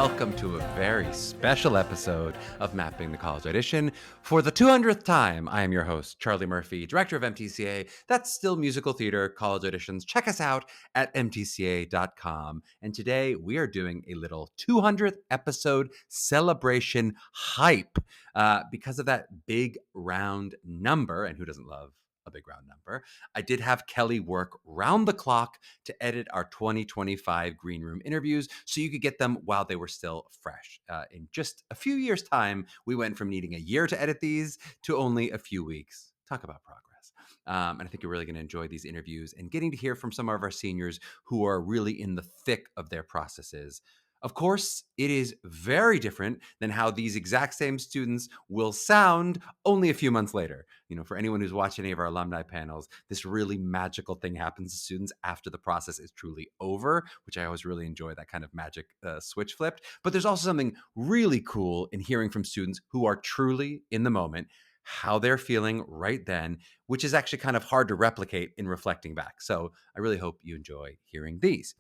welcome to a very special episode of Mapping the College Audition. For the 200th time, I am your host, Charlie Murphy, director of MTCA. That's still Musical Theater College Auditions. Check us out at mtca.com. And today we are doing a little 200th episode celebration hype because of that big round number. And who doesn't love a big round number? I did have Kelly work round the clock to edit our 2025 Greenroom interviews so you could get them while they were still fresh. In just a few years' time, we went from needing a year to edit these to only a few weeks. Talk about progress. And I think you're really going to enjoy these interviews and getting to hear from some of our seniors who are really in the thick of their processes. Of course, it is very different than how these exact same students will sound only a few months later. You know, for anyone who's watched any of our alumni panels, this really magical thing happens to students after the process is truly over, which I always really enjoy, that kind of magic switch flipped. But there's also something really cool in hearing from students who are truly in the moment, how they're feeling right then, which is actually kind of hard to replicate in reflecting back. So I really hope you enjoy hearing these.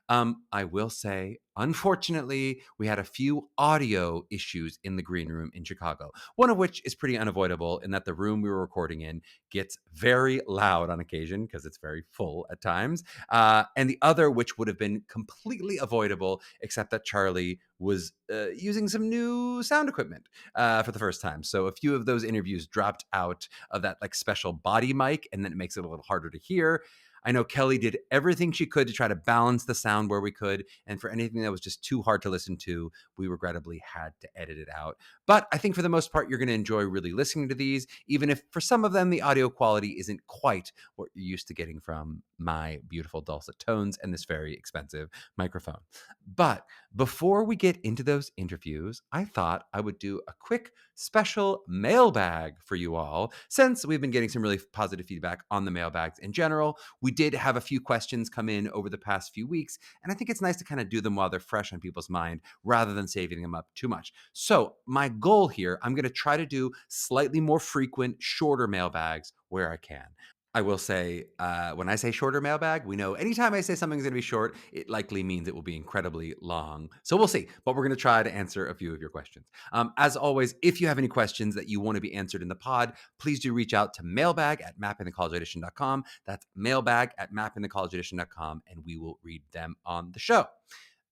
I will say, unfortunately, we had a few audio issues in the green room in Chicago, one of which is pretty unavoidable in that the room we were recording in gets very loud on occasion because it's very full at times. And the other, which would have been completely avoidable, except that Charlie was using some new sound equipment for the first time. So a few of those interviews dropped out of that like special body mic, and then it makes it a little harder to hear. I know Kelly did everything she could to try to balance the sound where we could, and for anything that was just too hard to listen to, we regrettably had to edit it out. But I think for the most part, you're going to enjoy really listening to these, even if for some of them, the audio quality isn't quite what you're used to getting from my beautiful dulcet tones and this very expensive microphone. But before we get into those interviews, I thought I would do a quick special mailbag for you all, since we've been getting some really positive feedback on the mailbags in general. We did have a few questions come in over the past few weeks, and I think it's nice to kind of do them while they're fresh on people's mind rather than saving them up too much. So my goal here, I'm going to try to do slightly more frequent, shorter mailbags where I can. I will say, when I say shorter mailbag, we know anytime I say something's going to be short, it likely means it will be incredibly long. So we'll see, but we're going to try to answer a few of your questions. As always, if you have any questions that you want to be answered in the pod, please do reach out to mailbag@mappingthecollegeaudition.com. That's mailbag@mappingthecollegeaudition.com, and we will read them on the show.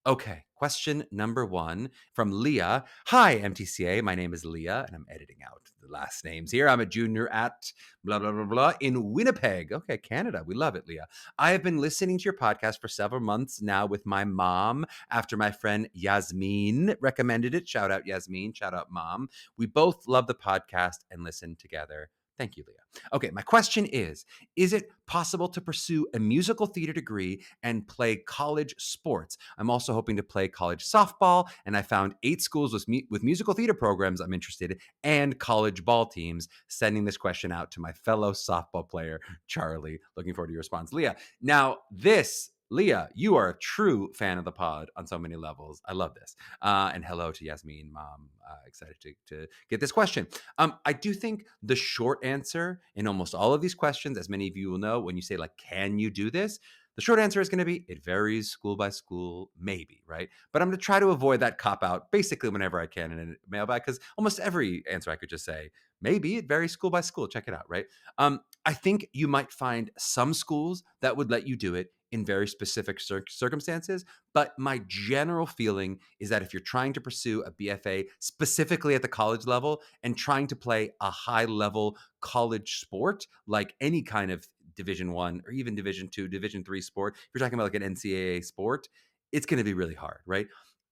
Okay, question number one from Leah. Hi, MTCA. My name is Leah, and I'm editing out the last names here. I'm a junior at blah, blah, blah, blah in Winnipeg. Okay, Canada. We love it, Leah. I have been listening to your podcast for several months now with my mom after my friend Yasmin recommended it. Shout out, Yasmin. Shout out, Mom. We both love the podcast and listen together. Thank you, Leah. Okay, my question is it possible to pursue a musical theater degree and play college sports? I'm also hoping to play college softball, and I found 8 schools with musical theater programs I'm interested in and college ball teams. Sending this question out to my fellow softball player, Charlie. Looking forward to your response, Leah. Now, Leah, you are a true fan of the pod on so many levels. I love this. And hello to Yasmin, Mom. Excited to get this question. I do think the short answer in almost all of these questions, as many of you will know, when you say, like, can you do this? The short answer is going to be, it varies school by school, maybe, right? But I'm going to try to avoid that cop-out basically whenever I can in a mailbag, because almost every answer I could just say, maybe it varies school by school. Check it out, right? I think you might find some schools that would let you do it in very specific circumstances. But my general feeling is that if you're trying to pursue a BFA specifically at the college level and trying to play a high level college sport, like any kind of Division I or even Division II, Division III sport, if you're talking about like an NCAA sport, it's going to be really hard, right?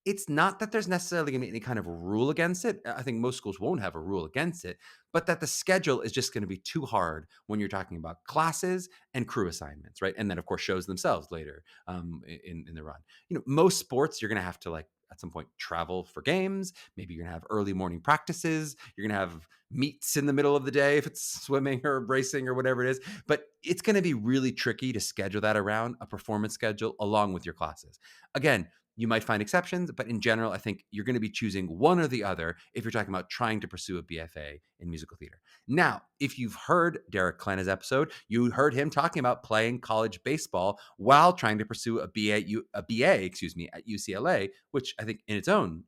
It's not that there's necessarily going to be any kind of rule against it. I think most schools won't have a rule against it, but that the schedule is just going to be too hard when you're talking about classes and crew assignments, right? And then, of course, shows themselves later in the run. You know, most sports, you're going to have to, like, at some point travel for games. Maybe you're going to have early morning practices. You're going to have meets in the middle of the day if it's swimming or racing or whatever it is. But it's going to be really tricky to schedule that around a performance schedule along with your classes. Again, You might find exceptions, but in general, I think you're going to be choosing one or the other if you're talking about trying to pursue a BFA in musical theater. Now, if you've heard Derek Klena's episode, you heard him talking about playing college baseball while trying to pursue a BA, at UCLA, which I think in its own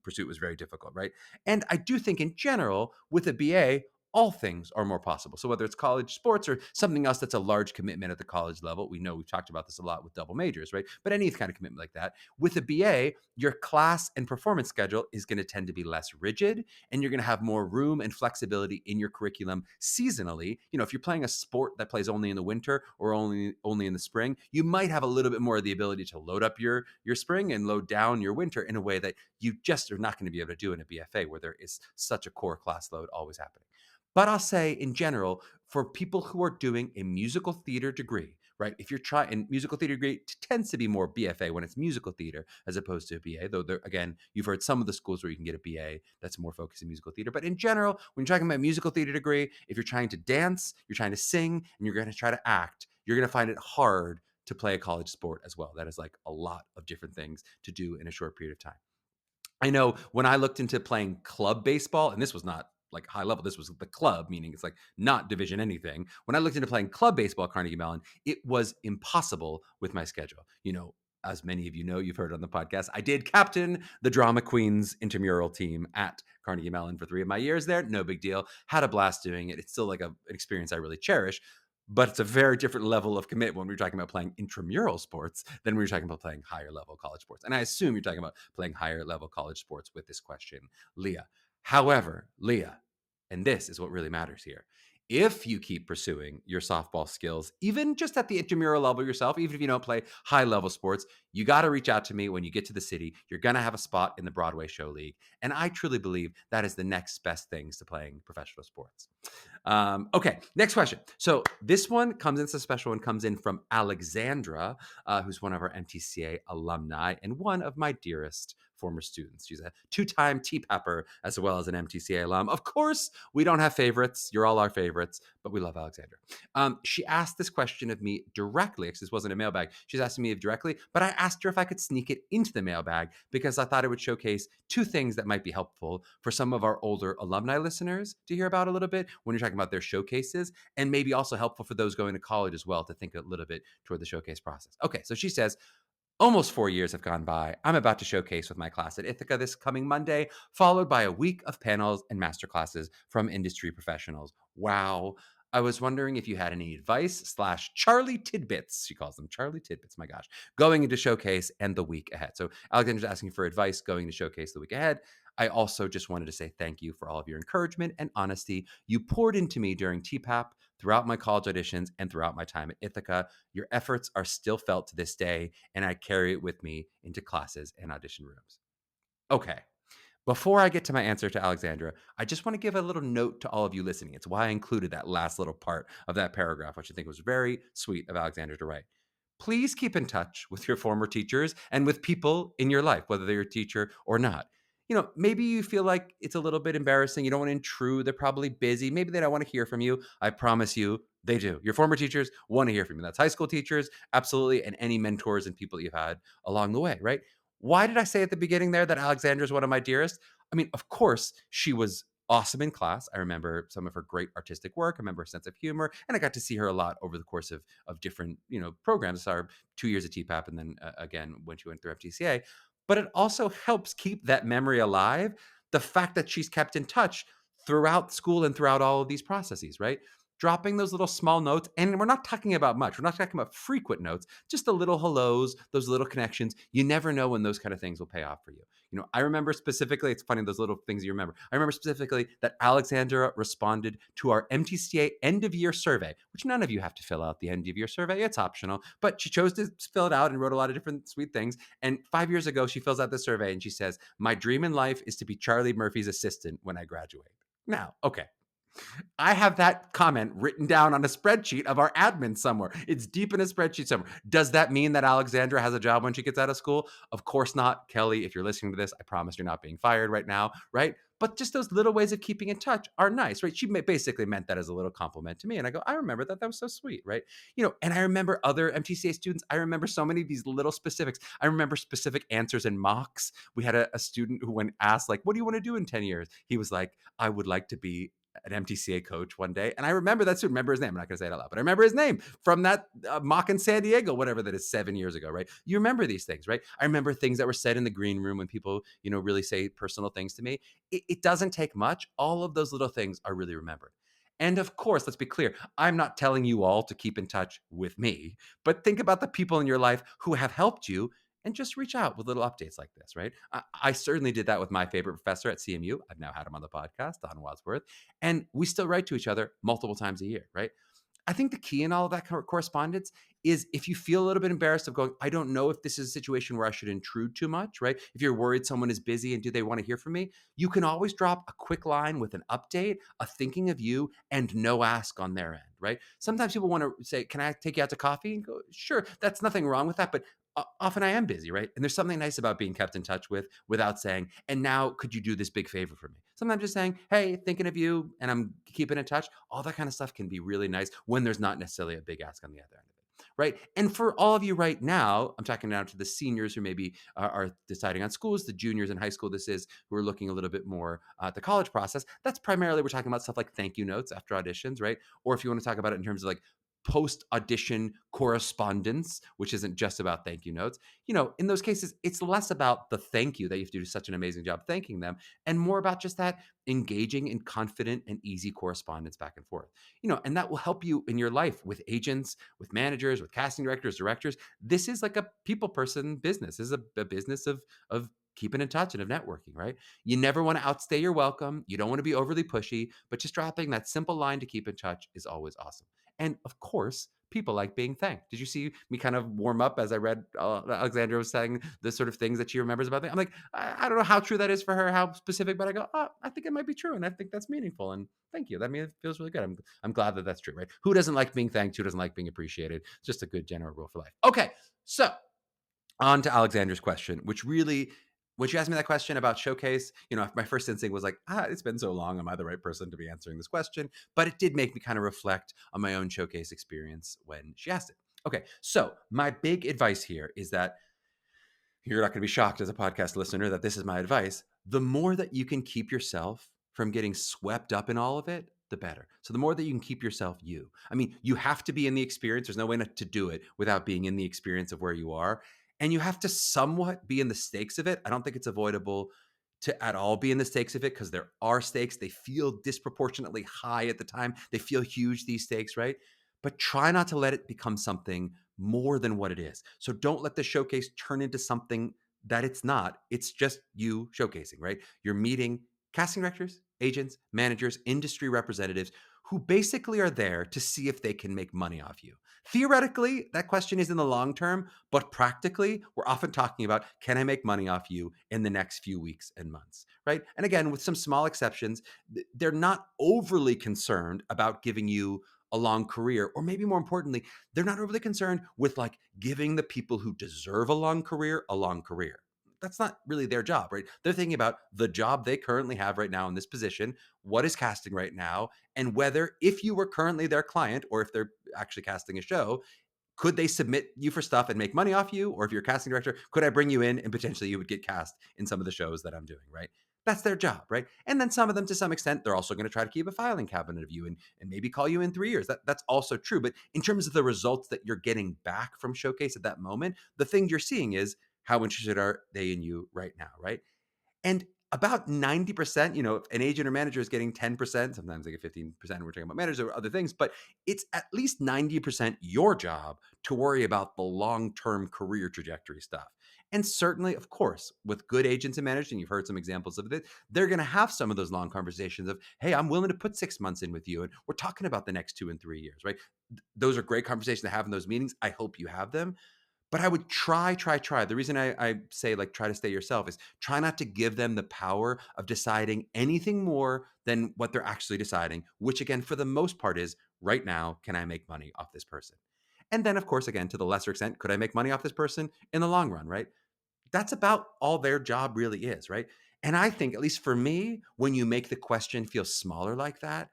pursuit was very difficult, right? And I do think in general, with a BA, all things are more possible. So whether it's college sports or something else that's a large commitment at the college level, we know we've talked about this a lot with double majors, right? But any kind of commitment like that, with a BA, your class and performance schedule is going to tend to be less rigid, and you're going to have more room and flexibility in your curriculum seasonally. If you're playing a sport that plays only in the winter or only in the spring, you might have a little bit more of the ability to load up your spring and load down your winter in a way that you just are not going to be able to do in a BFA, where there is such a core class load always happening. But I'll say in general, for people who are doing a musical theater degree, right? If you're trying, and musical theater degree tends to be more BFA when it's musical theater as opposed to a BA, though again, you've heard some of the schools where you can get a BA that's more focused in musical theater. But in general, when you're talking about musical theater degree, if you're trying to dance, you're trying to sing, and you're going to try to act, you're going to find it hard to play a college sport as well. That is like a lot of different things to do in a short period of time. I know when I looked into playing club baseball, and this was not like high level, this was the club, meaning it's like not division anything. When I looked into playing club baseball at Carnegie Mellon, it was impossible with my schedule. As many of you know, you've heard on the podcast, I did captain the Drama Queens intramural team at Carnegie Mellon for 3 of my years there. No big deal. Had a blast doing it. It's still like an experience I really cherish. But it's a very different level of commitment when we're talking about playing intramural sports than when we're talking about playing higher level college sports. And I assume you're talking about playing higher level college sports with this question, Leah. However, Leah, and this is what really matters here. If you keep pursuing your softball skills, even just at the intramural level yourself, even if you don't play high level sports, you got to reach out to me when you get to the city. You're going to have a spot in the Broadway Show League. And I truly believe that is the next best things to playing professional sports. Okay, next question. So this one comes in, it's a special one, comes in from Alexandra, who's one of our MTCA alumni and one of my dearest former students. She's a 2-time TPAPper as well as an MTCA alum. Of course, we don't have favorites. You're all our favorites, but we love Alexandra. She asked this question of me directly, because this wasn't a mailbag. She's asking me directly, but I asked her if I could sneak it into the mailbag because I thought it would showcase 2 things that might be helpful for some of our older alumni listeners to hear about a little bit when you're talking about their showcases, and maybe also helpful for those going to college as well to think a little bit toward the showcase process. Okay, so she says, almost 4 years have gone by. I'm about to showcase with my class at Ithaca this coming Monday, followed by a week of panels and masterclasses from industry professionals. Wow. I was wondering if you had any advice / Charlie tidbits. She calls them Charlie tidbits. My gosh. Going into showcase and the week ahead. So Alexandra's asking for advice going to showcase the week ahead. I also just wanted to say thank you for all of your encouragement and honesty you poured into me during TPAP, throughout my college auditions, and throughout my time at Ithaca. Your efforts are still felt to this day, and I carry it with me into classes and audition rooms. Okay. Before I get to my answer to Alexandra, I just want to give a little note to all of you listening. It's why I included that last little part of that paragraph, which I think was very sweet of Alexandra to write. Please keep in touch with your former teachers and with people in your life, whether they're your teacher or not. Maybe you feel like it's a little bit embarrassing. You don't want to intrude. They're probably busy. Maybe they don't want to hear from you. I promise you, they do. Your former teachers want to hear from you. That's high school teachers, absolutely, and any mentors and people you've had along the way, right? Why did I say at the beginning there that Alexandra is one of my dearest? I mean, of course, she was awesome in class. I remember some of her great artistic work. I remember her sense of humor, and I got to see her a lot over the course of different programs. I saw her 2 years at TPAP, and then again when she went through FTCA. But it also helps keep that memory alive. The fact that she's kept in touch throughout school and throughout all of these processes, right? Dropping those little small notes. And we're not talking about much. We're not talking about frequent notes, just the little hellos, those little connections. You never know when those kind of things will pay off for you. I remember specifically, it's funny, those little things you remember. I remember specifically that Alexandra responded to our MTCA end of year survey, which none of you have to fill out the end of year survey. It's optional, but she chose to fill it out and wrote a lot of different sweet things. And 5 years ago, she fills out the survey and she says, my dream in life is to be Charlie Murphy's assistant when I graduate. Now, okay. I have that comment written down on a spreadsheet of our admin somewhere. It's deep in a spreadsheet somewhere. Does that mean that Alexandra has a job when she gets out of school? Of course not. Kelly, if you're listening to this, I promise you're not being fired right now, right? But just those little ways of keeping in touch are nice, right? She basically meant that as a little compliment to me. And I go, I remember that. That was so sweet, right? And I remember other MTCA students. I remember so many of these little specifics. I remember specific answers in mocks. We had a student who, when asked, like, what do you want to do in 10 years? He was like, I would like to be an MTCA coach one day. And I remember that student, remember his name. I'm not going to say it out loud, but I remember his name from that mock in San Diego, whatever that is, 7 years ago, right? You remember these things, right? I remember things that were said in the green room when people, really say personal things to me. It doesn't take much. All of those little things are really remembered. And of course, let's be clear, I'm not telling you all to keep in touch with me, but think about the people in your life who have helped you and just reach out with little updates like this, right? I certainly did that with my favorite professor at CMU. I've now had him on the podcast, Don Wadsworth, and we still write to each other multiple times a year, right? I think the key in all of that correspondence is if you feel a little bit embarrassed of going, I don't know if this is a situation where I should intrude too much, right? If you're worried someone is busy and do they want to hear from me, you can always drop a quick line with an update, a thinking of you, and no ask on their end, right? Sometimes people want to say, can I take you out to coffee? And go, sure, that's nothing wrong with that. But often I am busy, right? And there's something nice about being kept in touch with without saying, and now could you do this big favor for me? Sometimes just saying, hey, thinking of you and I'm keeping in touch. All that kind of stuff can be really nice when there's not necessarily a big ask on the other end of it, right? And for all of you right now, I'm talking now to the seniors who maybe are deciding on schools, the juniors in high school, this is, who are looking a little bit more at the college process. That's primarily, we're talking about stuff like thank you notes after auditions, right? Or if you want to talk about it in terms of like post audition correspondence, which isn't just about thank you notes. In those cases, it's less about the thank you that you have to do such an amazing job thanking them, and more about just that engaging and confident and easy correspondence back and forth. And that will help you in your life with agents, with managers, with casting directors, directors. This is like a people person business. This is a business of keeping in touch and of networking, right? You never want to outstay your welcome. You don't want to be overly pushy, but just dropping that simple line to keep in touch is always awesome. And of course, people like being thanked. Did you see me kind of warm up as I read Alexandra was saying the sort of things that she remembers about them? I'm like, I don't know how true that is for her, how specific, but I go, oh, I think it might be true. And I think that's meaningful. And thank you. It feels really good. I'm glad that that's true, right? Who doesn't like being thanked? Who doesn't like being appreciated? It's just a good general rule for life. Okay. So on to Alexandra's question, which really, when she asked me that question about Showcase, my first instinct was like, it's been so long. Am I the right person to be answering this question? But it did make me kind of reflect on my own Showcase experience when she asked it. Okay, so my big advice here is that you're not going to be shocked as a podcast listener that this is my advice. The more that you can keep yourself from getting swept up in all of it, the better. So the more that you can keep yourself you. I mean, you have to be in the experience. There's no way to do it without being in the experience of where you are. And you have to somewhat be in the stakes of it. I don't think it's avoidable to at all be in the stakes of it, because there are stakes. They feel disproportionately high at the time. They feel huge, these stakes, right? But try not to let it become something more than what it is. So don't let the showcase turn into something that it's not. It's just you showcasing, right? You're meeting casting directors, agents, managers, industry representatives who basically are there to see if they can make money off you. Theoretically, that question is in the long term, but practically, we're often talking about, can I make money off you in the next few weeks and months, right? And again, with some small exceptions, they're not overly concerned about giving you a long career, or maybe more importantly, they're not overly concerned with like giving the people who deserve a long career a long career. That's not really their job, right? They're thinking about the job they currently have right now in this position, what is casting right now, and whether, if you were currently their client or if they're actually casting a show, could they submit you for stuff and make money off you? Or if you're a casting director, could I bring you in and potentially you would get cast in some of the shows that I'm doing, right? That's their job, right? And then some of them, to some extent, they're also going to try to keep a filing cabinet of you and maybe call you in 3 years. That's also true. But in terms of the results that you're getting back from Showcase at that moment, the thing you're seeing is, how interested are they in you right now, right? And about 90%, if an agent or manager is getting 10%, sometimes they get 15%, we're talking about managers or other things, but it's at least 90% your job to worry about the long-term career trajectory stuff. And certainly, of course, with good agents and managers, and you've heard some examples of it, they're going to have some of those long conversations of, hey, I'm willing to put 6 months in with you. And we're talking about the next 2 and 3 years, right? Those are great conversations to have in those meetings. I hope you have them. But I would try. The reason I say like try to stay yourself is try not to give them the power of deciding anything more than what they're actually deciding, which again, for the most part is right now, can I make money off this person? And then of course, again, to the lesser extent, could I make money off this person in the long run, right? That's about all their job really is, right? And I think, at least for me, when you make the question feel smaller like that,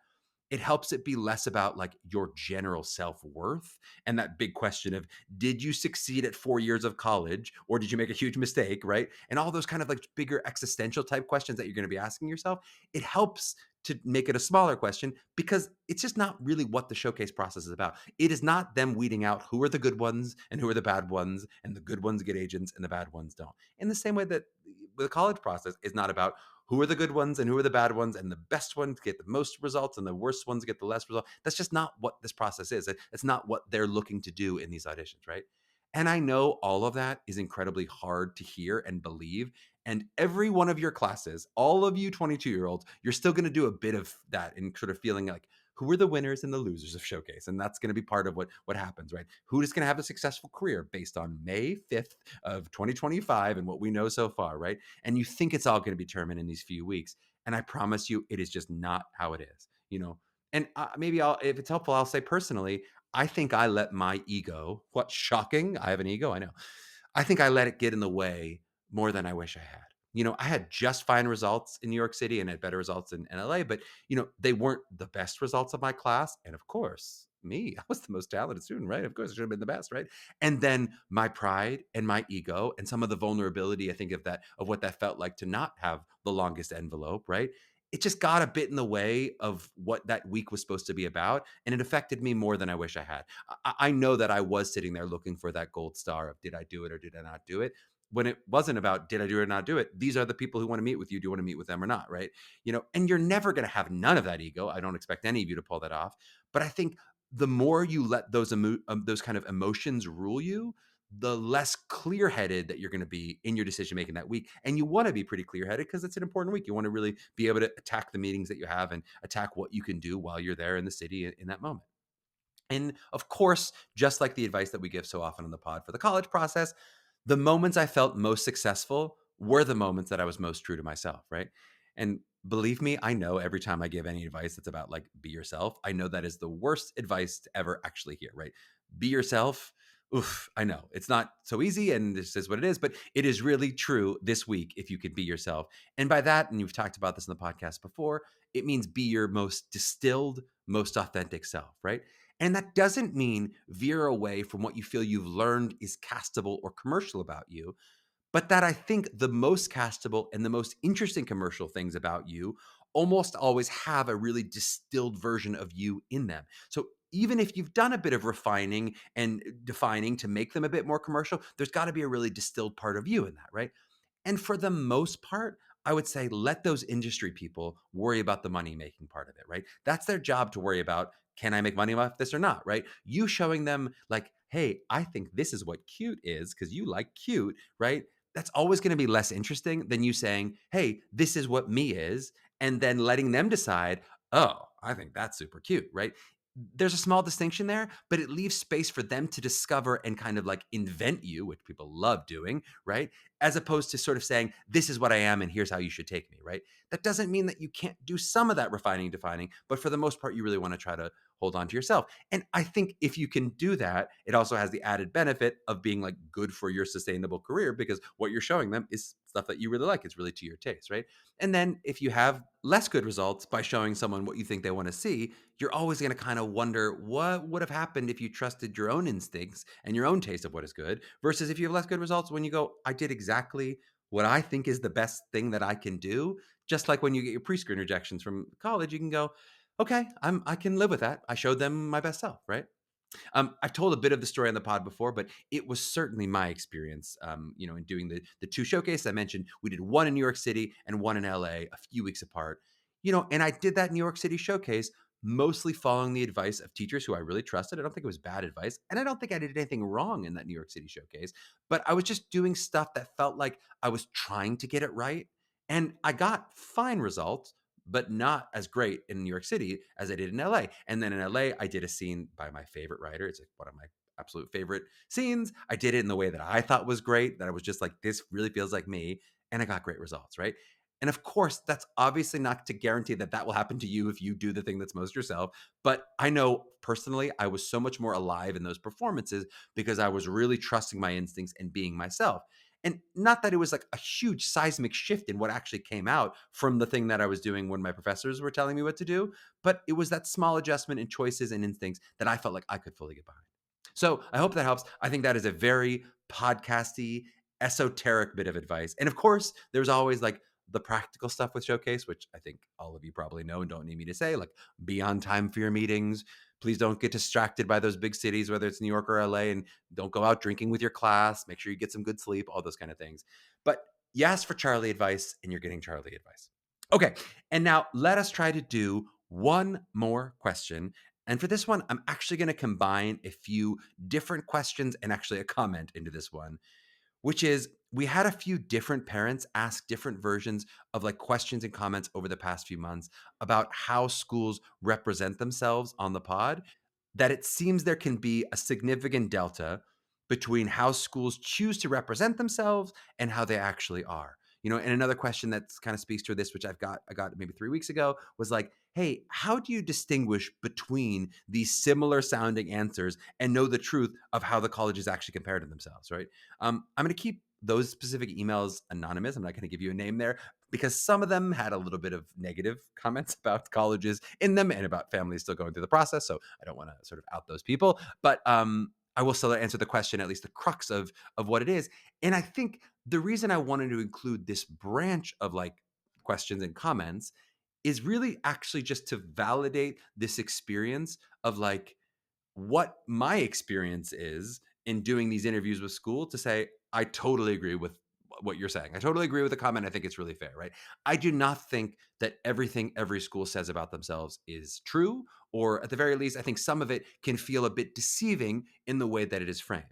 it helps it be less about like your general self-worth and that big question of, did you succeed at 4 years of college or did you make a huge mistake, right? And all those kind of like bigger existential type questions that you're going to be asking yourself. It helps to make it a smaller question because it's just not really what the showcase process is about. It is not them weeding out who are the good ones and who are the bad ones, and the good ones get agents and the bad ones don't. In the same way that the college process is not about who are the good ones and who are the bad ones, and the best ones get the most results and the worst ones get the less result. That's just not what this process is. It's not what they're looking to do in these auditions, right? And I know all of that is incredibly hard to hear and believe. And every one of your classes, all of you 22-year-olds, you're still going to do a bit of that and sort of feeling like, who are the winners and the losers of Showcase? And that's going to be part of what happens, right? Who is going to have a successful career based on May 5th of 2025 and what we know so far, right? And you think it's all going to be determined in these few weeks. And I promise you, it is just not how it is, you know? And maybe if it's helpful, I'll say personally, I think I let my ego, what shocking, I have an ego, I know. I think I let it get in the way more than I wish I had. I had just fine results in New York City and had better results in LA, but they weren't the best results of my class. And of course, me, I was the most talented student, right? Of course, I should have been the best, right? And then my pride and my ego and some of the vulnerability, I think of what that felt like to not have the longest envelope, right? It just got a bit in the way of what that week was supposed to be about. And it affected me more than I wish I had. I know that I was sitting there looking for that gold star of, did I do it or did I not do it? When it wasn't about, did I do it or not do it? These are the people who want to meet with you. Do you want to meet with them or not? Right. And you're never going to have none of that ego. I don't expect any of you to pull that off. But I think the more you let those kind of emotions rule you, the less clear-headed that you're going to be in your decision making that week. And you want to be pretty clear-headed because it's an important week. You want to really be able to attack the meetings that you have and attack what you can do while you're there in the city in that moment. And of course, just like the advice that we give so often on the pod for the college process, the moments I felt most successful were the moments that I was most true to myself, right? And believe me, I know every time I give any advice that's about like be yourself, I know that is the worst advice to ever actually hear, right? Be yourself. Oof, I know it's not so easy and this is what it is, but it is really true this week if you could be yourself. And by that, and you've talked about this in the podcast before, it means be your most distilled, most authentic self, right? And that doesn't mean veer away from what you feel you've learned is castable or commercial about you, but that I think the most castable and the most interesting commercial things about you almost always have a really distilled version of you in them. So even if you've done a bit of refining and defining to make them a bit more commercial, there's got to be a really distilled part of you in that, right? And for the most part, I would say let those industry people worry about the money making part of it, right? That's their job to worry about. Can I make money off this or not, right? You showing them like, hey, I think this is what cute is because you like cute, right? That's always going to be less interesting than you saying, hey, this is what me is, and then letting them decide, oh, I think that's super cute, right? There's a small distinction there, but it leaves space for them to discover and kind of like invent you, which people love doing, right? As opposed to sort of saying, this is what I am and here's how you should take me, right? That doesn't mean that you can't do some of that refining, defining, but for the most part, you really want to try to hold on to yourself. And I think if you can do that, it also has the added benefit of being like good for your sustainable career because what you're showing them is stuff that you really like. It's really to your taste, right? And then if you have less good results by showing someone what you think they want to see, you're always going to kind of wonder what would have happened if you trusted your own instincts and your own taste of what is good versus if you have less good results when you go, I did exactly what I think is the best thing that I can do. Just like when you get your pre-screen rejections from college, you can go, okay, I can live with that. I showed them my best self, right? I've told a bit of the story on the pod before, but it was certainly my experience, in doing the two showcases I mentioned. We did one in New York City and one in LA a few weeks apart, and I did that New York City showcase mostly following the advice of teachers who I really trusted. I don't think it was bad advice, and I don't think I did anything wrong in that New York City showcase, but I was just doing stuff that felt like I was trying to get it right, and I got fine results but not as great in New York City as I did in LA. And then in LA, I did a scene by my favorite writer. It's like one of my absolute favorite scenes. I did it in the way that I thought was great, that I was just like, this really feels like me. And I got great results, right? And of course, that's obviously not to guarantee that that will happen to you if you do the thing that's most yourself. But I know personally, I was so much more alive in those performances because I was really trusting my instincts and being myself. And not that it was like a huge seismic shift in what actually came out from the thing that I was doing when my professors were telling me what to do, but it was that small adjustment in choices and instincts that I felt like I could fully get behind. So I hope that helps. I think that is a very podcasty, esoteric bit of advice. And of course, there's always like the practical stuff with Showcase, which I think all of you probably know and don't need me to say, like be on time for your meetings. Please don't get distracted by those big cities, whether it's New York or LA, and don't go out drinking with your class. Make sure you get some good sleep, all those kind of things. But you asked for Charlie advice and you're getting Charlie advice. Okay. And now let us try to do one more question. And for this one, I'm actually going to combine a few different questions and actually a comment into this one, which is we had a few different parents ask different versions of like questions and comments over the past few months about how schools represent themselves on the pod, that it seems there can be a significant delta between how schools choose to represent themselves and how they actually are. And another question that kind of speaks to this, which I got maybe 3 weeks ago, was like, hey, how do you distinguish between these similar sounding answers and know the truth of how the colleges actually compare to themselves, right? I'm going to keep those specific emails anonymous. I'm not going to give you a name there because some of them had a little bit of negative comments about colleges in them and about families still going through the process. So I don't want to sort of out those people, but I will still answer the question, at least the crux of what it is. And I think the reason I wanted to include this branch of like questions and comments is really actually just to validate this experience of like what my experience is in doing these interviews with school, to say, I totally agree with what you're saying. I totally agree with the comment. I think it's really fair, right? I do not think that everything every school says about themselves is true, or at the very least, I think some of it can feel a bit deceiving in the way that it is framed.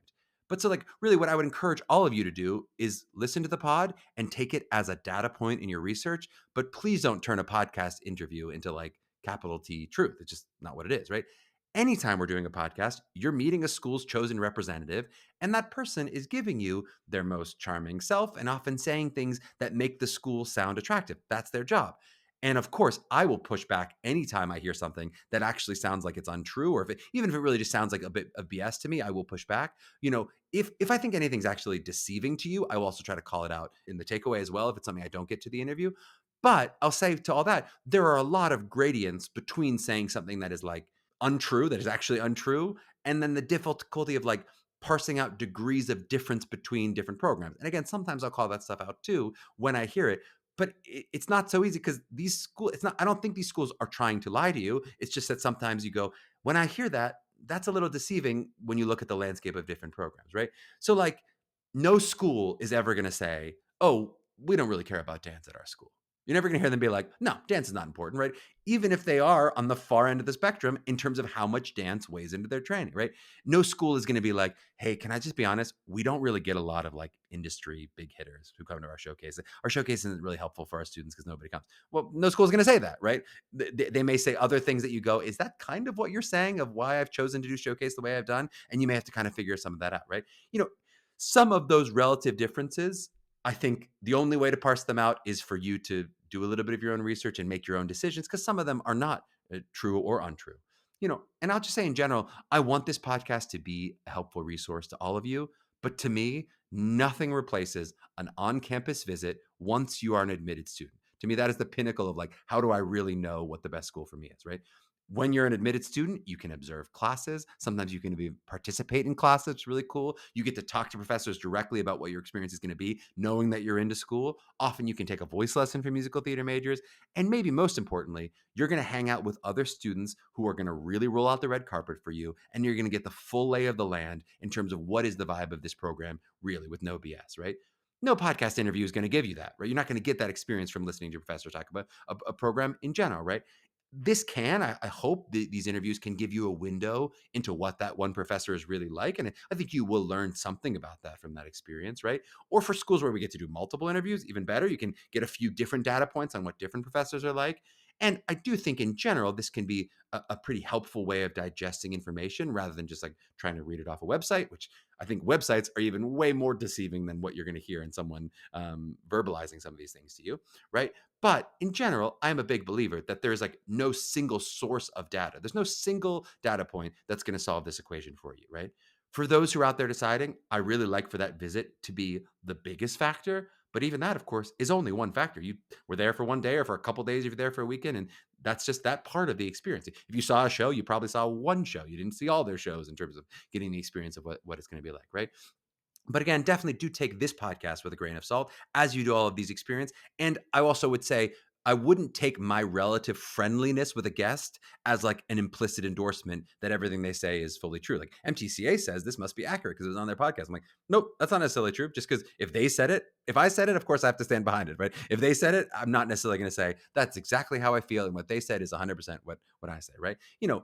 But so, like, really, what I would encourage all of you to do is listen to the pod and take it as a data point in your research. But please don't turn a podcast interview into like capital T truth. It's just not what it is, right? Anytime we're doing a podcast, you're meeting a school's chosen representative, and that person is giving you their most charming self and often saying things that make the school sound attractive. That's their job. And of course, I will push back anytime I hear something that actually sounds like it's untrue, or even if it really just sounds like a bit of BS to me, I will push back. If I think anything's actually deceiving to you, I will also try to call it out in the takeaway as well if it's something I don't get to the interview. But I'll say to all that, there are a lot of gradients between saying something that is like untrue, that is actually untrue, and then the difficulty of like parsing out degrees of difference between different programs. And again, sometimes I'll call that stuff out too when I hear it. But it's not so easy because these schools, it's not, I don't think these schools are trying to lie to you. It's just that sometimes you go, when I hear that, that's a little deceiving when you look at the landscape of different programs, right? So, like, no school is ever going to say, oh, we don't really care about dance at our school. You're never going to hear them be like, no, dance is not important, right? Even if they are on the far end of the spectrum in terms of how much dance weighs into their training, right? No school is going to be like, hey, can I just be honest? We don't really get a lot of like industry big hitters who come to our showcase. Our showcase isn't really helpful for our students because nobody comes. Well, no school is going to say that, right? They may say other things that you go, is that kind of what you're saying of why I've chosen to do showcase the way I've done? And you may have to kind of figure some of that out, right? Some of those relative differences, I think the only way to parse them out is for you to do a little bit of your own research and make your own decisions, because some of them are not true or untrue. And I'll just say in general, I want this podcast to be a helpful resource to all of you. But to me, nothing replaces an on campus visit once you are an admitted student. To me, that is the pinnacle of like, how do I really know what the best school for me is, right? When you're an admitted student, you can observe classes. Sometimes you can participate in classes. It's really cool. You get to talk to professors directly about what your experience is going to be, knowing that you're into school. Often you can take a voice lesson for musical theater majors. And maybe most importantly, you're going to hang out with other students who are going to really roll out the red carpet for you. And you're going to get the full lay of the land in terms of what is the vibe of this program, really, with no BS, right? No podcast interview is going to give you that, right? You're not going to get that experience from listening to a professor talk about a program in general, right? This I hope these interviews can give you a window into what that one professor is really like. And I think you will learn something about that from that experience, right? Or for schools where we get to do multiple interviews, even better, you can get a few different data points on what different professors are like. And I do think in general, this can be a pretty helpful way of digesting information rather than just like trying to read it off a website, which I think websites are even way more deceiving than what you're going to hear in someone verbalizing some of these things to you, right? But in general, I'm a big believer that there's like no single source of data. There's no single data point that's going to solve this equation for you, right? For those who are out there deciding, I really like for that visit to be the biggest factor. But even that, of course, is only one factor. You were there for one day or for a couple days if you're there for a weekend. And that's just that part of the experience. If you saw a show, you probably saw one show. You didn't see all their shows in terms of getting the experience of what it's going to be like, right? But again, definitely do take this podcast with a grain of salt as you do all of these experiences. And I also would say I wouldn't take my relative friendliness with a guest as like an implicit endorsement that everything they say is fully true. Like MTCA says this must be accurate because it was on their podcast. I'm like, nope, that's not necessarily true. Just because if they said it, if I said it, of course I have to stand behind it, right? If they said it, I'm not necessarily going to say that's exactly how I feel, and what they said is 100% what I say, right?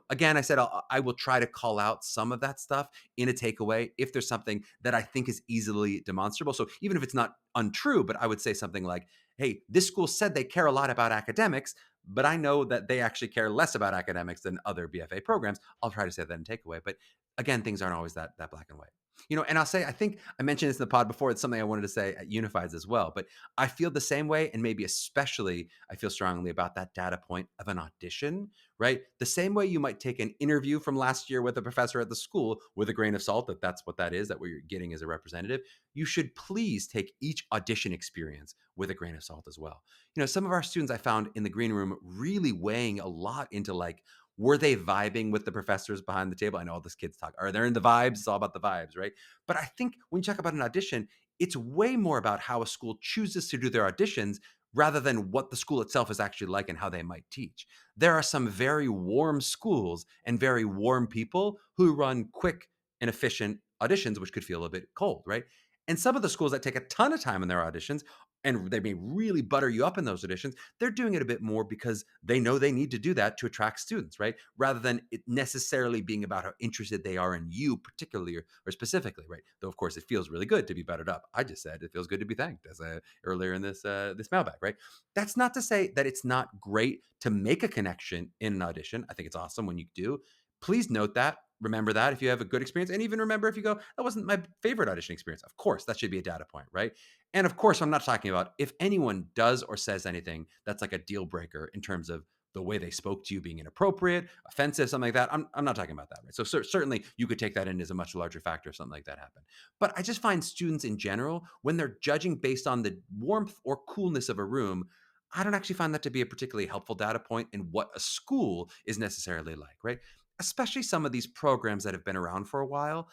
Again, I said I will try to call out some of that stuff in a takeaway if there's something that I think is easily demonstrable. So even if it's not untrue, but I would say something like, hey, this school said they care a lot about academics, but I know that they actually care less about academics than other BFA programs. I'll try to say that in takeaway. But again, things aren't always that black and white. And I'll say, I think I mentioned this in the pod before. It's something I wanted to say at Unifieds as well. But I feel the same way, and maybe especially I feel strongly about that data point of an audition, right? The same way you might take an interview from last year with a professor at the school with a grain of salt, that's what that is, that what you're getting as a representative. You should please take each audition experience with a grain of salt as well. Some of our students I found in the green room really weighing a lot into like, were they vibing with the professors behind the table? I know all these kids talk, are they in the vibes? It's all about the vibes, right? But I think when you talk about an audition, it's way more about how a school chooses to do their auditions rather than what the school itself is actually like and how they might teach. There are some very warm schools and very warm people who run quick and efficient auditions, which could feel a bit cold, right? And some of the schools that take a ton of time in their auditions, and they may really butter you up in those auditions, they're doing it a bit more because they know they need to do that to attract students, right? Rather than it necessarily being about how interested they are in you particularly or specifically, right? Though, of course, it feels really good to be buttered up. I just said it feels good to be thanked as earlier in this mailbag, right? That's not to say that it's not great to make a connection in an audition. I think it's awesome when you do. Please note that. Remember that if you have a good experience, and even remember if you go, that wasn't my favorite audition experience. Of course, that should be a data point, right? And of course, I'm not talking about if anyone does or says anything that's like a deal breaker in terms of the way they spoke to you being inappropriate, offensive, something like that. I'm not talking about that, right? So certainly you could take that in as a much larger factor if something like that happened. But I just find students in general, when they're judging based on the warmth or coolness of a room, I don't actually find that to be a particularly helpful data point in what a school is necessarily like, right? Especially some of these programs that have been around for a while.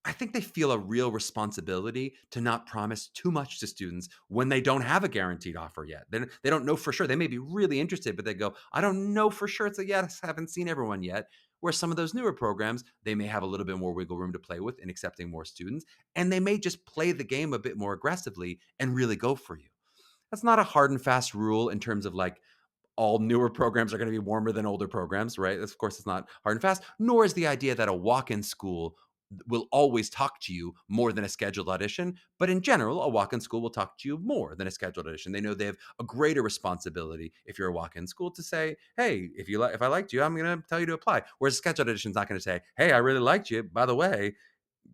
I think they feel a real responsibility to not promise too much to students when they don't have a guaranteed offer yet. They don't know for sure. They may be really interested, but they go, I don't know for sure. It's a yes, haven't seen everyone yet. Whereas some of those newer programs, they may have a little bit more wiggle room to play with in accepting more students, and they may just play the game a bit more aggressively and really go for you. That's not a hard and fast rule in terms of like, all newer programs are going to be warmer than older programs, right? Of course, it's not hard and fast, nor is the idea that a walk-in school will always talk to you more than a scheduled audition. But in general, a walk-in school will talk to you more than a scheduled audition. They know they have a greater responsibility if you're a walk-in school to say, hey, if I liked you, I'm going to tell you to apply. Whereas a scheduled audition is not going to say, hey, I really liked you. By the way,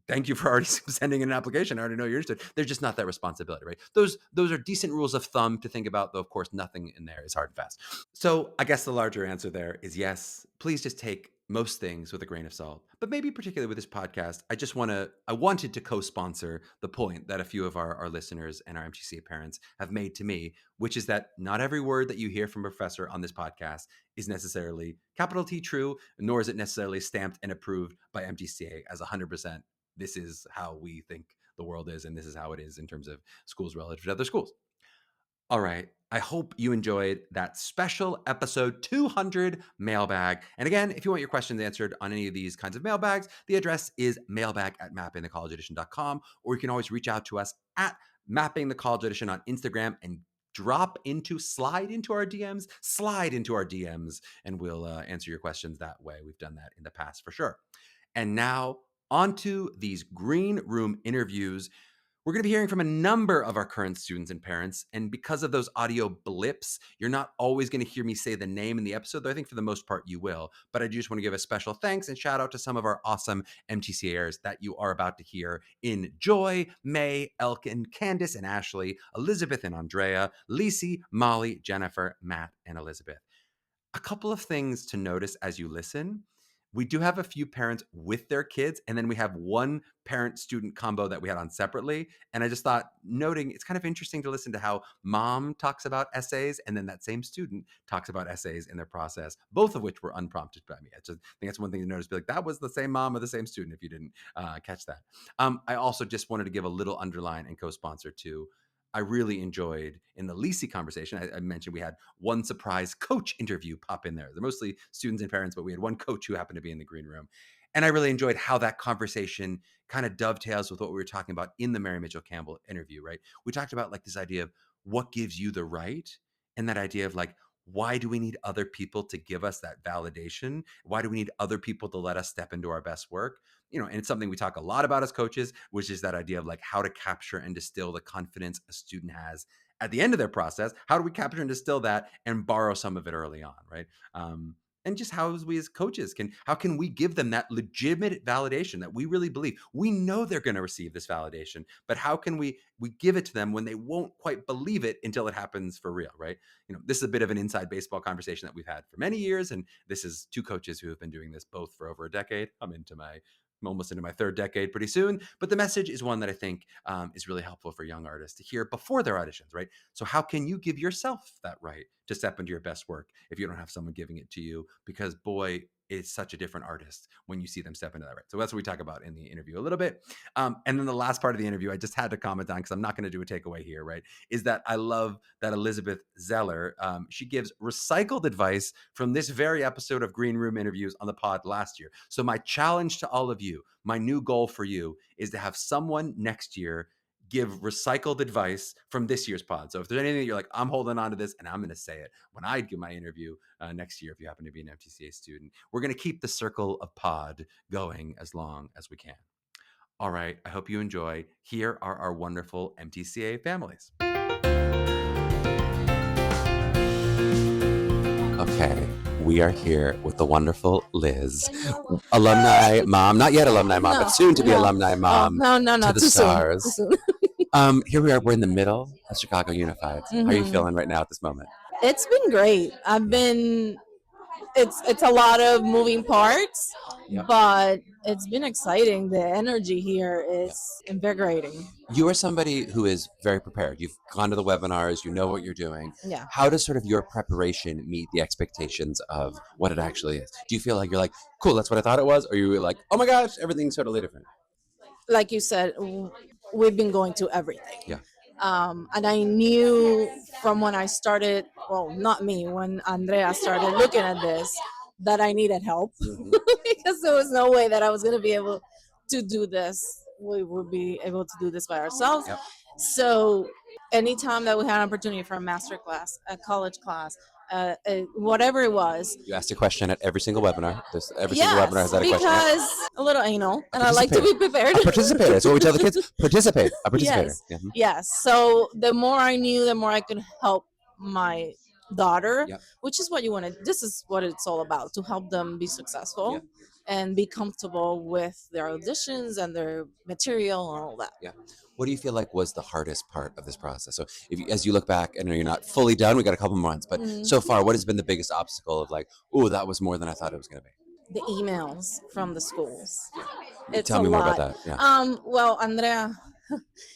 thank you for already sending in an application. I already know you're interested. There's just not that responsibility, right? Those are decent rules of thumb to think about, though, of course, nothing in there is hard and fast. So I guess the larger answer there is yes, please just take most things with a grain of salt. But maybe particularly with this podcast, I wanted to co-sponsor the point that a few of our listeners and our MTCA parents have made to me, which is that not every word that you hear from a professor on this podcast is necessarily capital T true, nor is it necessarily stamped and approved by MTCA as 100%. This is how we think the world is, and this is how it is in terms of schools relative to other schools. All right. I hope you enjoyed that special episode 200 mailbag. And again, if you want your questions answered on any of these kinds of mailbags, the address is mailbag@mappingthecollegeaudition.com, or you can always reach out to us at Mapping the College Audition on Instagram and slide into our DMs, and we'll answer your questions that way. We've done that in the past for sure. And now onto these green room interviews. We're going to be hearing from a number of our current students and parents. And because of those audio blips, you're not always going to hear me say the name in the episode, though I think for the most part you will. But I just want to give a special thanks and shout out to some of our awesome MTCAers that you are about to hear in Joy, May, Elkin, Candace and Ashley, Elizabeth and Andrea, Lacey, Molly, Jennifer, Matt, and Elizabeth. A couple of things to notice as you listen. We do have a few parents with their kids, and then we have one parent-student combo that we had on separately. And I just thought, noting, it's kind of interesting to listen to how mom talks about essays, and then that same student talks about essays in their process, both of which were unprompted by me. I just think that's one thing to notice. Be like, that was the same mom or the same student if you didn't catch that. I also just wanted to give a little underline and co-sponsor to. I really enjoyed in the Lisi conversation. I mentioned we had one surprise coach interview pop in there. They're mostly students and parents, but we had one coach who happened to be in the green room. And I really enjoyed how that conversation kind of dovetails with what we were talking about in the Mary Mitchell Campbell interview, right? We talked about like this idea of what gives you the right, and that idea of like, why do we need other people to give us that validation? Why do we need other people to let us step into our best work? And it's something we talk a lot about as coaches, which is that idea of like how to capture and distill the confidence a student has at the end of their process. How do we capture and distill that and borrow some of it early on, right? And just how we as coaches how can we give them that legitimate validation that we really believe we know they're going to receive this validation, but how can we give it to them when they won't quite believe it until it happens for real, right? This is a bit of an inside baseball conversation that we've had for many years, and this is two coaches who have been doing this both for over a decade. I'm almost into my third decade pretty soon, but the message is one that I think is really helpful for young artists to hear before their auditions, right? So how can you give yourself that right to step into your best work if you don't have someone giving it to you? Because boy, it's such a different artist when you see them step into that, right? So that's what we talk about in the interview a little bit. And then the last part of the interview, I just had to comment on because I'm not going to do a takeaway here, right? Is that I love that Elizabeth Zeller, she gives recycled advice from this very episode of Green Room interviews on the pod last year. So my challenge to all of you, my new goal for you is to have someone next year give recycled advice from this year's pod. So if there's anything that you're like, I'm holding on to this and I'm going to say it when I give my interview next year, if you happen to be an MTCA student, we're going to keep the circle of pod going as long as we can. All right. I hope you enjoy. Here are our wonderful MTCA families. Okay. We are here with the wonderful Liz, alumni mom, not yet alumni mom, but soon to be alumni mom. No, to the too stars. Soon. Here we are. We're in the middle of Chicago Unified. How are you feeling right now at this moment? It's been great. It's a lot of moving parts, but it's been exciting. The energy here is invigorating. You are somebody who is very prepared. You've gone to the webinars, you know what you're doing. Yeah. How does sort of your preparation meet the expectations of what it actually is? Do you feel like you're like, cool, that's what I thought it was? Or you were like, oh my gosh, everything's totally different? Like you said, we've been going to everything. Yeah. And I knew from when I started, well, not me, when Andrea started looking at this, that I needed help because there was no way that I was going to be able to do this. We would be able to do this by ourselves. Yep. So anytime that we had an opportunity for a master class, a college class, whatever it was. You asked a question at every single webinar. Every single webinar has that a question. Because a little anal, and I like to be prepared. A participator. That's what we tell the kids. Participate. A participator. Yes. Yes. So the more I knew, the more I could help my daughter, which is what you want to. This is what it's all about, to help them be successful and be comfortable with their auditions and their material and all that. Yeah. What do you feel like was the hardest part of this process? So as you look back, I know you're not fully done, we got a couple months, but so far, what has been the biggest obstacle of like, oh, that was more than I thought it was going to be? The emails from the schools. Tell me more about that. Yeah. Well, Andrea,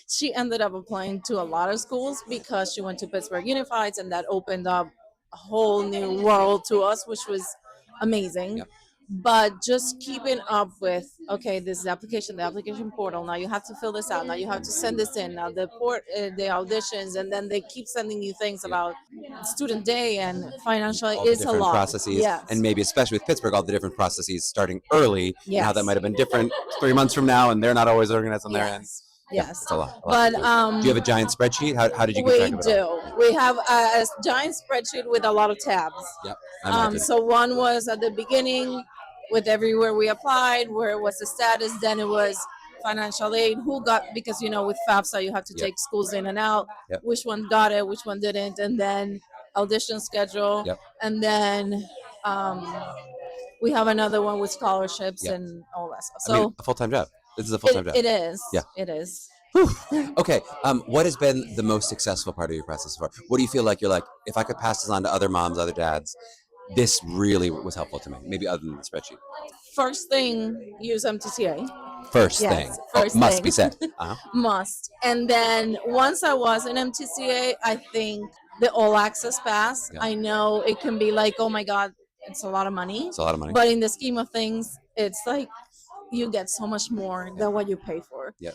she ended up applying to a lot of schools because she went to Pittsburgh Unified, and that opened up a whole new world to us, which was amazing. Yep. But just keeping up with, okay, this is the application portal. Now you have to fill this out. Now you have to send this in. Now the auditions, and then they keep sending you things about student day and financial. It's a lot. Processes, and maybe especially with Pittsburgh, all the different processes starting early. Yes. Now that might have been different 3 months from now, and they're not always organized on their end. Yes, it's a lot. But do you have a giant spreadsheet? How did you get track of it? We do. We have a giant spreadsheet with a lot of tabs. Yep. So one was at the beginning with everywhere we applied, where was the status. Then it was financial aid, who got, because with FAFSA you have to take schools in and out. Which one got it, which one didn't, and then audition schedule, and then we have another one with scholarships and all that stuff. So a full-time job. This is a full-time job. It is. Yeah. It is. Okay. What has been the most successful part of your process so far? What do you feel like you're like, if I could pass this on to other moms, other dads, this really was helpful to me, maybe other than the spreadsheet? First thing, use MTCA. First Yes, thing. first Must thing. be said. Uh-huh. Must. And then once I was in MTCA, I think the all access pass, Yeah. I know it can be like, oh my God, it's a lot of money. It's a lot of money. But in the scheme of things, it's like you get so much more Yeah. than what you pay for. Yep.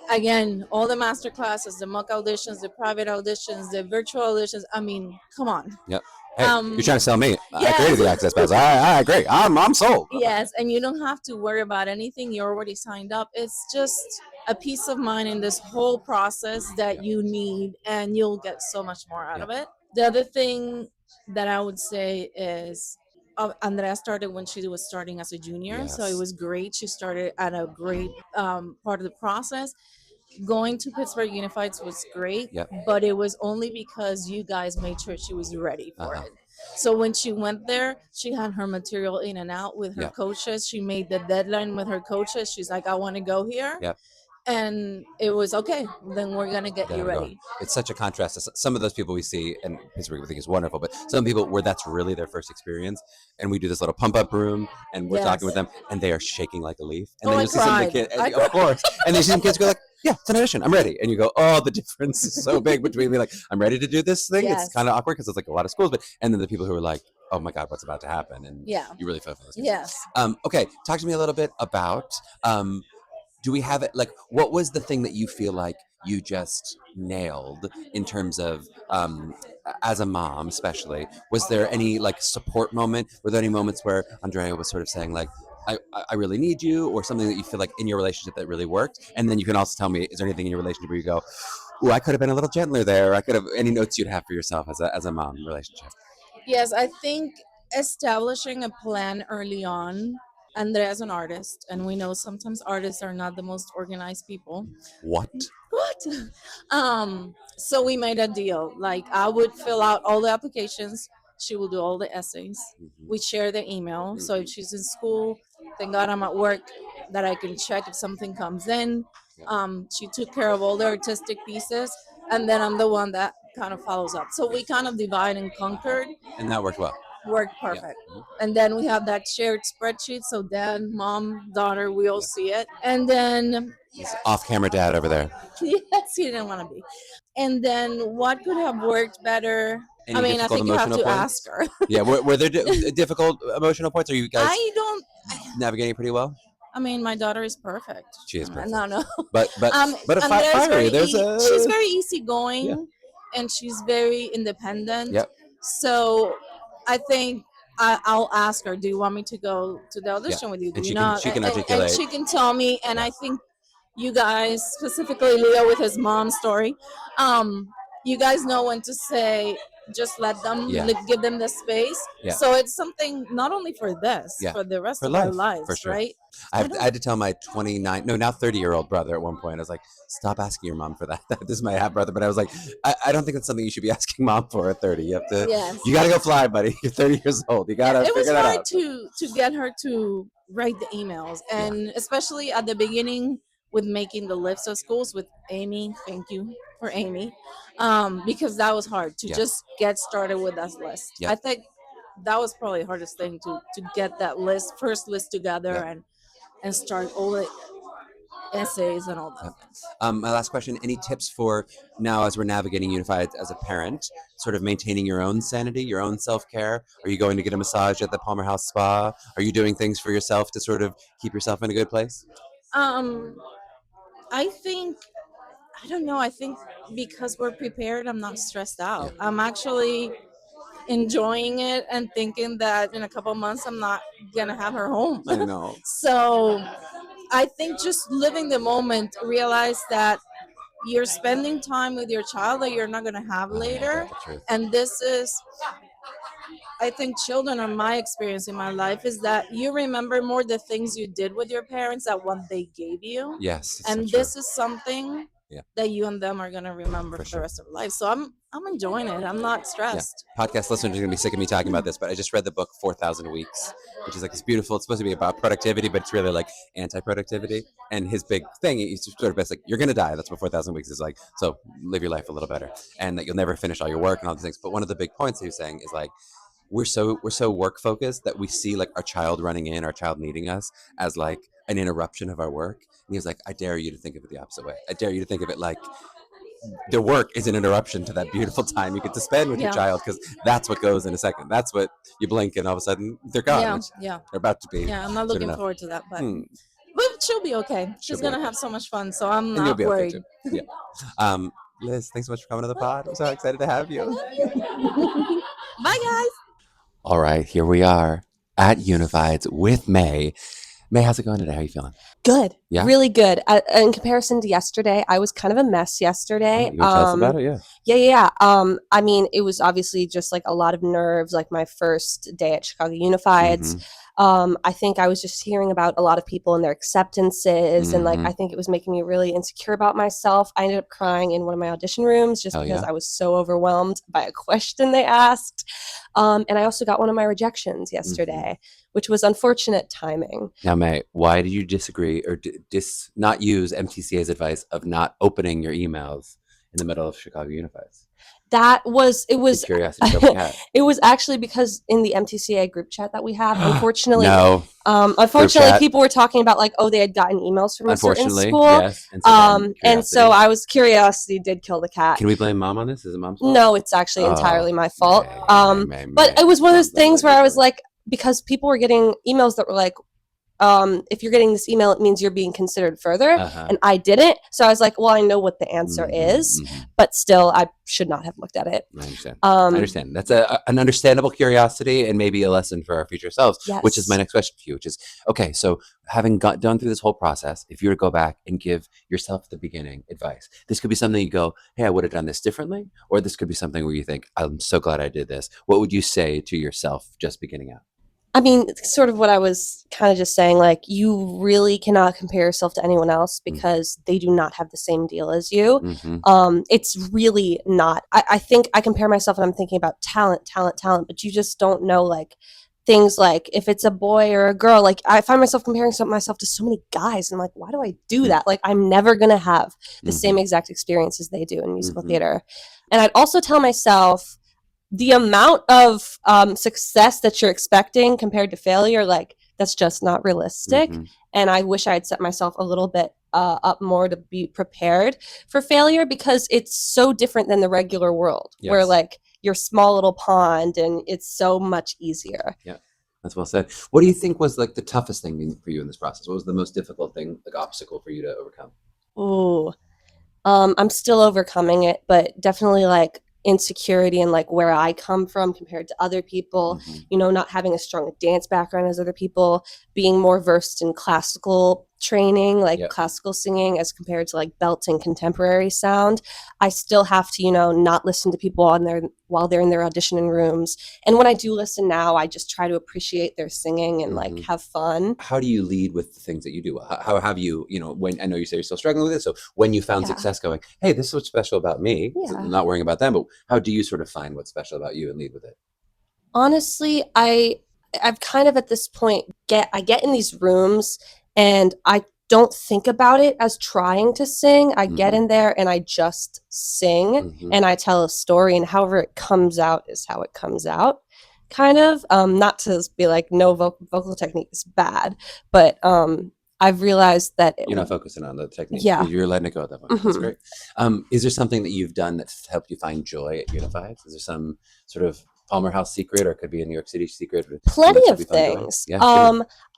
Again, all the master classes, the mock auditions, the private auditions, the virtual auditions. I mean, come on. Yep. Hey, you're trying to sell me. I created Yes. the access pass. I agree. I'm sold. Yes, and you don't have to worry about anything. You're already signed up. It's just a peace of mind in this whole process that you need, and you'll get so much more out of it. The other thing that I would say is Andrea started when she was starting as a junior, so it Yes. was great. She started at a great part of the process. Going to Pittsburgh Unifieds was great, Yep. but it was only because you guys made sure she was ready for Uh-huh. it. So when she went there, she had her material in and out with her Yep. coaches. She made the deadline with her coaches. She's like, I want to go here. Yep. And it was okay, then we're going to get you ready. It's such a contrast to some of those people we see, and Pittsburgh we think is wonderful, but some people where that's really their first experience, and we do this little pump up room, and we're Yes. talking with them, and they are shaking like a leaf, and Oh, then I you see some of the cried. kids, I of cried. course, and then you see some kids go like, yeah, it's an audition, I'm ready, and you go, oh, the difference is so big between me, like, I'm ready to do this thing. Yes. It's kind of awkward because it's like a lot of schools, but and then the people who are like, oh my God, what's about to happen, and Yeah. you really feel for those kids. Yes. Okay, talk to me a little bit about. Do we have it, like, what was the thing that you feel like you just nailed in terms of as a mom especially? Was there any like support moment? Were there any moments where Andrea was sort of saying like, I really need you, or something that you feel like in your relationship that really worked? And then you can also tell me, is there anything in your relationship where you go, ooh, I could have been a little gentler there, I could have, any notes you'd have for yourself as a mom relationship? Yes, I think establishing a plan early on. Andrea's an artist, and we know sometimes artists are not the most organized people. What? So we made a deal. Like, I would fill out all the applications, she will do all the essays. We share the email. So if she's in school, thank God I'm at work, that I can check if something comes in. She took care of all the artistic pieces, and then I'm the one that kind of follows up. So we kind of divide and conquered. And that worked well. Worked perfect. And then we have that shared spreadsheet, so dad, mom, daughter, we all see it. And then He's off-camera dad over there. yes, he didn't want to be. And then what could have worked better? Any I mean, I difficult think you have to emotional ask her. Yeah, were there difficult emotional points? Are you guys I don't. navigating pretty well? I mean, my daughter is perfect. She is perfect. No. But a Andrea's fiery. very she's very Yeah. easygoing, and she's very independent. Yep. So I think I'll ask her, do you want me to go to the audition with you? Do And you she can- not? she can And articulate. she can tell me, and I think you guys, specifically Leo with his mom's story, you guys know when to say, just let them, give them the space. Yeah. So it's something not only for this, Yeah. for the rest For of life, our lives, for sure. right? I had to tell my 30-year-old brother at one point. I was like, stop asking your mom for that. This is my half brother, but I was like, I don't think that's something you should be asking mom for at 30. You have to. Yes. You got to go fly, buddy. You're 30 years old. You got to It was figure that hard out. to get her to write the emails, and especially at the beginning with making the lists of schools with Amy. Thank you for Amy, because that was hard to just get started with that list. Yeah. I think that was probably the hardest thing to get that first list together and start all the essays and all that. My last question, any tips for now as we're navigating Unified as a parent, sort of maintaining your own sanity, your own self-care? Are you going to get a massage at the Palmer House Spa? Are you doing things for yourself to sort of keep yourself in a good place? I think, I don't know, I think because we're prepared, I'm not stressed out. I'm actually enjoying it and thinking that in a couple months I'm not gonna have her home. I know. So I think just living the moment, realize that you're spending time with your child that you're not gonna have later. And this is, I think children are my experience in my life, is that you remember more the things you did with your parents than what they gave you. Yes. And this is something that you and them are going to remember for the rest of life. So I'm enjoying it. I'm not stressed. Podcast listeners are going to be sick of me talking about this, but I just read the book 4,000 Weeks, which is like this beautiful, it's supposed to be about productivity, but it's really like anti-productivity. And his big thing, he's sort of basically like, you're going to die. That's what 4,000 Weeks is like. So live your life a little better, and that you'll never finish all your work and all these things. But one of the big points he was saying is like, we're so work focused that we see like our child running in, our child needing us as like an interruption of our work. And he was like, I dare you to think of it the opposite way. I dare you to think of it like their work is an interruption to that beautiful time you get to spend with your child, because that's what goes in a second. That's what you blink and all of a sudden they're gone. Yeah. They're about to be. Yeah, I'm not looking forward to that, but she'll be okay. She's gonna have so much fun, so I'm not worried. Okay too. Yeah. Liz, thanks so much for coming to the pod. I'm so excited to have you. Bye, guys. All right, here we are at Unifieds with May. May, how's it going today? How are you feeling? Good. Yeah? Really good. In comparison to yesterday, I was kind of a mess yesterday. You want to tell us about it? Yeah. Yeah. I mean, it was obviously just like a lot of nerves, like my first day at Chicago Unifieds. I think I was just hearing about a lot of people and their acceptances, and like I think it was making me really insecure about myself. I ended up crying in one of my audition rooms just because I was so overwhelmed by a question they asked. And I also got one of my rejections yesterday, which was unfortunate timing. Now, May, why did you disagree or not use MTCA's advice of not opening your emails in the middle of Chicago Unifieds? It was it was actually because in the MTCA group chat that we have, unfortunately, people were talking about like, oh, they had gotten emails from a certain school. Yes. And so I was curiosity did kill the cat. Can we blame mom on this? Is it mom's fault? No, it's actually entirely my fault. But it was one of those things where I was like, because people were getting emails that were like, if you're getting this email, it means you're being considered further. And I didn't. So I was like, well, I know what the answer is, but still, I should not have looked at it. I understand. That's an understandable curiosity and maybe a lesson for our future selves, which is my next question for you, which is, okay, so having done through this whole process, if you were to go back and give yourself the beginning advice, this could be something you go, hey, I would have done this differently, or this could be something where you think, I'm so glad I did this. What would you say to yourself just beginning out? I mean, sort of what I was kind of just saying, like, you really cannot compare yourself to anyone else because they do not have the same deal as you. It's really not. I think I compare myself and I'm thinking about talent, but you just don't know, like, things like if it's a boy or a girl. Like, I find myself comparing myself to so many guys. And I'm like, why do I do that? Like, I'm never going to have the same exact experience as they do in musical theater. And I'd also tell myself, the amount of success that you're expecting compared to failure, like, that's just not realistic. And I wish I had set myself a little bit up more to be prepared for failure, because it's so different than the regular world where, like, you're small little pond and it's so much easier. Yeah, that's well said. What do you think was like the toughest thing for you in this process? What was the most difficult thing, like obstacle for you to overcome? I'm still overcoming it, but definitely like insecurity and like where I come from compared to other people, you know, not having a strong dance background as other people, being more versed in classical training, like classical singing as compared to like belting contemporary sound. I still have to, you know, not listen to people while they're in their auditioning rooms. And when I do listen now, I just try to appreciate their singing and like have fun. How do you lead with the things that you do? How have you, you know, when I know you say you're still struggling with it, so when you found success going, hey, this is what's special about me, I'm not worrying about them, but how do you sort of find what's special about you and lead with it? Honestly, I've kind of at this point I get in these rooms and I don't think about it as trying to sing. I get in there and I just sing and I tell a story, and however it comes out is how it comes out, kind of. Not to be like, no, vocal technique is bad, but I've realized that you're not focusing on the technique. Yeah. You're letting it go at that point. That's great. Is there something that you've done that's helped you find joy at Unified? Is there some sort of Palmer House secret, or it could be a New York City secret? Plenty of things.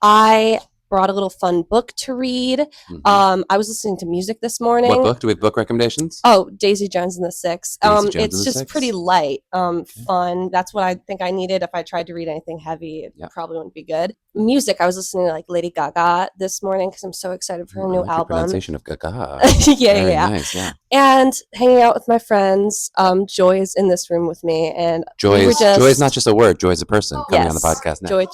I brought a little fun book to read. I was listening to music this morning. What book? Do we have book recommendations? Oh, Daisy Jones and the Six. It's just pretty light, fun. That's what I think I needed. If I tried to read anything heavy, it probably wouldn't be good. Music, I was listening to like Lady Gaga this morning because I'm so excited for her new album. Pronunciation of Gaga. Yeah. Nice, yeah. And hanging out with my friends. Joy is in this room with me, and Joy is not just a word. Joy is a person coming on the podcast now. Joy,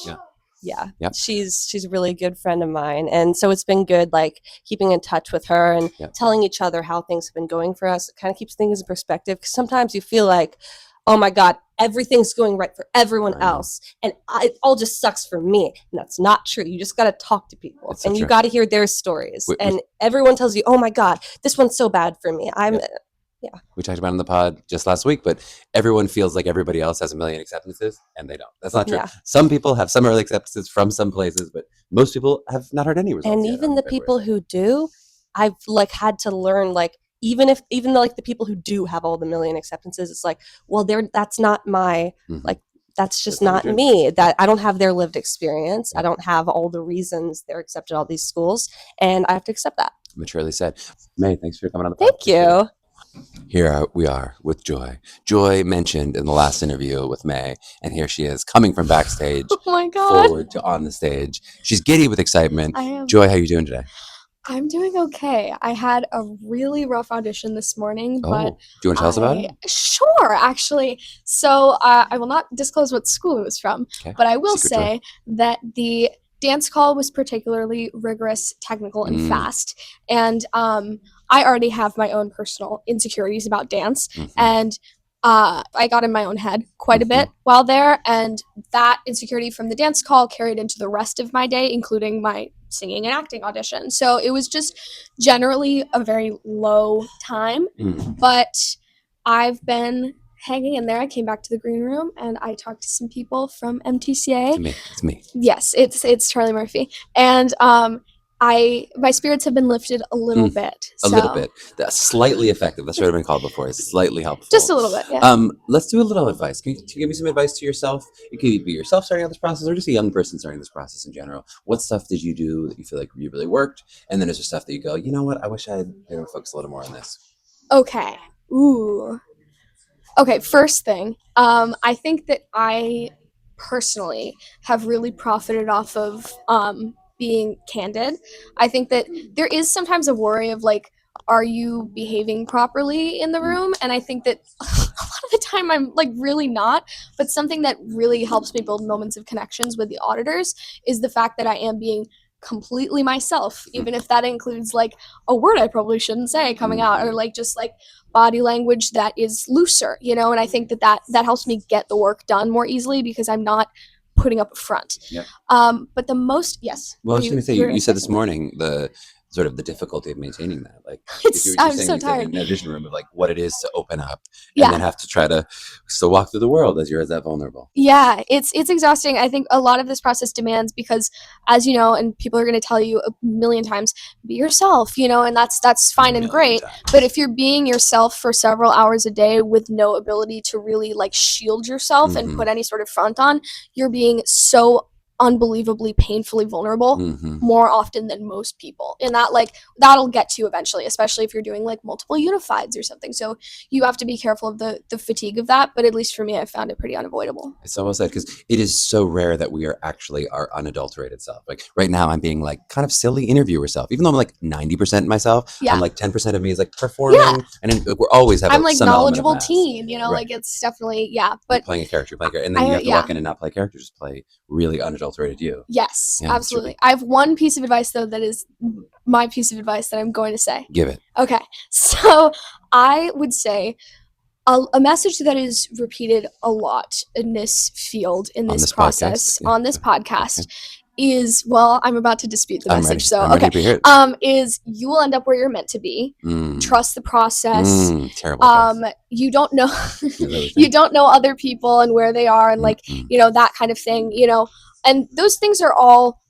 she's a really good friend of mine, and so it's been good, like keeping in touch with her and telling each other how things have been going for us. It kind of keeps things in perspective, because sometimes you feel like, oh my god, everything's going right for everyone else and it all just sucks for me, and that's not true. You just got to talk to people and you got to hear their stories, and everyone tells you, oh my god, this one's so bad for me. Yeah. We talked about it in the pod just last week, but everyone feels like everybody else has a million acceptances, and they don't. That's not true. Yeah. Some people have some early acceptances from some places, but most people have not heard any results And yet even on the February people 2nd. who do, I've like had to learn, like, even though like the people who do have all the million acceptances, it's like, well, that's not my like, that's just That's not not your me. That I don't have their lived experience. Yeah. I don't have all the reasons they're accepted at all these schools, and I have to accept that. Maturely said. May, thanks for coming on the pod. Thank you. Here we are with Joy. Joy mentioned in the last interview with May, and here she is coming from backstage Oh my God. forward to on the stage. She's giddy with excitement. I am. Joy, how you doing today? I'm doing okay. I had a really rough audition this morning, but Do you want to tell us about it? Sure, actually. So I will not disclose what school it was from, Okay. but I will Secret say that the dance call was particularly rigorous, technical, and fast. And I already have my own personal insecurities about dance, and I got in my own head quite a bit while there, and that insecurity from the dance call carried into the rest of my day, including my singing and acting audition. So it was just generally a very low time, but I've been hanging in there. I came back to the green room and I talked to some people from MTCA. It's me. Yes, it's Charlie Murphy, and my spirits have been lifted a little bit. A little bit. That's slightly effective. That's what I've been called before. It's slightly helpful. Just a little bit, yeah. Let's do a little advice. Can you give me some advice to yourself? It could be yourself starting out this process or just a young person starting this process in general. What stuff did you do that you feel like you really worked? And then is there stuff that you go, you know what, I wish I had focused a little more on this? Okay. Ooh. Okay, first thing, I think that I personally have really profited off of being candid. I think that there is sometimes a worry of like, are you behaving properly in the room? And I think that a lot of the time I'm like really not, but something that really helps me build moments of connections with the auditors is the fact that I am being completely myself, even if that includes like a word I probably shouldn't say coming out, or like just like body language that is looser, and I think that helps me get the work done more easily because I'm not putting up a front. Yep. But the most, yes. Well, I was going to say, you said this morning the sort of the difficulty of maintaining that. Like, I'm so tired. In a vision room of like what it is to open up and then have to try to still walk through the world as you're that vulnerable. Yeah, it's exhausting. I think a lot of this process demands, because as you know, and people are going to tell you a million times, be yourself, and that's fine and great. But if you're being yourself for several hours a day with no ability to really like shield yourself and put any sort of front on, you're being so unbelievably painfully vulnerable more often than most people, and that'll get to you eventually, especially if you're doing like multiple unifieds or something. So you have to be careful of the fatigue of that, but at least for me, I found it pretty unavoidable. It's almost said, because it is so rare that we are actually our unadulterated self. Like right now I'm being like kind of silly interviewer self, even though I'm like 90% myself. I'm like 10% of me is like performing, and then we're always having, I'm like some knowledgeable element of teen, Right. like it's definitely but you're playing a character, and then you have to walk in and not play character, just play really unadulterated you. Yes, Yeah, absolutely. I have one piece of advice though that is my piece of advice that I'm going to say. Give it. Okay, so I would say a message that is repeated a lot in this field, in this process, on this podcast, is, well, I'm about to dispute the message. So I'm ready to hear it. Is you will end up where you're meant to be. Trust the process. Terrible. You don't know you don't know other people and where they are, and like that kind of thing, and those things are all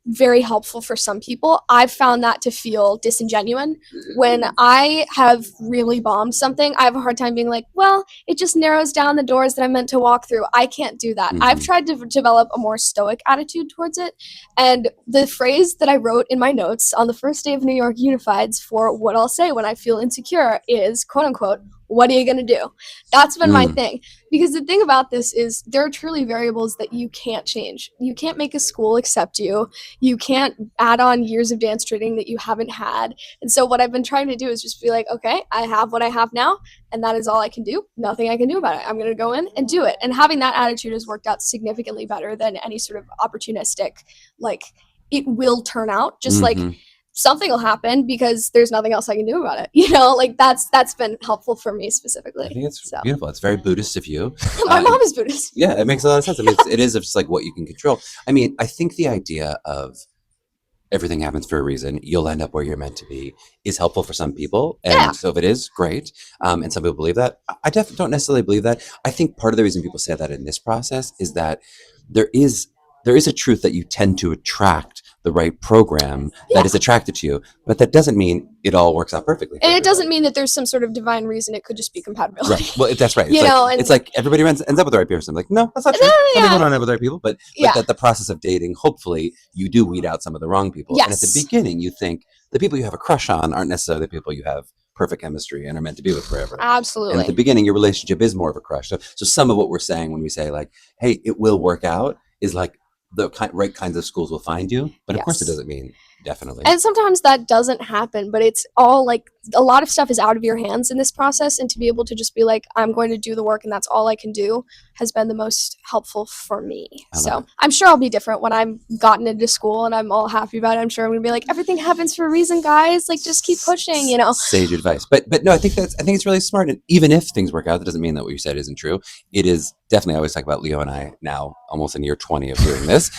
very helpful for some people. I've found that to feel disingenuous. When I have really bombed something, I have a hard time being like, well, it just narrows down the doors that I'm meant to walk through. I can't do that. I've tried to develop a more stoic attitude towards it. And the phrase that I wrote in my notes on the first day of New York Unifieds for what I'll say when I feel insecure is, quote unquote, what are you going to do? That's been my thing. Because the thing about this is there are truly variables that you can't change. You can't make a school accept you. You can't add on years of dance training that you haven't had. And so what I've been trying to do is just be like, okay, I have what I have now, and that is all I can do. Nothing I can do about it. I'm going to go in and do it. And having that attitude has worked out significantly better than any sort of opportunistic, like, it will turn out, just like something will happen because there's nothing else I can do about it. Like that's been helpful for me specifically. I think it's beautiful. It's very Buddhist of you. My mom is Buddhist. Yeah, it makes a lot of sense. I mean, it is just like what you can control. I mean, I think the idea of everything happens for a reason, you'll end up where you're meant to be, is helpful for some people. And so if it is, great. And some people believe that. I definitely don't necessarily believe that. I think part of the reason people say that in this process is that there is a truth that you tend to attract the right program that is attracted to you, but that doesn't mean it all works out perfectly. And it doesn't mean that there's some sort of divine reason. It could just be compatibility. Right. Well, that's right. It's It's like everybody ends up with the right person. Like, no, that's not true. Some people don't end up with the right people, but that the process of dating, hopefully, you do weed out some of the wrong people. Yes. And at the beginning, you think the people you have a crush on aren't necessarily the people you have perfect chemistry and are meant to be with forever. Absolutely. And at the beginning, your relationship is more of a crush. So some of what we're saying when we say like, hey, it will work out is like the right kinds of schools will find you. But of course it doesn't mean definitely. And sometimes that doesn't happen, but it's all like a lot of stuff is out of your hands in this process. And to be able to just be like, I'm going to do the work and that's all I can do has been the most helpful for me. So I'm sure I'll be different when I'm gotten into school and I'm all happy about it. I'm sure I'm going to be like, everything happens for a reason, guys. Like, just keep pushing, you know. Sage advice. But no, I think it's really smart. And even if things work out, that doesn't mean that what you said isn't true. It is definitely, I always talk about Leo and I now, almost in year 20 of doing this.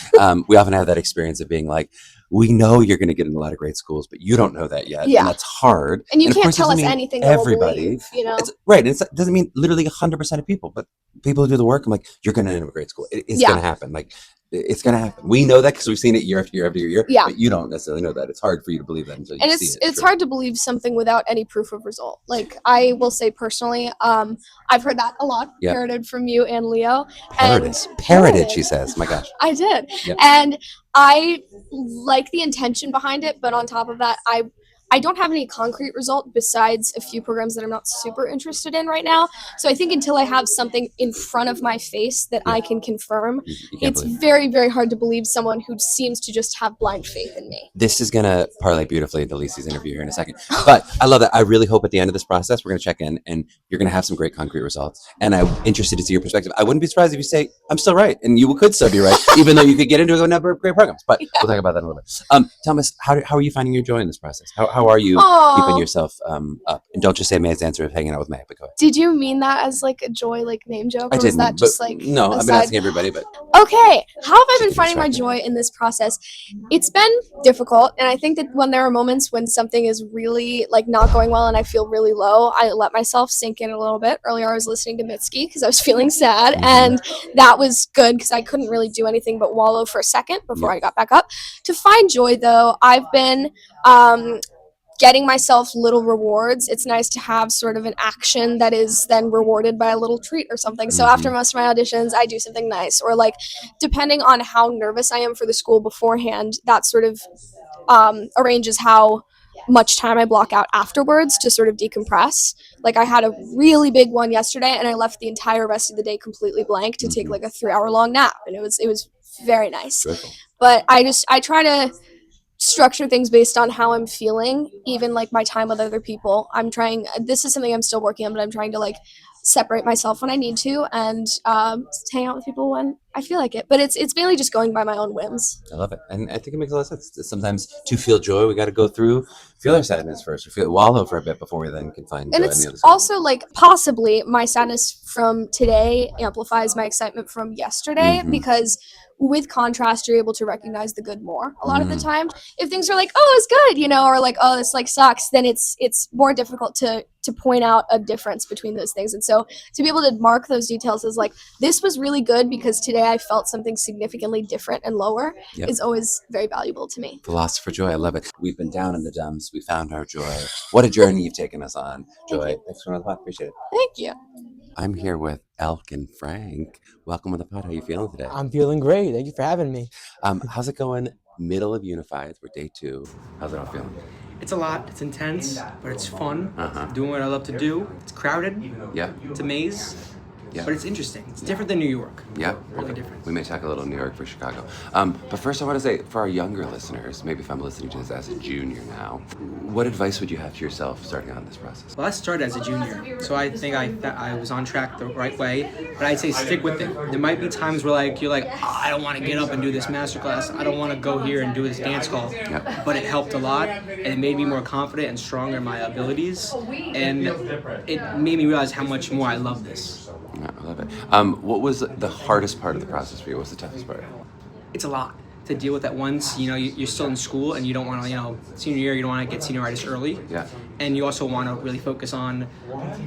We often have that experience of being like, we know you're going to get in a lot of great schools, but you don't know that yet. Yeah. And that's hard. And you of can't course, tell us doesn't mean anything that we'll everybody, believe, you know. It's, right. And it doesn't mean literally 100% of people, but people who do the work, I'm like, you're going to end up a great school. It's going to happen. Like, it's going to happen. We know that because we've seen it year after year after year. Yeah. But you don't necessarily know that. It's hard for you to believe that until you see it. It's hard to believe something without any proof of result. Like, I will say personally, I've heard that a lot, parroted from you and Leo. Parroted, she says. My gosh. I did. Yep. And I like the intention behind it, but on top of that, I don't have any concrete result besides a few programs that I'm not super interested in right now. So I think until I have something in front of my face that I can confirm, it's very, very hard to believe someone who seems to just have blind faith in me. This is going to parlay beautifully into Lisi's interview here in a second. But I love that. I really hope at the end of this process, we're going to check in and you're going to have some great concrete results. And I'm interested to see your perspective. I wouldn't be surprised if you say, I'm still right. And you could still be right, even though you could get into a number of great programs. But we'll talk about that in a little bit. Thomas, how are you finding your joy in this process? How are you keeping yourself up? And don't just say May's answer of hanging out with May, but go ahead. Did you mean that as like a joy, like name joke? I didn't, that just like no, I've been asking everybody, but okay. How have I been finding my joy in this process? It's been difficult, and I think that when there are moments when something is really like not going well and I feel really low, I let myself sink in a little bit. Earlier I was listening to Mitski because I was feeling sad, and that was good because I couldn't really do anything but wallow for a second before I got back up. To find joy though, I've been getting myself little rewards. It's nice to have sort of an action that is then rewarded by a little treat or something. So after most of my auditions, I do something nice, or like depending on how nervous I am for the school beforehand, that sort of arranges how much time I block out afterwards to sort of decompress. Like I had a really big one yesterday and I left the entire rest of the day completely blank to take like a 3-hour long nap, and it was very nice. Joyful. But I try to structure things based on how I'm feeling, even like my time with other people. This is something I'm still working on, but I'm trying to like separate myself when I need to and hang out with people when I feel like it. But it's mainly just going by my own whims. I love it. And I think it makes a lot of sense. Sometimes to feel joy, we got to go through, feel our sadness first, or wallow for a bit before we then can find and joy it's on the other side. also like possibly my sadness from today amplifies my excitement from yesterday, because with contrast, you're able to recognize the good more a lot of the time. If things are like, oh, it's good, you know, or like, oh, this like sucks, then it's more difficult to point out a difference between those things. And so to be able to mark those details as like, this was really good because today I felt something significantly different and lower is always very valuable to me. Philosopher Joy, I love it. We've been down in the dumps. We found our joy. What a journey you've taken us on, Joy. Thanks for coming on the pod. Appreciate it. Thank you. I'm here with Elk and Frank. Welcome to the pod. How are you feeling today? I'm feeling great. Thank you for having me. How's it going? Middle of Unified. We're day 2. How's it all feeling? It's a lot. It's intense, but it's fun. Doing what I love to do. It's crowded. Yeah. It's a maze. Yeah. But it's interesting. It's different than New York. Yeah. Really different. We may talk a little New York for Chicago. But first I want to say, for our younger listeners, maybe if I'm listening to this as a junior now, what advice would you have to yourself starting out in this process? Well, I started as a junior, so I think I was on track the right way, but I'd say stick with it. There might be times where you're like, oh, I don't want to get up and do this masterclass. I don't want to go here and do this dance call. Yeah. But it helped a lot, and it made me more confident and stronger in my abilities, and it made me realize how much more I love this. Yeah, I love it. What was the hardest part of the process for you? What was the toughest part? It's a lot. to deal with at once. You know, you're still in school and you don't want to, you know, senior year, you don't want to get senioritis early. Yeah. And you also want to really focus on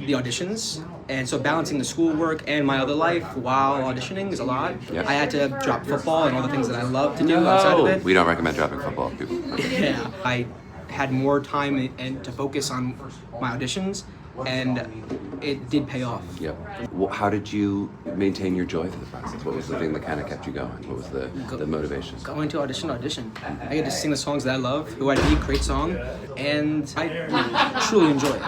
the auditions. And so balancing the schoolwork and my other life while auditioning is a lot. Yeah. I had to drop football and all the things that I love to do outside of it. We don't recommend dropping football, people. Yeah. I had more time and to focus on my auditions, and it did pay off. Yep. Well, how did you maintain your joy through the process? What was the thing that kind of kept you going? What was the motivation? Going to audition. I get to sing the songs that I love, Who I Be, great song, and I truly enjoy it.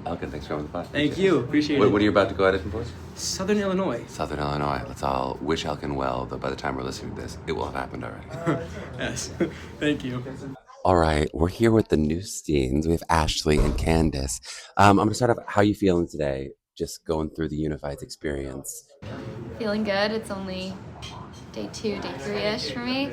Elkin, thanks for coming on the podcast. Thank you. Appreciate it. What are you about to go audition for? Southern Illinois. Southern Illinois. Let's all wish Elkin well, though by the time we're listening to this, it will have happened already. Yes. Thank you. All right, we're here with the Newsteins. We have Ashley and Candace. I'm going to start off, how are you feeling today, just going through the Unified experience? Feeling good. It's only day 2, day 3-ish for me.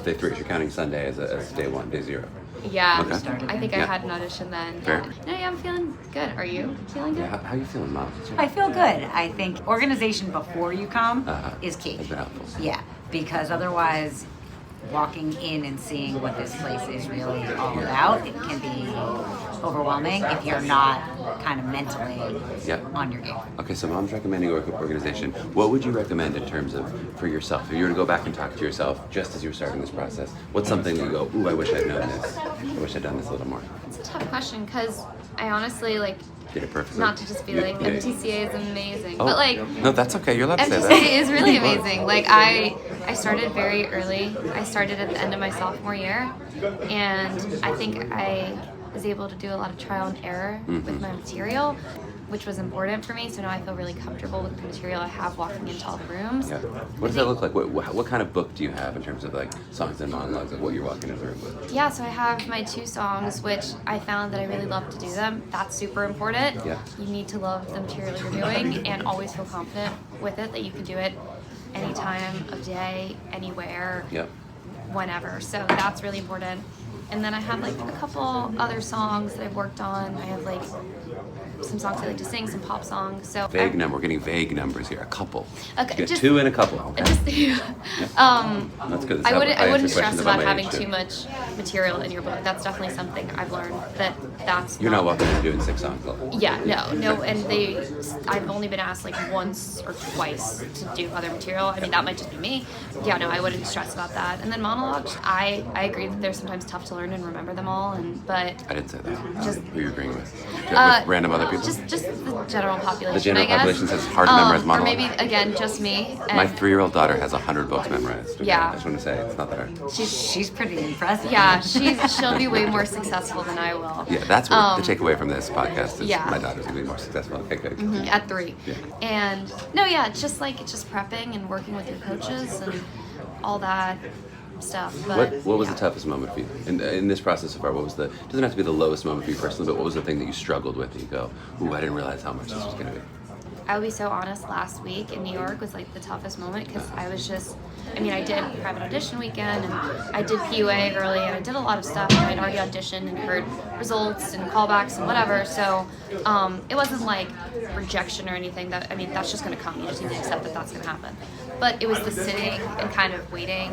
Day 3, you're counting Sunday as day 1, day 0. Yeah, Okay. I think I had an audition then. Fair. No, yeah, I'm feeling good. Are you feeling good? Yeah, how are you feeling, Mom? I feel good. I think organization before you come is key. Has been helpful. Yeah, because otherwise, walking in and seeing what this place is really all about, it can be overwhelming if you're not kind of mentally on your game. Okay, so Mom's recommending organization. What would you recommend in terms of for yourself? If you were to go back and talk to yourself just as you were starting this process, what's something that you go, ooh, I wish I'd known this. I wish I'd done this a little more. It's a tough question because I honestly Did it perfectly. not to just be like MTCA is amazing, Oh, but no, that's okay. You're allowed to say that. MTCA is really amazing. Like I started very early. I started at the end of my sophomore year, and I think I was able to do a lot of trial and error with my material, which was important for me. So now I feel really comfortable with the material I have walking into all the rooms. Yeah. What does that look like? What kind of book do you have in terms of like songs and monologues of what you're walking into the room with? Yeah, so I have my 2 songs, which I found that I really love to do them. That's super important. Yeah. You need to love the material you're doing and always feel confident with it, that you can do it any time of day, anywhere, whenever. So that's really important. And then I have like a couple other songs that I've worked on. I have like some songs I like to sing, some pop songs. So Vague number. We're getting vague numbers here. A couple. Okay, You get just- 2 and a couple. Okay. That's good. I wouldn't stress about having too much material in your book. That's definitely something I've learned that's You're not walking in doing 6 songs. Yeah, no, and I've only been asked like once or twice to do other material. I mean, that might just be me. Yeah, no, I wouldn't stress about that. And then monologues, I agree that they're sometimes tough to learn and remember them all, but I didn't say that. Just- Who are you agreeing with? With random other people? just the general population. The general I guess. population says hard to memorize Or monologues. maybe again, just me. And My 3-year-old daughter has 100 books memorized. Okay? Yeah. I just want to say it's not that hard. She's pretty impressive. Yeah, she'll be way more successful than I will. Yeah, that's what the takeaway from this podcast is. Yeah. My daughter's gonna be more successful. Okay, good. At 3. Yeah. And no, yeah, it's just prepping and working with your coaches and all that stuff. But What was yeah. the toughest moment for you in this process so far? What was doesn't have to be the lowest moment for you personally, but what was the thing that you struggled with that you go, ooh, I didn't realize how much this was gonna be? I will be so honest, last week in New York was like the toughest moment because I did private audition weekend and I did PUA early and I did a lot of stuff and I'd already auditioned and heard results and callbacks and whatever. So it wasn't like rejection or anything. That's just going to come. You just need to accept that that's going to happen. But it was the sitting and kind of waiting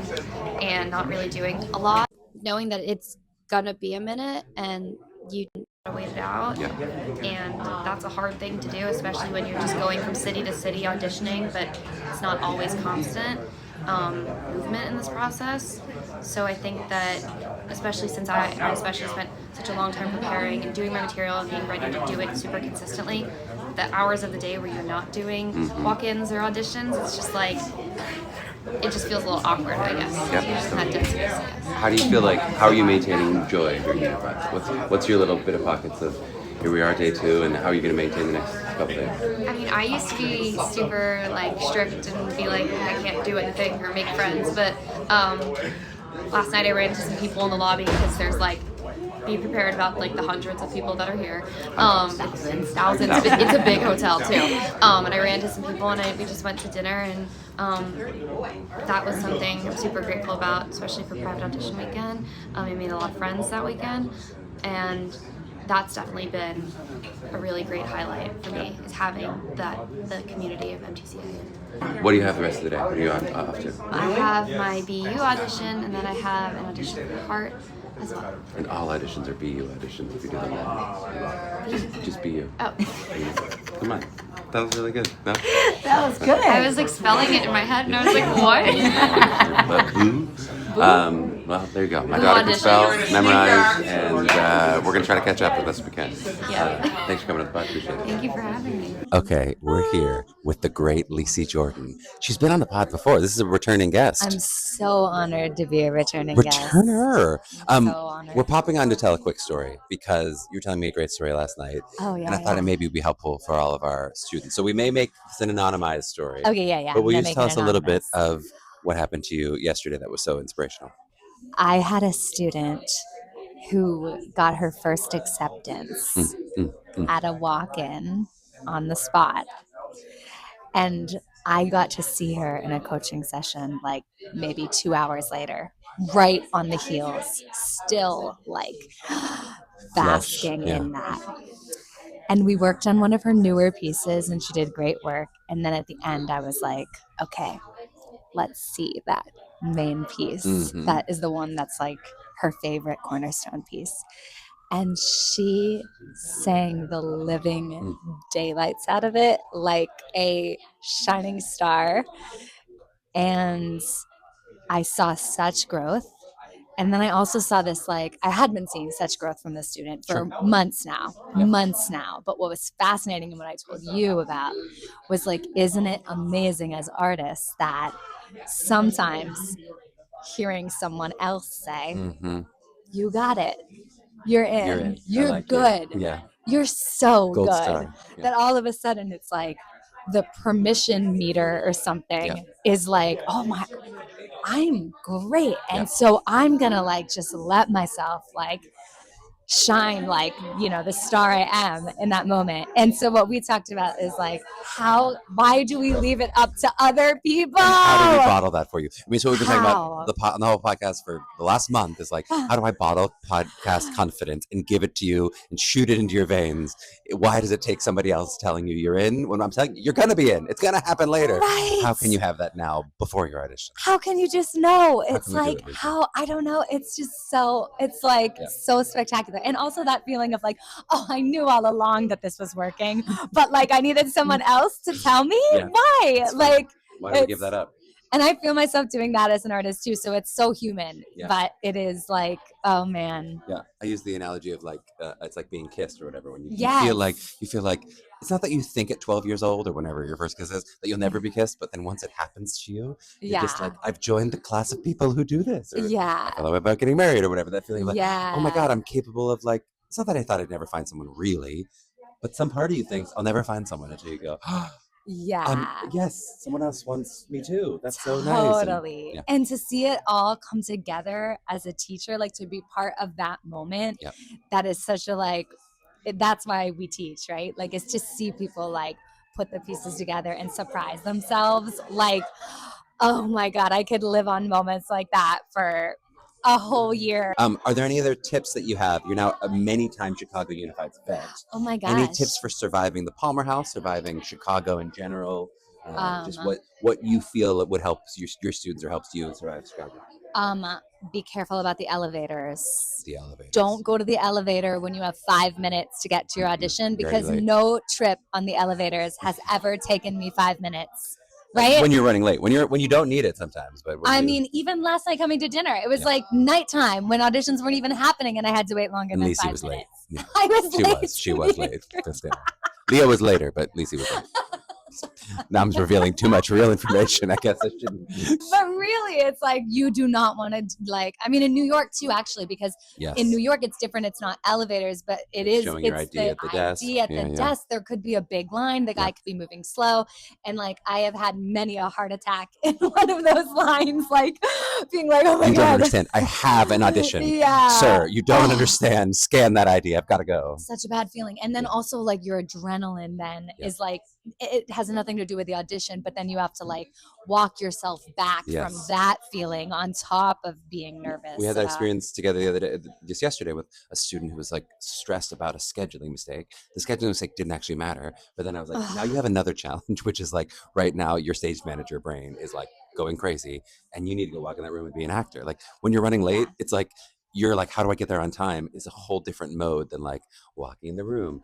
and not really doing a lot, knowing that it's going to be a minute and you wait it out, and that's a hard thing to do, especially when you're just going from city to city auditioning, but it's not always constant movement in this process. So I think that, especially since I especially spent such a long time preparing and doing my material and being ready to do it super consistently, the hours of the day where you're not doing walk-ins or auditions, it's just like, it just feels a little awkward, I guess. Yep. You're just in that dead space, I guess. How do you feel like, how are you maintaining joy during Unified? What's your little bit of pockets of, here we are, day 2, and how are you going to maintain the next couple days? I mean, I used to be super strict and be like, I can't do anything or make friends, but last night I ran into some people in the lobby because there's be prepared about the hundreds of people that are here. Thousands. It's a big hotel too. And I ran into some people and we just went to dinner and that was something I'm super grateful about, especially for private audition weekend. I made a lot of friends that weekend, and that's definitely been a really great highlight for me, is having the community of MTCA. What do you have the rest of the day? What are you off to? I have my BU audition, and then I have an audition for Heart as well. And all auditions are BU auditions if you do them all. Just BU. Oh. Come on. That was really good. No? That was good. I was like spelling it in my head, and I was like, what? Boo. Well, there you go. My daughter can spell, memorize, and we're going to try to catch up as best we can. Yeah. Thanks for coming to the pod. Appreciate it. Thank you for having me. Okay, we're here with the great Lacey Jordan. She's been on the pod before. This is a returning guest. I'm so honored to be a returning guest. Returner. So honored. We're popping on to tell a quick story because you were telling me a great story last night. Oh, yeah. And I thought it maybe would be helpful for all of our students. So we may make this an anonymized story. Okay, yeah. But will you I'm just gonna tell make us a it little bit anonymous. of what happened to you yesterday that was so inspirational? I had a student who got her first acceptance at a walk-in on the spot. And I got to see her in a coaching session like maybe 2 hours later, right on the heels, still like basking in that. And we worked on one of her newer pieces and she did great work. And then at the end, I was like, okay, let's see that main piece. That is the one that's like her favorite cornerstone piece. And she sang the living daylights out of it like a shining star. And I saw such growth. And then I also saw this, like, I had been seeing such growth from this student for months now. But what was fascinating and what I told you about was, like, isn't it amazing as artists that sometimes hearing someone else say, you got it, you're in. You're like good. You're so Gold good. Star. That all of a sudden it's like the permission meter or something is like, oh my, I'm great. And so I'm going to like just let myself like shine like, you know, the star I am in that moment. And so what we talked about is like, why do we leave it up to other people? And how do we bottle that for you? I mean, so we've been talking about the whole podcast for the last month is like, how do I bottle podcast confidence and give it to you and shoot it into your veins? Why does it take somebody else telling you you're in when I'm telling you, you're going to be in? It's going to happen later. Right. How can you have that now before your audition? How can you just know? It's like, how I don't know. It's just so, it's like so spectacular. And also that feeling of like, oh, I knew all along that this was working, but like I needed someone else to tell me why. Like, why do we give that up? And I feel myself doing that as an artist too. So it's so human, but it is like, oh man. Yeah. I use the analogy of like, it's like being kissed or whatever. When you feel like, it's not that you think at 12 years old or whenever your first kiss is that you'll never be kissed, but then once it happens to you, you're just like, I've joined the class of people who do this. Or I thought about getting married or whatever. That feeling of like, oh my God, I'm capable of like, it's not that I thought I'd never find someone really, but some part of you thinks I'll never find someone until you go, yes, someone else wants me too. That's so nice. Totally. And to see it all come together as a teacher, like to be part of that moment, that is such a like, that's why we teach, right? Like it's to see people like put the pieces together and surprise themselves. Like, oh my God, I could live on moments like that for a whole year. Are there any other tips that you have? You're now a many-time Chicago Unified vet. Oh my gosh. Any tips for surviving the Palmer House, surviving Chicago in general? Just what you feel would help your students or helps you survive Chicago? Be careful about the elevators. The elevators. Don't go to the elevator when you have 5 minutes to get to your audition because no trip on the elevators has ever taken me 5 minutes. Right? When you're running late, when you don't need it sometimes, but I mean, even last night coming to dinner, it was like nighttime when auditions weren't even happening, and I had to wait longer than 5 minutes. Late. Yeah. I was late. She was late. Leah was later, but Lacey was late. Now I'm revealing too much real information. I guess I shouldn't. But really, it's like you do not want to like. I mean, in New York too, actually, because in New York it's different. It's not elevators, but it's showing your ID at the desk. At the desk, there could be a big line. The guy could be moving slow, and like I have had many a heart attack in one of those lines, like being like, "Oh my God, you don't understand. I have an audition, sir. You don't understand. Scan that ID. I've got to go." Such a bad feeling, and then also like your adrenaline then is like it has nothing to do with the audition, but then you have to like walk yourself back from that feeling on top of being nervous. We had that experience together the other day, just yesterday, with a student who was like stressed about a scheduling mistake. The scheduling mistake didn't actually matter, but then I was like, now you have another challenge, which is like right now your stage manager brain is like going crazy, and you need to go walk in that room and be an actor. Like when you're running late, it's like you're like, how do I get there on time? Is a whole different mode than like walking in the room,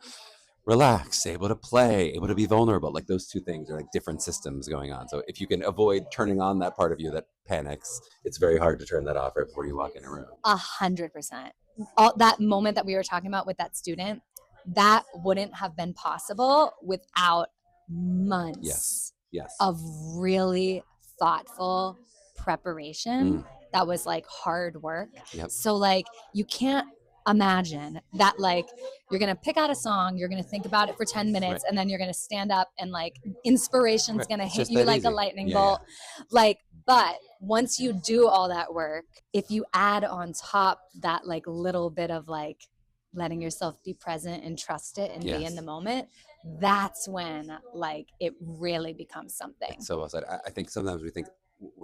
relax, able to play, able to be vulnerable. Like those two things are like different systems going on. So if you can avoid turning on that part of you that panics, it's very hard to turn that off right before you walk in a room. 100%. All that moment that we were talking about with that student, that wouldn't have been possible without months of really thoughtful preparation. That was like hard work. So like you can't imagine that like you're gonna pick out a song, you're gonna think about it for 10 minutes, and then you're gonna stand up and like inspiration's gonna hit you like a lightning bolt. Like, but once you do all that work, if you add on top that like little bit of like letting yourself be present and trust it and be in the moment, that's when like it really becomes something. So well said. I think sometimes we think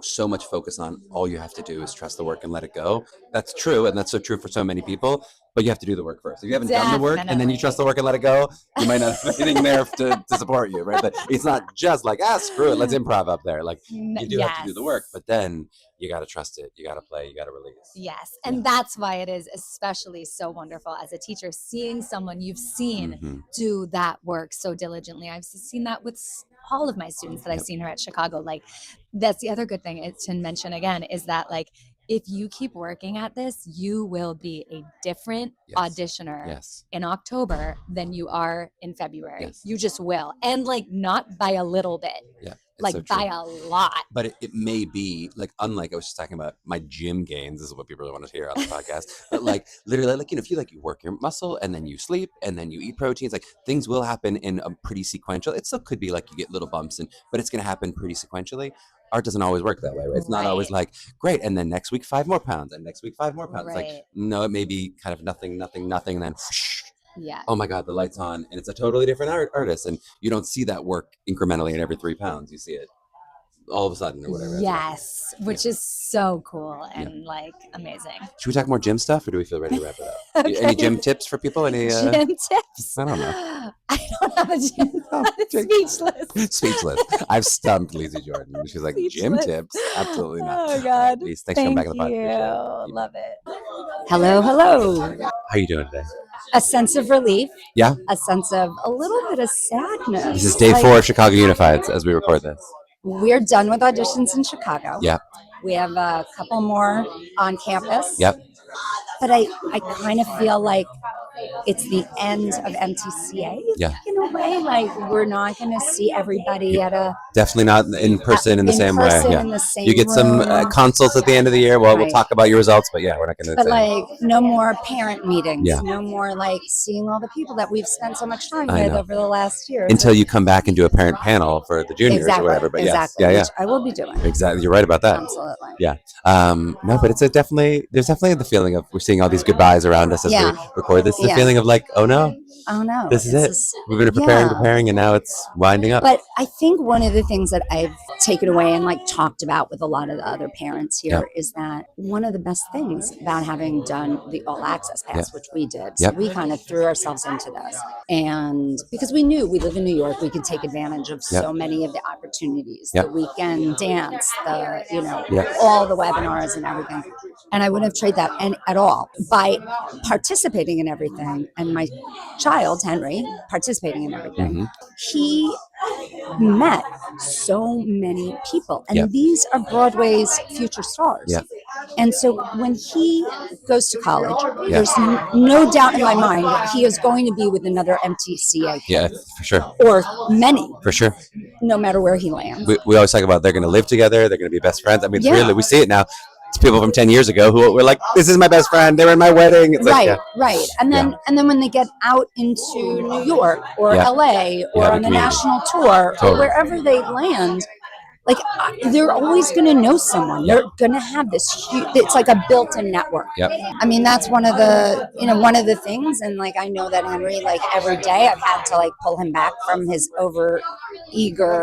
so much focus on all you have to do is trust the work and let it go. That's true, and that's so true for so many people, but you have to do the work first. If you haven't done the work and then you trust the work and let it go, you might not have anything there to support you, right? But it's not just like, screw it, let's improv up there. Like you do have to do the work, but then you got to trust it, you got to play, you got to release. Yes, and that's why it is especially so wonderful as a teacher, seeing someone you've seen do that work so diligently. I've seen that with all of my students that I've seen here at Chicago. Like that's the other good thing to mention again, is that like if you keep working at this, you will be a different auditioner in October than you are in February. You just will. And like not by a little bit. Like so by a lot. But it may be like, unlike I was just talking about my gym gains. This is what people really want to hear on the podcast. But like literally, like, you know, if you like you work your muscle and then you sleep and then you eat proteins, like things will happen in a pretty sequential. It still could be like you get little bumps, but it's going to happen pretty sequentially. Art doesn't always work that way, right? It's not always like, great, and then next week 5 more pounds, and next week 5 more pounds. Like, no, it may be kind of nothing, and then whoosh, oh my God, the light's on, and it's a totally different artist, and you don't see that work incrementally in every 3 pounds. You see it all of a sudden or whatever. Yes, which is so cool and like amazing. Should we talk more gym stuff, or do we feel ready to wrap it up? Okay. Any gym tips for people? Any gym tips? I don't know. I don't have a gym. Speechless. I've stumped Lizzie Jordan. She's like, gym tips? Absolutely not. Oh God. Please, thanks for coming back on the podcast. Love it. Hello. How you doing today? A sense of relief. Yeah. A sense of a little bit of sadness. This is day 4 of Chicago Unified as we record this. We're done with auditions in Chicago. Yeah. We have a couple more on campus. Yep. But I kind of feel like it's the end of MTCA. Yeah. In a way, like we're not going to see everybody at a definitely not in person in the same way. Yeah. In the same you get some consults at the end of the year. Well, we'll talk about your results, but yeah, we're not going to. But like no more parent meetings. Yeah. No more like seeing all the people that we've spent so much time with over the last year. Until you come back and do a parent panel for the juniors or whatever. But exactly. Yeah. Which I will be doing. Exactly. You're right about that. Absolutely. Yeah. No, but it's there's definitely the feeling of we're seeing all these goodbyes around us as we record this. The feeling of like, oh no, this is it. We've been preparing, and now it's winding up. But I think one of the things that I've taken away and like talked about with a lot of the other parents here is that one of the best things about having done the All Access Pass, which we did, so we kind of threw ourselves into this, and because we knew we live in New York, we could take advantage of so many of the opportunities, the weekend dance, all the webinars and everything. And I wouldn't have traded that at all. By participating in everything, and my child, Henry, participating in everything, he met so many people. And these are Broadway's future stars. And so when he goes to college, there's no doubt in my mind that he is going to be with another MTCA kid. Yeah, for sure. Or many. For sure. No matter where he lands. We always talk about they're going to live together, they're going to be best friends. I mean, it's really, we see it now. It's people from 10 years ago who were like, this is my best friend, they were in my wedding. It's right. And then when they get out into New York or LA or on the national tour or wherever they land, like they're always going to know someone. They're going to have this huge, it's like a built-in network. I mean, that's one of the things. And like, I know that Henry, like every day I've had to like pull him back from his over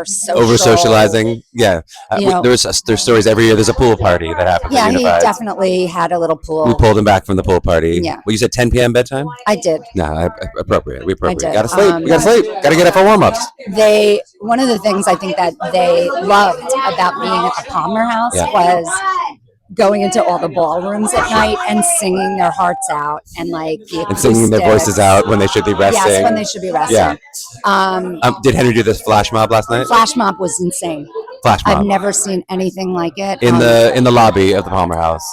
socializing. There's stories every year. There's a pool party that happens at Unified. He definitely had a little pool. We pulled him back from the pool party. Well, you said 10 p.m. bedtime? I did. No, appropriate. We appropriate. I did. Gotta sleep. Gotta get up for warm-ups. One of the things I think that they loved about being at the Palmer House was going into all the ballrooms at night and singing their hearts out and like singing their voices out when they should be resting. Yes, when they should be resting. Did Henry do this flash mob last night? Flash mob was insane. Flash mob. I've never seen anything like it. In the lobby of the Palmer House.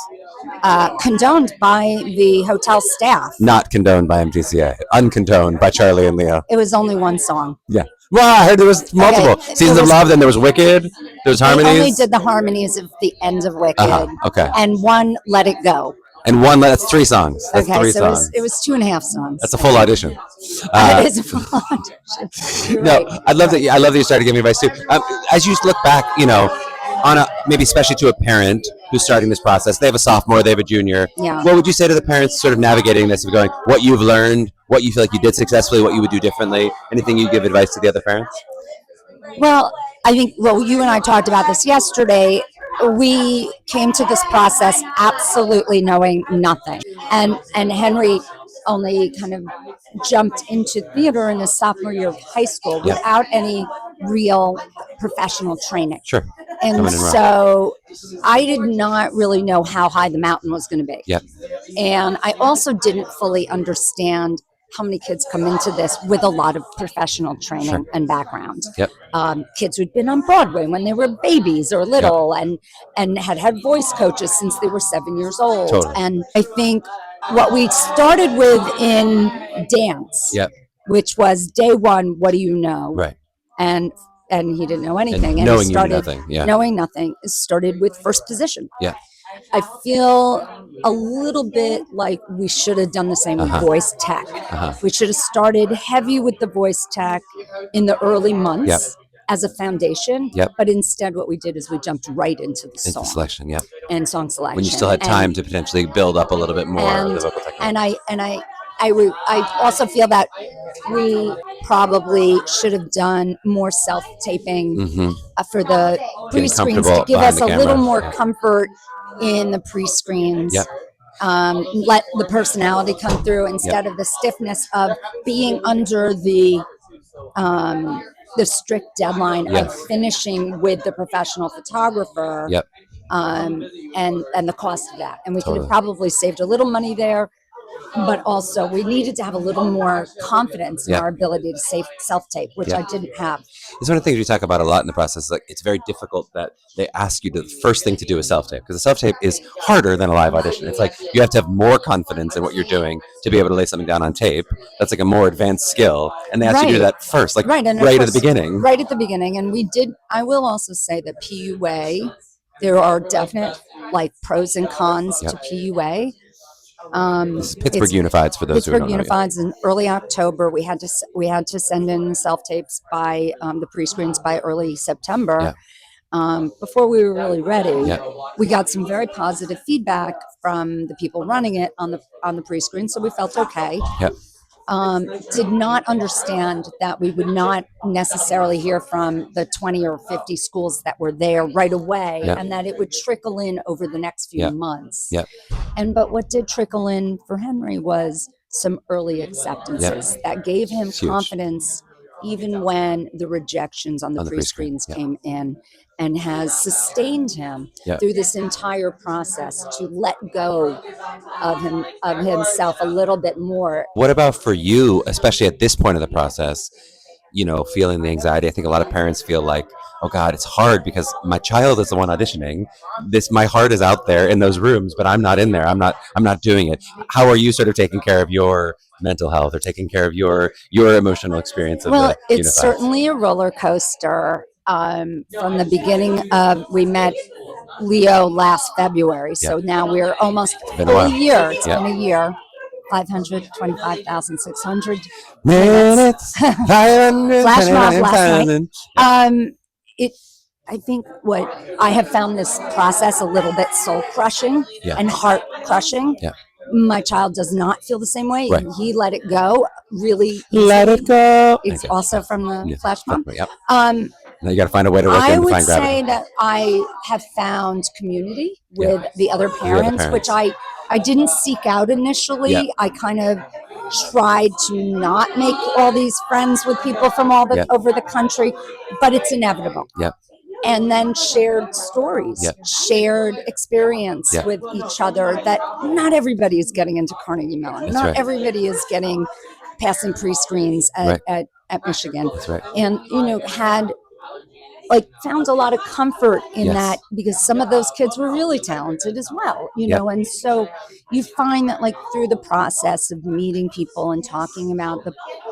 Condoned by the hotel staff. Not condoned by MTCA. Uncondoned by Charlie and Leo. It was only one song. Yeah. Well, I heard there was multiple. Seasons of Love, then there was Wicked. There was Harmonies. They only did the harmonies of the end of Wicked. Okay. And one Let It Go. And one, that's 3 songs. That's 3 songs. It was 2.5 songs. That's a full audition. It is a full audition. No, I love that you started giving advice too. As you look back, on maybe especially to a parent who's starting this process, they have a sophomore, they have a junior. Yeah. What would you say to the parents sort of navigating this, of going, what you've learned, what you feel like you did successfully, what you would do differently? Anything you give advice to the other parents? Well, I think, you and I talked about this yesterday. We came to this process absolutely knowing nothing. And Henry only kind of jumped into theater in his sophomore year of high school without any real professional training. Sure. And so I did not really know how high the mountain was going to be. And I also didn't fully understand how many kids come into this with a lot of professional training and background. Kids who'd been on Broadway when they were babies or little and had voice coaches since they were 7 years old. And I think what we started with in dance, which was day one, what do you know? Right. And he didn't know anything. And knowing nothing. Knowing nothing. Started with first position. I feel a little bit like we should have done the same with voice tech. We should have started heavy with the voice tech in the early months as a foundation. But instead what we did is we jumped right into the song. Selection, and song selection. When you still had time to potentially build up a little bit more of the vocal technique. And I also feel that we probably should have done more self-taping for the pre-screens to give us a little more comfort in the pre-screens. Let the personality come through instead of the stiffness of being under the strict deadline of finishing with the professional photographer and the cost of that. And we could have probably saved a little money there. But also, we needed to have a little more confidence in our ability to self-tape, which I didn't have. It's one of the things we talk about a lot in the process. Like, it's very difficult that they ask you to, the first thing to do is self-tape, because the self-tape is harder than a live audition. It's like you have to have more confidence in what you're doing to be able to lay something down on tape. That's like a more advanced skill. And they ask you to do that first, like right at the beginning. Right at the beginning. And we did, I will also say that PUA, there are definite like pros and cons to PUA. This is Pittsburgh Unifieds for those who don't know. Pittsburgh Unifieds in early October. We had to send in the self tapes by the pre-screens by early September. Before we were really ready, we got some very positive feedback from the people running it on the pre-screen, so we felt okay. Did not understand that we would not necessarily hear from the 20 or 50 schools that were there right away, and that it would trickle in over the next few months. But what did trickle in for Henry was some early acceptances that gave him confidence even when the rejections on the pre-screens came in, and has sustained him through this entire process to let go of himself a little bit more. What about for you, especially at this point of the process, feeling the anxiety? I think a lot of parents feel like, oh God, it's hard because my child is the one auditioning. My heart is out there in those rooms, but I'm not in there. I'm not doing it. How are you sort of taking care of your mental health or taking care of your emotional experience? It's certainly a roller coaster. From the begining of, we met Leo last February, so now we're almost a year. It's been a year. 525,600 minutes. Flash mob last night. I think what I have found this process a little bit soul crushing and heart crushing. Yeah. My child does not feel the same way. Right. He let it go really easily. Let it go. It's also from the Flash Mom. Yep. Now you got to find a way to work in to find gravity. I would say that I have found community with the other parents, which I didn't seek out initially. Yep. I kind of tried to not make all these friends with people from all the over the country, but it's inevitable. Yep. And then shared stories, shared experience with each other, that not everybody is getting into Carnegie Mellon. Not everybody is getting passing pre-screens at Michigan. That's right. And, had found a lot of comfort in that, because some of those kids were really talented as well, know, and so you find that through the process of meeting people and talking about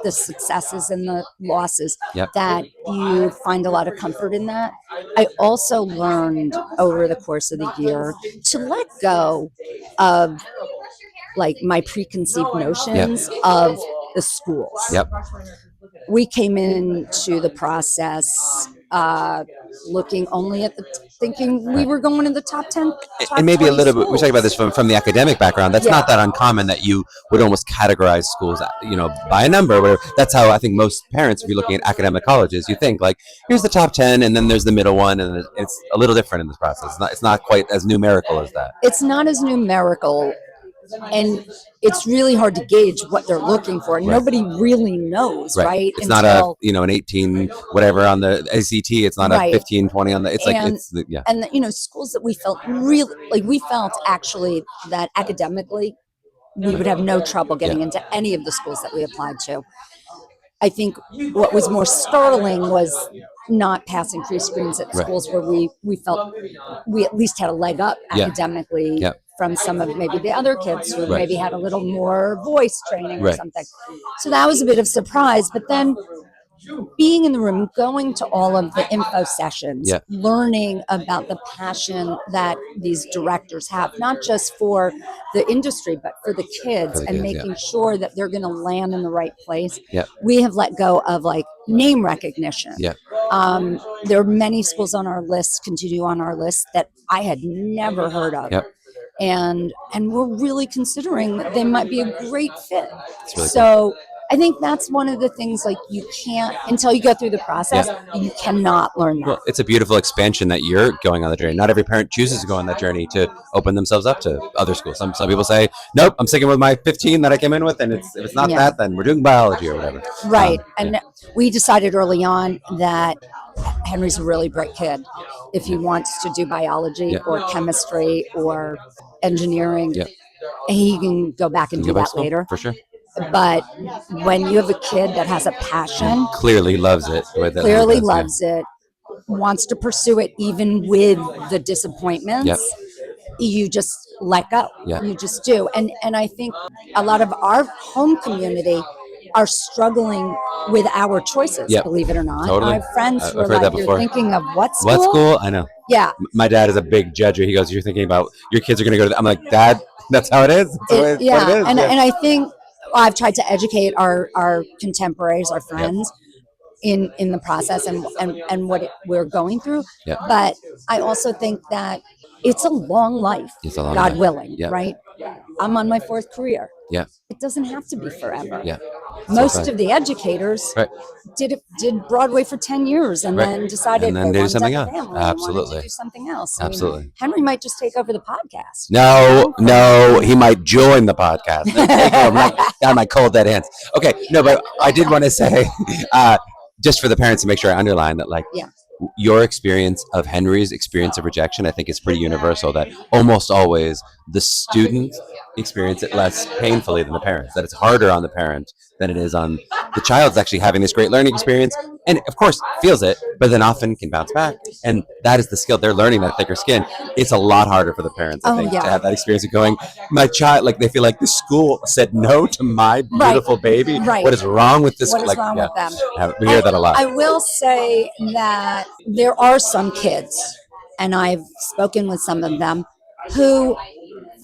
the successes and the losses, that you find a lot of comfort in that. I also learned over the course of the year to let go of my preconceived notions of the schools. Yep. We came into the process looking only at thinking we were going to the top 10. And maybe a little bit, we talk about this from the academic background. That's not that uncommon that you would almost categorize schools, by a number. Where that's how I think most parents, if you're looking at academic colleges, you think here's the top 10, and then there's the middle one, and it's a little different in this process. It's not quite as numerical as that. It's not as numerical. And it's really hard to gauge what they're looking for. Right. Nobody really knows, right? It's not an 18 whatever on the ACT. It's not a 15, 20 on the. It's And schools that we felt really we felt actually that academically we would have no trouble getting into any of the schools that we applied to. I think what was more startling was not passing pre-screens at schools where we felt we at least had a leg up academically. Yeah. From some of maybe the other kids who maybe had a little more voice training or something. So that was a bit of a surprise. But then being in the room, going to all of the info sessions, learning about the passion that these directors have, not just for the industry, but for the kids, and making sure that they're going to land in the right place. Yeah. We have let go of name recognition. Yeah. There are many schools on our list, continue on our list, that I had never heard of. Yep. And we're really considering that they might be a great fit. Really cool. I think that's one of the things you can't, until you go through the process, you cannot learn that. Well, it's a beautiful expansion that you're going on the journey. Not every parent chooses to go on that journey to open themselves up to other schools. Some people say, nope, I'm sticking with my 15 that I came in with, and if it's not that, then we're doing biology or whatever. Right. And we decided early on that Henry's a really bright kid. If he wants to do biology or chemistry or engineering, he can go back and do that later. For sure. But when you have a kid that has a passion, clearly loves it, wants to pursue it even with the disappointments, you just let go. You just do. And I think a lot of our home community are struggling with our choices, believe it or not. Totally. I have friends who are you're thinking of what school? What school? I know. Yeah. My dad is a big judger. He goes, you're thinking about your kids are going to go to I'm like, Dad, that's how it is. What it is. And I think I've tried to educate our contemporaries, our friends, in the process and what we're going through. Yep. But I also think that it's a long life, God willing, right? I'm on my 4th career. Yeah. It doesn't have to be forever. Yeah. Most of the educators did Broadway for 10 years and then decided and then do something else. Absolutely. Do something else. Absolutely. Henry might just take over the podcast. No, he might join the podcast. Take over. Got my cold dead hands. Okay, no, but I did want to say, just for the parents to make sure I underline that, your experience of Henry's experience of rejection, I think, is pretty universal, that almost always the student experience it less painfully than the parents, that it's harder on the parent than it is on the child's actually having this great learning experience, and of course feels it, but then often can bounce back, and that is the skill they're learning, that thicker skin. It's a lot harder for the parents, I think, to have that experience of going, my child, they feel like the school said no to my beautiful baby. What is wrong with this? What is wrong with them? We hear that a lot. I will say that there are some kids, and I've spoken with some of them, who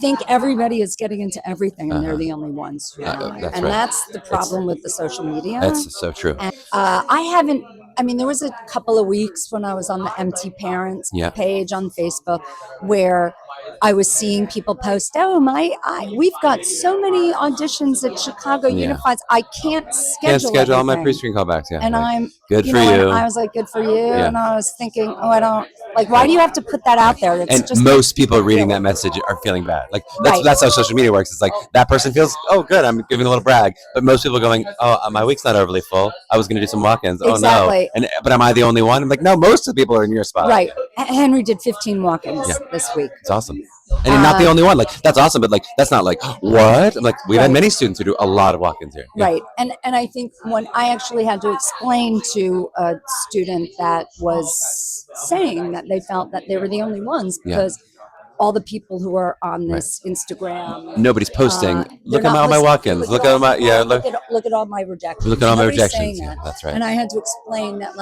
think everybody is getting into everything and they're the only ones who are not. That's the problem with the social media. That's so true. And, I I mean, there was a couple of weeks when I was on the MT Parents page on Facebook where I was seeing people post, we've got so many auditions at Chicago Unifieds. I can't schedule all my pre-screen callbacks. Yeah. And I'm good for you. I was like, good for you. Yeah. And I was thinking, I don't why do you have to put that out there? It's just most people reading that message are feeling bad. Like that's how social media works. It's like that person feels, good, I'm giving a little brag. But most people are going, my week's not overly full. I was going to do some walk-ins. Exactly. Oh no. But am I the only one? I'm like, no, most of the people are in your spot. Right. Henry did 15 walk-ins this week. It's awesome. And you're not the only one. Like, that's awesome. But like, that's not like, what? I'm like, we've had many students who do a lot of walk-ins here. Yeah. Right. And I think when I actually had to explain to a student that was saying that they felt that they were the only ones because all the people who are on this Instagram, nobody's posting. Look at all my walk-ins. Look at my look at all my rejections. Look at all my rejections. Yeah, that's right. And I had to explain that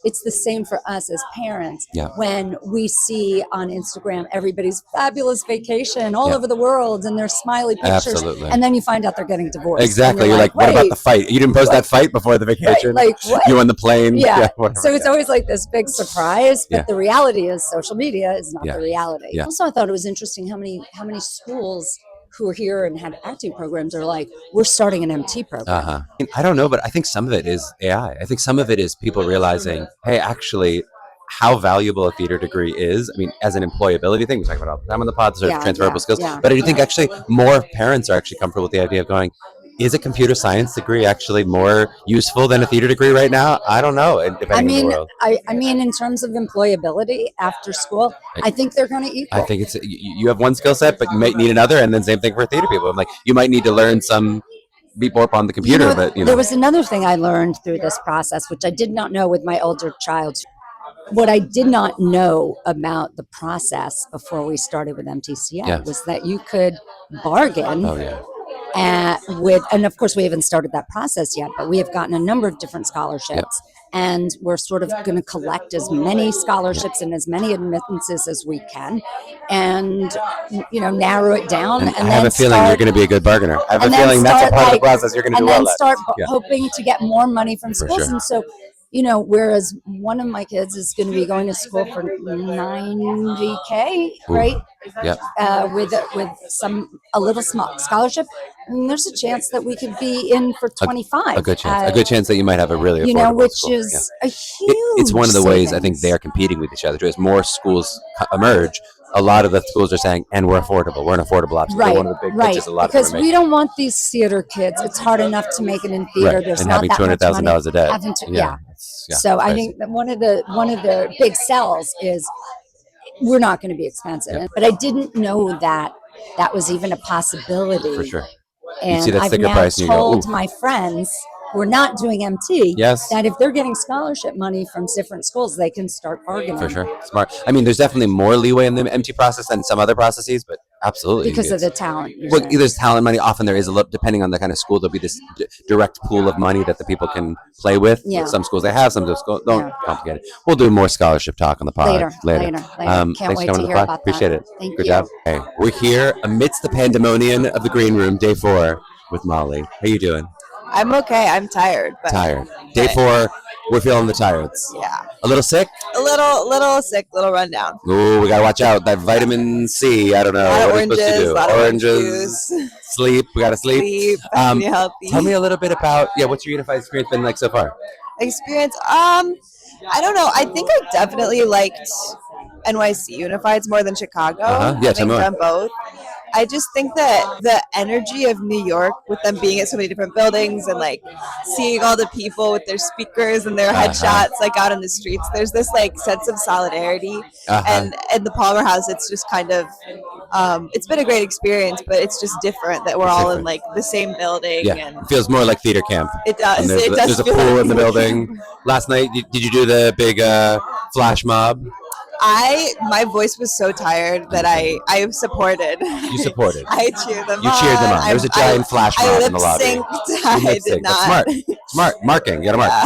it's the same for us as parents when we see on Instagram everybody's fabulous vacation all over the world and their smiley pictures. Absolutely. And then you find out they're getting divorced. Exactly. You're like, what about the fight? You didn't post that fight before the vacation? Right. Like, what? You on the plane? Yeah. So it's always like this big surprise, but the reality is social media is not the reality. Yeah. Also, I thought it was interesting how many schools who are here and had acting programs are like, we're starting an MT program. I don't know, but I think some of it is AI. I think some of it is people realizing, hey, actually, how valuable a theater degree is. I mean, as an employability thing, we talk about all the time on the pod, sort of transferable skills. Yeah. But I do think actually more parents are actually comfortable with the idea of going, is a computer science degree actually more useful than a theater degree right now? I don't know. I mean, in terms of employability after school, I think they're going to equal. I think it's you have one skill set, but you might need another, and then same thing for theater people. I'm like, you might need to learn some beep borp on the computer, but there was another thing I learned through this process, which I did not know with my older child. What I did not know about the process before we started with MTCA was that you could bargain. Oh yeah. And of course we haven't started that process yet, but we have gotten a number of different scholarships and we're sort of going to collect as many scholarships and as many admittances as we can and narrow it down. And I have a feeling you're going to be a good bargainer. I have a feeling that's a part of the process you're going to do well at. And then start hoping to get more money from schools. Sure. And so whereas one of my kids is going to be going to school for $90K, right? Yep. With a little small scholarship, and there's a chance that we could be in for 25. A good chance. A good chance that you might have a really affordable which school. Is a huge. It's one of the ways I think they are competing with each other too. As more schools emerge, a lot of the schools are saying, and we're affordable. We're an affordable option. Right, one of the big pitches a lot because we don't want these theater kids. It's hard enough to make it in theater. Right. There's and not having that $200,000 a day. So I think that one of the big sells is we're not going to be expensive. But I didn't know that was even a possibility. For sure. And you see that I've sticker now price and you go, told my friends who are not doing MT that if they're getting scholarship money from different schools, they can start bargaining. For sure. Smart. I mean, there's definitely more leeway in the MT process than some other processes, but absolutely. Because of the talent. Well, there's talent money. Often there is a little, depending on the kind of school, there'll be this direct pool of money that the people can play with. Yeah. Some schools they have, some schools don't. Complicate it. We'll do more scholarship talk on the pod later. Can't thanks wait for coming to to the hear pod. about Appreciate that. it. Thank Good you. job. Hey, we're here amidst the pandemonium of the Greenroom, day 4 with Molly. How you doing? I'm okay. I'm tired. But Tired. Day 4, we're feeling the tireds. Yeah. A little sick? A little sick, little rundown. Ooh, we gotta watch out. That vitamin C, I don't know. What are we supposed to do? Oranges. Sleep. We gotta sleep. Be healthy. Tell me a little bit about what's your unified experience been like so far? Experience? I don't know. I think I definitely liked NYC Unifieds more than Chicago. Yeah, tell me more. From both. I just think that the energy of New York, with them being at so many different buildings and like seeing all the people with their speakers and their headshots like out in the streets, there's this like sense of solidarity. And in the Palmer House, it's just kind of it's been a great experience, but it's just different that we're all in like the same building. Yeah, and it feels more like theater camp. It does. There's a pool in the building. Last night, did you do the big flash mob? My voice was so tired that I supported. You supported. I cheered them on. You cheered them on. There was a giant flash mob in the lobby. I did not. That's smart. Marking. You got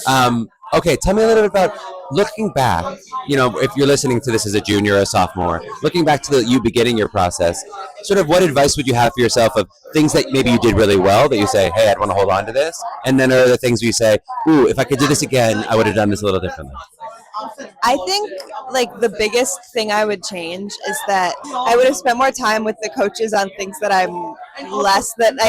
to mark. Okay, tell me a little bit about looking back, if you're listening to this as a junior or a sophomore, looking back to you beginning your process, sort of what advice would you have for yourself of things that maybe you did really well that you say, hey, I'd want to hold on to this? And then are there things where you say, ooh, if I could do this again, I would have done this a little differently? I think like the biggest thing I would change is that I would have spent more time with the coaches on things that I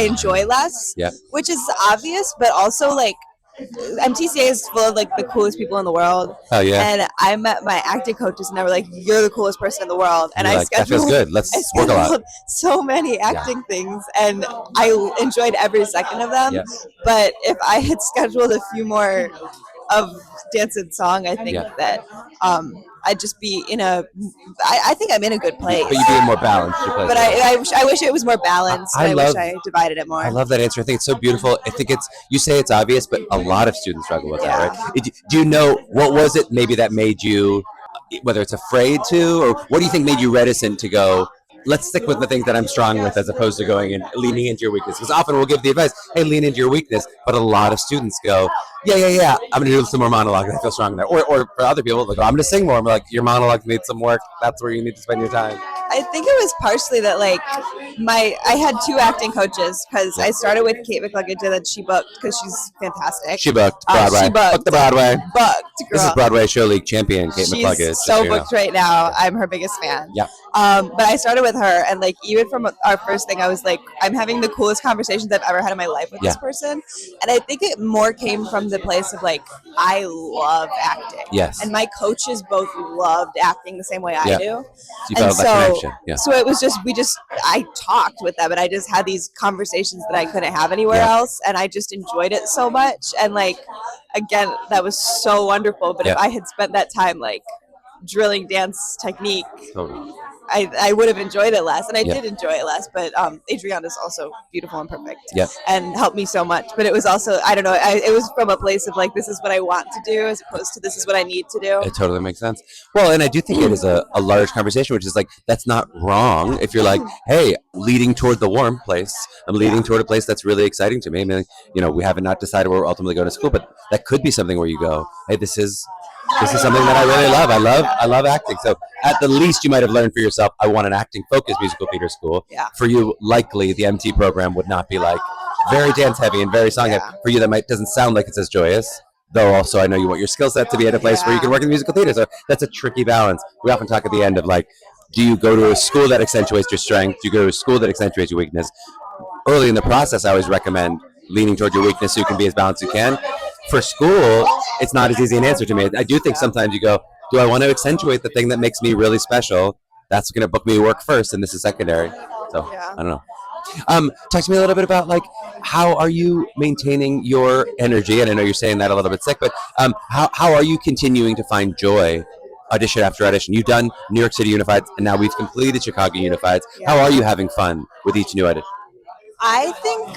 enjoy less, which is obvious, but also like MTCA is full of like the coolest people in the world. Oh yeah. And I met my acting coaches and they were like, you're the coolest person in the world. And I scheduled, that feels good. Let's work a lot. So many acting things and I enjoyed every second of them. But if I had scheduled a few more of dance and song, I think that I'd just be I think I'm in a good place. But you'd be in more balanced. But I wish it was more balanced. I wish I divided it more. I love that answer. I think it's so beautiful. I think you say it's obvious, but a lot of students struggle with that, right? Do you know, what was it maybe that made you, whether it's afraid to, or what do you think made you reticent to go, let's stick with the things that I'm strong with as opposed to going and leaning into your weakness? Because often we'll give the advice, hey, lean into your weakness. But a lot of students go, yeah, I'm going to do some more monologue. I feel strong there. Or for other people, they go, I'm going to sing more. I'm like, your monologue needs some work. That's where you need to spend your time. I think it was partially that like I had two acting coaches because I started with Kate McCluggage and then she booked because she's fantastic. She booked Broadway. Booked the Broadway. Booked. Girl. This is Broadway Show League champion Kate McCluggage. She's so booked right now. I'm her biggest fan. Yeah. But I started with her and like even from our first thing, I was like, I'm having the coolest conversations I've ever had in my life with this person. And I think it more came from the place of like, I love acting. Yes. And my coaches both loved acting the same way I do. So you felt that connection. Yeah. So it was just, I talked with them and I just had these conversations that I couldn't have anywhere else. And I just enjoyed it so much. And like, again, that was so wonderful. But if I had spent that time like drilling dance technique, I would have enjoyed it less. And I did enjoy it less. But Adriana is also beautiful and perfect and helped me so much. But it was also, I don't know, it was from a place of like, this is what I want to do as opposed to this is what I need to do. It totally makes sense. Well, and I do think it is a large conversation, which is like, that's not wrong. If you're like, hey, leading toward the warm place, I'm leading toward a place that's really exciting to me. I mean, we haven't not decided where we're ultimately going to school, but that could be something where you go, hey, this is something that I really love. I love acting. So at the least, you might have learned for yourself, I want an acting-focused musical theater school. Yeah. For you, likely, the MT program would not be like very dance-heavy and very song-heavy. For you, that doesn't sound like it's as joyous. Though also, I know you want your skill set to be at a place where you can work in musical theater. So that's a tricky balance. We often talk at the end of like, do you go to a school that accentuates your strength? Do you go to a school that accentuates your weakness? Early in the process, I always recommend leaning toward your weakness so you can be as balanced as you can. For school, it's not as easy an answer to me. I do think sometimes you go, do I want to accentuate the thing that makes me really special? That's going to book me work first, and this is secondary. So I don't know. Talk to me a little bit about like, how are you maintaining your energy? And I know you're saying that a little bit sick, but how are you continuing to find joy audition after audition? You've done New York City Unified, and now we've completed Chicago Unified. How are you having fun with each new audition? I think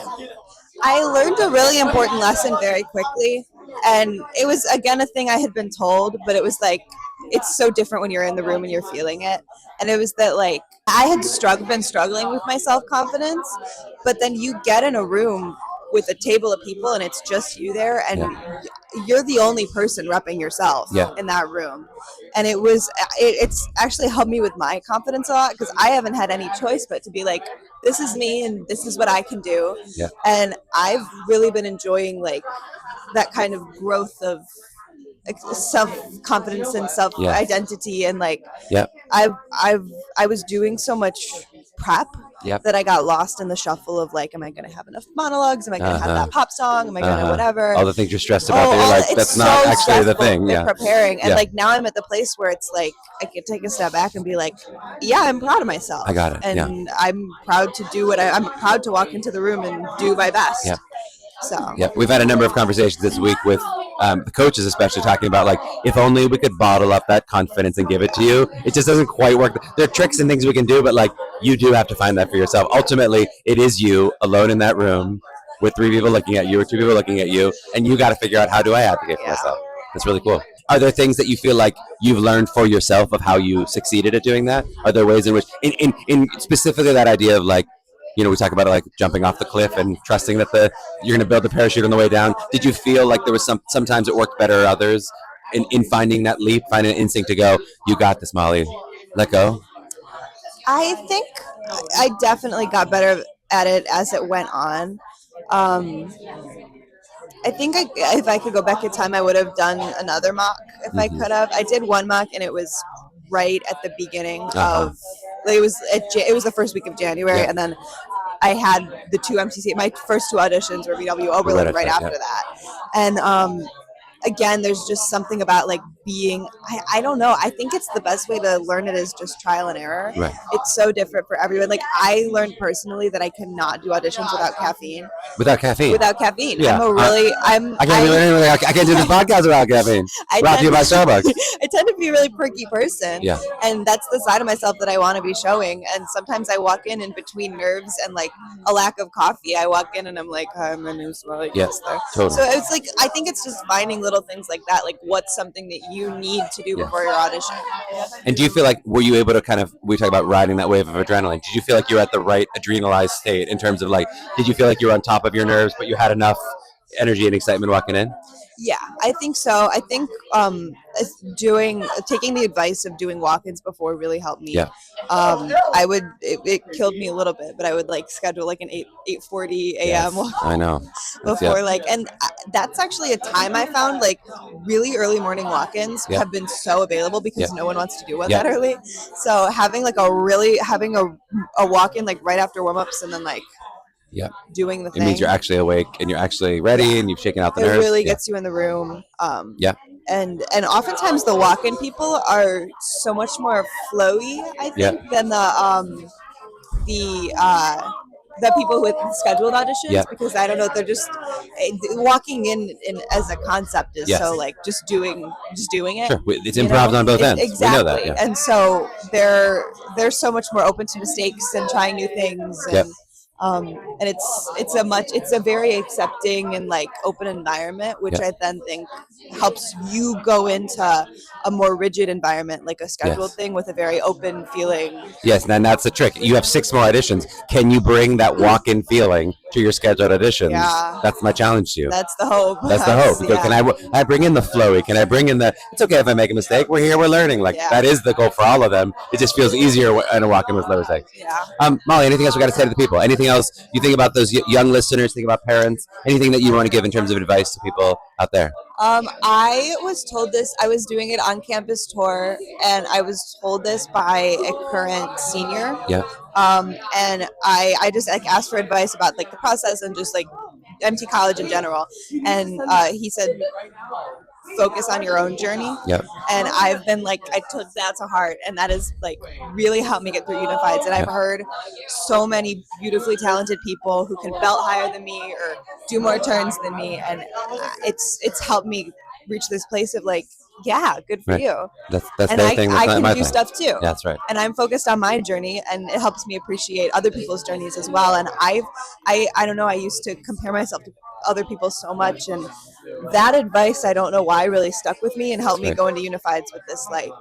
I learned a really important lesson very quickly. And it was, again, a thing I had been told, but it was like, it's so different when you're in the room and you're feeling it. And it was that, like, I had been struggling with my self-confidence, but then you get in a room with a table of people and it's just you there, and you're the only person repping yourself in that room. And it's actually helped me with my confidence a lot, because I haven't had any choice but to be like, this is me and this is what I can do. And I've really been enjoying like that kind of growth of self-confidence and self-identity. And like I was doing so much prep that I got lost in the shuffle of like, am I going to have enough monologues? Am I going to have that pop song? Am I going to whatever? All the things you're stressed about, that you're like, that's not actually the thing. Preparing. And like now I'm at the place where it's like, I can take a step back and be like, I'm proud of myself. I got it. And I'm proud to do I'm proud to walk into the room and do my best. So we've had a number of conversations this week with the coaches, especially talking about like, if only we could bottle up that confidence and give it to you. It just doesn't quite work. There are tricks and things we can do, but like, you do have to find that for yourself. Ultimately, it is you alone in that room with 3 people looking at you or 2 people looking at you, and you got to figure out, how do I advocate for myself? That's really cool. Are there things that you feel like you've learned for yourself of how you succeeded at doing that? Are there ways in which, in specifically that idea of like, we talk about it like jumping off the cliff and trusting that you're going to build the parachute on the way down. Did you feel like there was sometimes it worked better, others? in finding that leap, finding an instinct to go, you got this, Molly, let go? I think I definitely got better at it as it went on. I think if I could go back in time, I would have done another mock if I could have. I did one mock, and it was right at the beginning of. It was the first week of January, and then I had the two MTCA. My first two auditions were VW Oberlin right after that, and again, there's just something about like being, I don't know. I think it's the best way to learn it is just trial and error. Right. It's so different for everyone. Like I learned personally that I cannot do auditions without caffeine. Without caffeine? Without caffeine. Yeah. I can't do this podcast without caffeine. Brought to you by Starbucks. I tend to be a really perky person. Yeah. And that's the side of myself that I want to be showing. And sometimes I walk in between nerves and like a lack of coffee. I walk in and I'm like, hi, my name's Molly. Yes, totally. So it's like, I think it's just finding little things like that. Like what's something that you need to do before your audition. And do you feel like, were you able to kind of, we talk about riding that wave of adrenaline. Did you feel like you were at the right adrenalized state in terms of like, did you feel like you were on top of your nerves, but you had enough energy and excitement walking in? Yeah, I think so. I think taking the advice of doing walk-ins before really helped me. Yeah. It killed me a little bit, but I would like schedule like an 8:40 a.m. Yes, I know. before and that's actually a time I found like really early morning walk-ins have been so available because no one wants to do one that early. So having like a walk-in like right after warm-ups and then like doing the thing. It means you're actually awake and you're actually ready and you've shaken out the nerves. It really gets you in the room. And oftentimes the walk-in people are so much more flowy, I think, than the people with scheduled auditions because I don't know, they're just walking in as a concept is so like just doing it. Sure, it's improv on both ends. Exactly. We know that. Yeah. And so they're so much more open to mistakes and trying new things and it's a very accepting and like open environment, which I then think helps you go into a more rigid environment, like a scheduled thing with a very open feeling. Yes, and that's the trick. You have 6 more auditions. Can you bring that walk-in feeling to your scheduled auditions? Yeah. That's my challenge to you. That's the hope. That's the hope. Because can I bring in the flowy? Can I bring in it's okay if I make a mistake. We're here, we're learning. Like that is the goal for all of them. It just feels easier in a walk-in with low mistakes. Yeah. Molly, anything else we got to say to the people? Anything else you think about those young listeners, think about parents, anything that you want to give in terms of advice to people out there? I was told this, I was doing it on campus tour, and I was told this by a current senior. Yeah. And I just like asked for advice about like the process and just like MT College in general. And he said, focus on your own journey. Yep. And I've been like, I took that to heart, and that has like really helped me get through Unifieds. And I've heard so many beautifully talented people who can belt higher than me or do more turns than me, and it's helped me reach this place of like, good for you. That's and their thing. I can do stuff too. That's right. And I'm focused on my journey, and it helps me appreciate other people's journeys as well. And I don't know, I used to compare myself to other people so much, and that advice, I don't know why, really stuck with me and helped me go into Unifieds with this like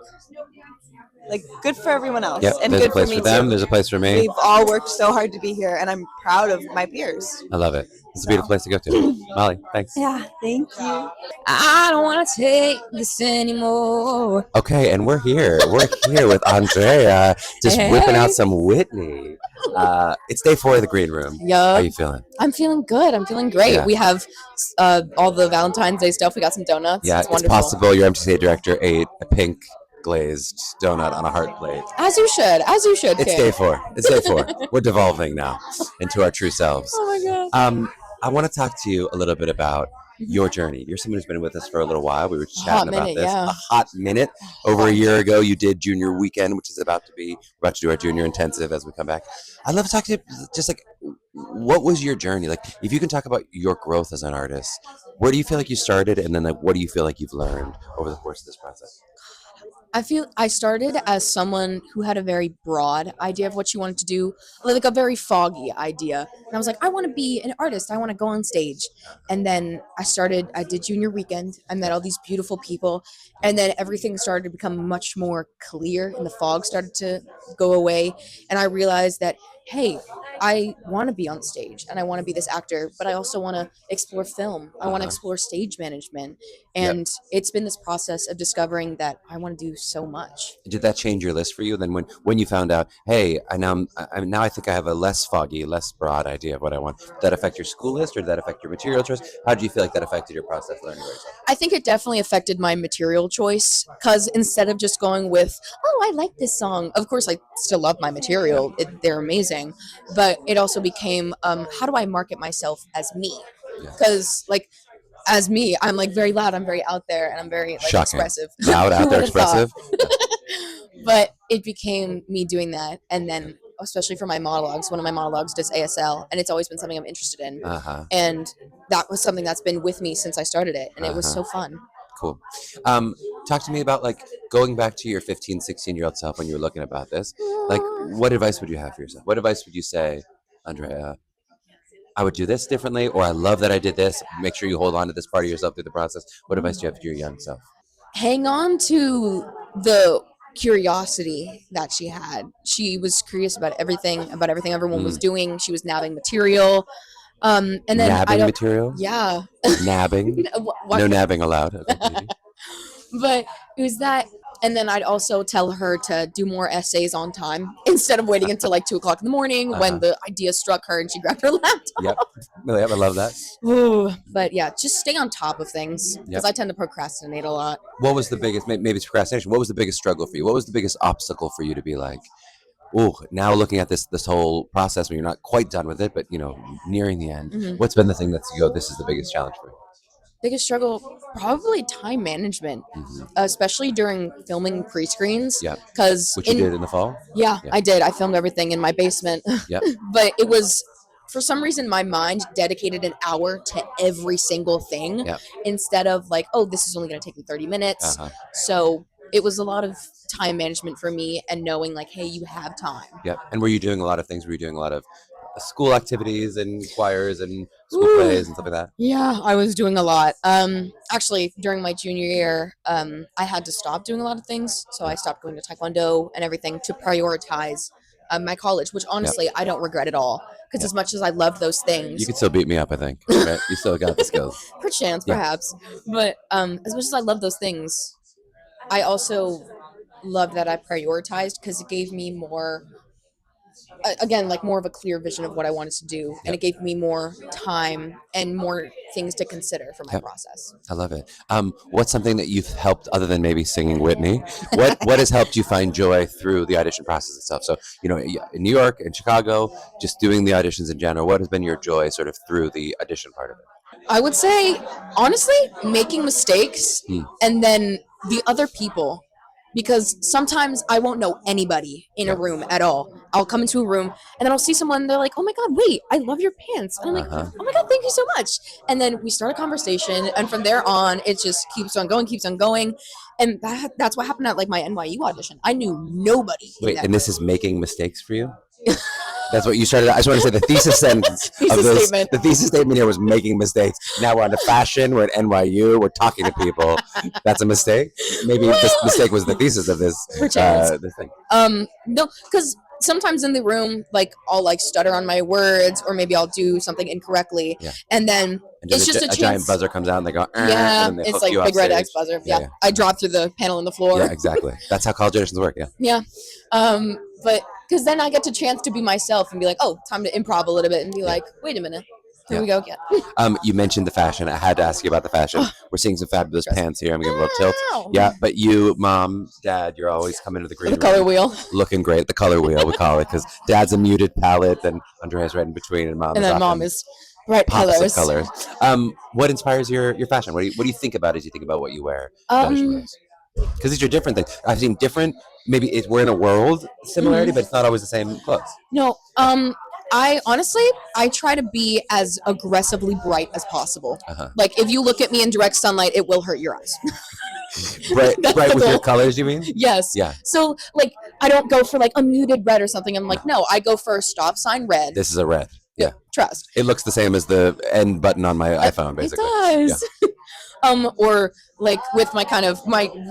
good for everyone else. Yep. And there's good a place for me for them. too. There's a place for me. We've all worked so hard to be here, and I'm proud of my peers. I love it. It's a beautiful place to go to. Molly, thanks. Yeah, thank you. I don't want to take this anymore. Okay, and we're here. We're here with Andrea, just whipping out some Whitney. It's day 4 of the Green Room. How are you feeling? I'm feeling good. I'm feeling great. Yeah. We have all the Valentine's Day stuff. We got some donuts. Yeah, it's it's wonderful. possible your MTCA director ate a pink glazed donut on a heart plate. As you should. It's day 4. It's day 4. We're devolving now into our true selves. Oh my God. I want to talk to you a little bit about your journey. You're someone who's been with us for a little while. We were chatting about this. Yeah. A hot minute. Over a year ago, you did junior weekend, which is about to do our junior intensive as we come back. I'd love to talk to you just like, what was your journey? Like, if you can talk about your growth as an artist, where do you feel like you started? And then like, what do you feel like you've learned over the course of this process? I feel I started as someone who had a very broad idea of what she wanted to do, like a very foggy idea. And I was like, I want to be an artist. I want to go on stage. And then I did junior weekend. I met all these beautiful people. And then everything started to become much more clear and the fog started to go away. And I realized that, hey, I want to be on stage and I want to be this actor, but I also want to explore film. I want to explore stage management. And it's been this process of discovering that I want to do so much. Did that change your list for you then when you found out, hey, now I think I have a less foggy, less broad idea of what I want? Did that affect your school list, or did that affect your material choice? How did you feel like that affected your process learning? I think it definitely affected my material choice, because instead of just going with, oh, I like this song, of course I still love my material, they're amazing, but it also became, how do I market myself as me? Because like, as me, I'm like very loud, I'm very out there, and I'm very like expressive. Loud, out there, expressive. But it became me doing that, and then especially for my monologues, one of my monologues does ASL, and it's always been something I'm interested in. And that was something that's been with me since I started it, and it was so fun. Cool. Talk to me about like going back to your 15, 16-year-old self when you were looking about this. Like, what advice would you have for yourself? What advice would you say, Andrea? I would do this differently, or I love that I did this. Make sure you hold on to this part of yourself through the process. What advice do you have for your young self? Hang on to the curiosity that she had. She was curious about everything everyone was doing. She was nabbing material. And then nabbing material? Yeah. Nabbing? No nabbing allowed. Okay. But it was that. And then I'd also tell her to do more essays on time instead of waiting until like 2:00 in the morning when the idea struck her and she grabbed her laptop. Yep. I love that. Ooh, but yeah, just stay on top of things, because I tend to procrastinate a lot. What was the biggest, maybe it's procrastination, what was the biggest struggle for you? What was the biggest obstacle for you to be like, oh, now looking at this whole process when you're not quite done with it, but nearing the end, what's been the thing that's this is the biggest challenge for you? Biggest struggle, probably time management, especially during filming pre-screens. Yeah. Which you did in the fall? Yeah, I did. I filmed everything in my basement. Yep. But it was, for some reason, my mind dedicated an hour to every single thing instead of like, oh, this is only going to take me 30 minutes. So it was a lot of time management for me, and knowing like, hey, you have time. Yep. And were you doing a lot of things? Were you doing a lot of school activities and choirs and school plays and stuff like that? Yeah, I was doing a lot. Actually, during my junior year, I had to stop doing a lot of things. So I stopped going to Taekwondo and everything to prioritize my college, which honestly, I don't regret at all. Because as much as I love those things... You could still beat me up, I think. Right? You still got the skills. Perchance, perhaps. But as much as I love those things, I also love that I prioritized, because it gave me more... again, like more of a clear vision of what I wanted to do, and it gave me more time and more things to consider for my process. I love it. What's something that you've helped, other than maybe singing Whitney? What has helped you find joy through the audition process itself? So, in New York and Chicago, just doing the auditions in general, what has been your joy sort of through the audition part of it? I would say, honestly, making mistakes and then the other people. Because sometimes I won't know anybody in a room at all. I'll come into a room and then I'll see someone, they're like, oh my God, wait, I love your pants. And I'm like, oh my God, thank you so much. And then we start a conversation, and from there on, it just keeps on going. And that's what happened at like my NYU audition. I knew nobody. Wait, and this is making mistakes for you? That's what you started. I just want to say the thesis sentence statement. The thesis statement here was making mistakes. Now we're on to fashion. We're at NYU. We're talking to people. That's a mistake. Maybe this mistake was the thesis of this thing. No, because sometimes in the room, like I'll like stutter on my words, or maybe I'll do something incorrectly, and then it's just a chance. Giant buzzer comes out and they go. Yeah, and they it's like big red X buzzer. Yeah, I drop through the panel on the floor. Yeah, exactly. That's how college auditions work. Yeah. Yeah, but. Because then I get the chance to be myself and be like, oh, time to improv a little bit and be like, wait a minute. Here we go again. You mentioned the fashion. I had to ask you about the fashion. We're seeing some fabulous pants here. I'm giving a little tilt. Yeah, but you, mom, dad, you're always coming to the green room. The color wheel. Looking great. The color wheel, we call it, because dad's a muted palette and Andrea's right in between, and mom is bright colors. colors. What inspires your fashion? What do you think about as you think about what you wear? Because these are different things. I've seen different. Maybe we're in a world similarity, but it's not always the same clothes. No. I honestly try to be as aggressively bright as possible. Like if you look at me in direct sunlight, it will hurt your eyes. Right with your colors, you mean? Yes. Yeah. So like I don't go for like a muted red or something. I'm like, no, I go for a stop sign red. This is a red. Yeah. Trust. It looks the same as the end button on my iPhone, basically. It does. Or like with my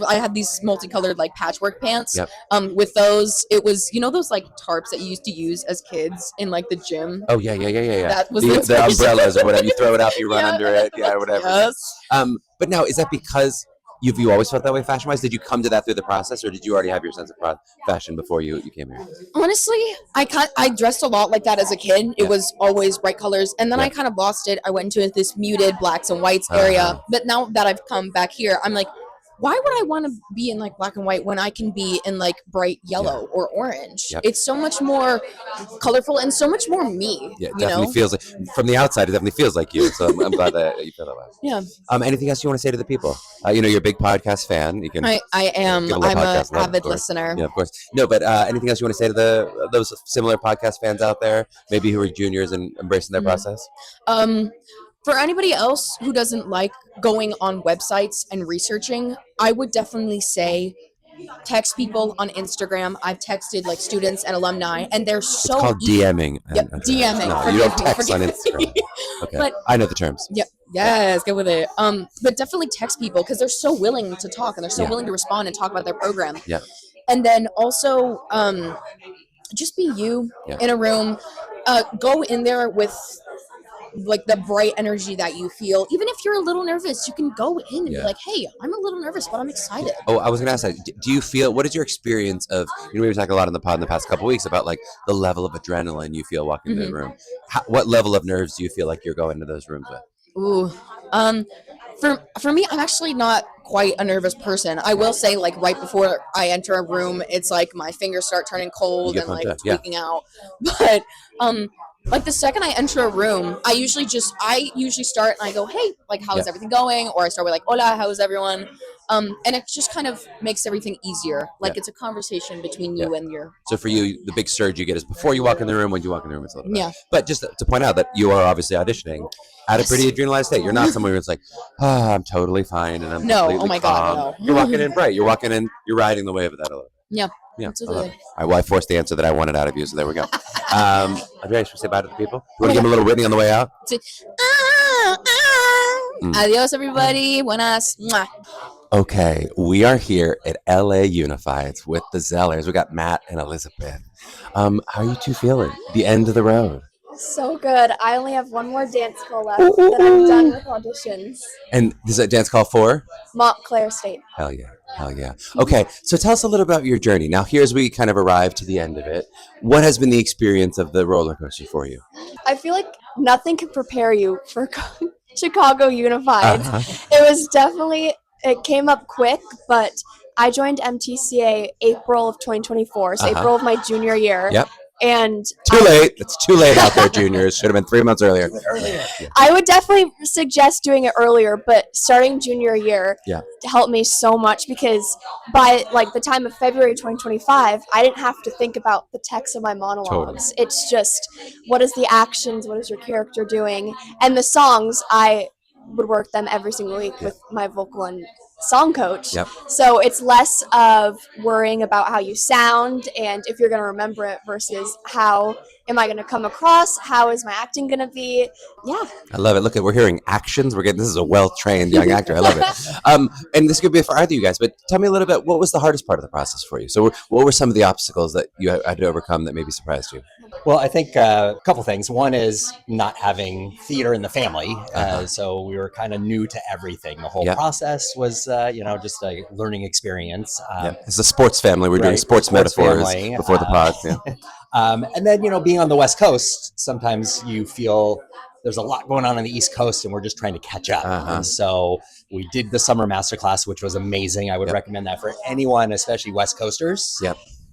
I had these multicolored like patchwork pants. Yep. With those, it was, those like tarps that you used to use as kids in like the gym. Oh yeah. That was the umbrellas or whatever. You throw it up, you run under it, or whatever. Yes. But now, is that because you always felt that way fashion wise? Did you come to that through the process, or did you already have your sense of fashion before you came here? Honestly, I dressed a lot like that as a kid. It was always bright colors, and then I kind of lost it. I went into this muted blacks and whites area. But now that I've come back here, I'm like, why would I want to be in like black and white when I can be in like bright yellow or orange? Yep. It's so much more colorful and so much more me. Yeah, it definitely feels like, from the outside, it definitely feels like you. So I'm glad that you feel that way. Yeah. Anything else you want to say to the people? You're a big podcast fan. You can. I am. I'm an avid listener. Yeah, of course. No, but anything else you want to say to those similar podcast fans out there, maybe who are juniors and embracing their process? For anybody else who doesn't like going on websites and researching, I would definitely say text people on Instagram. I've texted like students and alumni, and they're so It's called DMing. Yep, DMing. No, you don't text on Instagram. Okay, But I know the terms. Yep. Yes, go with it. But definitely text people because they're so willing to talk and they're so willing to respond and talk about their program. Yeah. And then also, just be you in a room. Go in there with like the bright energy that you feel. Even if you're a little nervous, you can go in and be like, hey, I'm a little nervous, but I'm excited. Oh, I was gonna ask that. Do you feel, what is your experience of, we were talking a lot on the pod in the past couple of weeks about like the level of adrenaline you feel walking into the room. What level of nerves do you feel like you're going to those rooms with? Ooh, for me, I'm actually not quite a nervous person. I will say, like, right before I enter a room, it's like my fingers start turning cold and like tweaking out. But like the second I enter a room, I usually start and I go, hey, like, how's everything going? Or I start with like, hola, how's everyone? And it just kind of makes everything easier. Like it's a conversation between you and your. So for you, the big surge you get is before you walk in the room. When you walk in the room, it's a little bit. Yeah. But just to point out that you are obviously auditioning at a pretty adrenalized state. You're not someone who's like, I'm totally fine and I'm completely oh my calm. God, no. You're walking in bright. You're walking in. You're riding the wave of that a little. Yeah. Yeah. Absolutely. All right. Well, I forced the answer that I wanted out of you, so there we go. Andrea, should we say bye to the people? You want to give them a little Whitney on the way out? Adios, everybody. Buenas. Mwah. Okay, we are here at LA Unified with the Zellers. We got Matt and Elizabeth. How are you two feeling? The end of the road. So good. I only have one more dance call left, then I'm done with auditions. And this is a dance call for? Montclair State. Hell yeah. Hell yeah. Okay, so tell us a little about your journey. Now, here's we kind of arrived to the end of it. What has been the experience of the roller coaster for you? I feel like nothing can prepare you for Chicago Unified. It came up quick, but I joined MTCA April of 2024, so April of my junior year. Yep. And too late. It's too late out there, juniors. Should have been 3 months earlier. I would definitely suggest doing it earlier, but starting junior year helped me so much because by like the time of February 2025, I didn't have to think about the text of my monologues. Totally. It's just what is the actions, what is your character doing, and the songs I would work them every single week with my vocal and song coach. So it's less of worrying about how you sound and if you're going to remember it versus how am I going to come across, how is my acting going to be. I love it. Look, we're hearing actions. This is a well-trained young actor. I love it. And this could be for either of you guys, but tell me a little bit, what was the hardest part of the process for you? So what were some of the obstacles that you had to overcome that maybe surprised you? Well, I think a couple things. One is not having theater in the family. So we were kind of new to everything. The whole process was, just a learning experience. It's a sports family. We're doing sports metaphors family. Before the pod. And then, being on the West Coast, sometimes you feel there's a lot going on the East Coast and we're just trying to catch up. And so we did the summer masterclass, which was amazing. I would recommend that for anyone, especially West Coasters.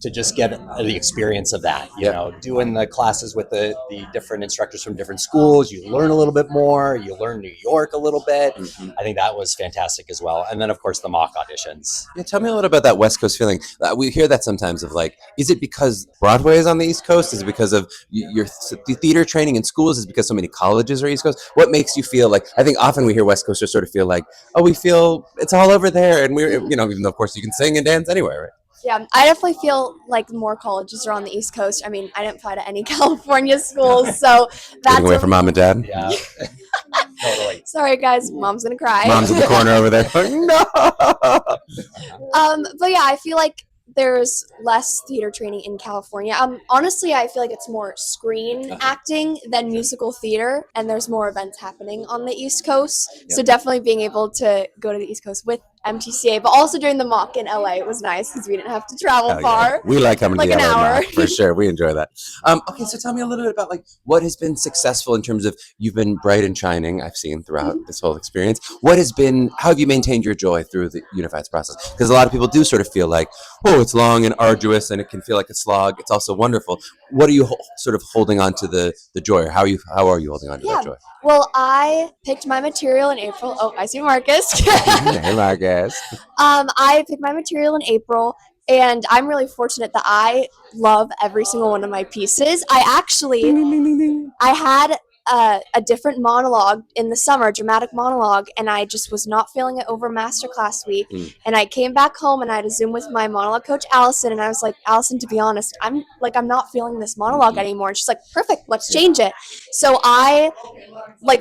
To just get the experience of that, doing the classes with the different instructors from different schools, you learn a little bit more, you learn New York a little bit. I think that was fantastic as well. And then of course the mock auditions. Tell me a little about that West Coast feeling. We hear that sometimes of like, is it because Broadway is on the East Coast? Is it because of your theater training in schools? Is it because so many colleges are East Coast? What makes you feel like, I think often we hear West Coasters sort of feel like, we feel it's all over there. And we're, even though of course you can sing and dance anywhere, right? Yeah, I definitely feel like more colleges are on the East Coast. I mean, I didn't apply to any California schools, so that's getting away from mom and dad. Totally. Sorry, guys. Mom's gonna cry. Mom's in the corner over there. No. But yeah, I feel like there's less theater training in California. Honestly, I feel like it's more screen acting than musical theater, and there's more events happening on the East Coast. So definitely being able to go to the East Coast with MTCA, but also during the mock in LA was nice because we didn't have to travel far. We like coming like to the an LA hour. mock, for sure. We enjoy that. Okay, so tell me a little bit about like what has been successful in terms of you've been bright and shining. I've seen throughout this whole experience. How have you maintained your joy through the Unifieds process? Because a lot of people do sort of feel like, oh, it's long and arduous and it can feel like a slog. It's also wonderful. What are you sort of holding on to the joy, or how are you holding on to that joy? Well, I picked my material in April. Oh, I see Marcus. Hey, Marcus. I picked my material in April, and I'm really fortunate that I love every single one of my pieces. I had a different monologue in the summer, dramatic monologue, and I just was not feeling it over masterclass week. And I came back home and I had a Zoom with my monologue coach, Allison, and I was like, Allison, to be honest, I'm not feeling this monologue anymore. And she's like, perfect, let's change it. So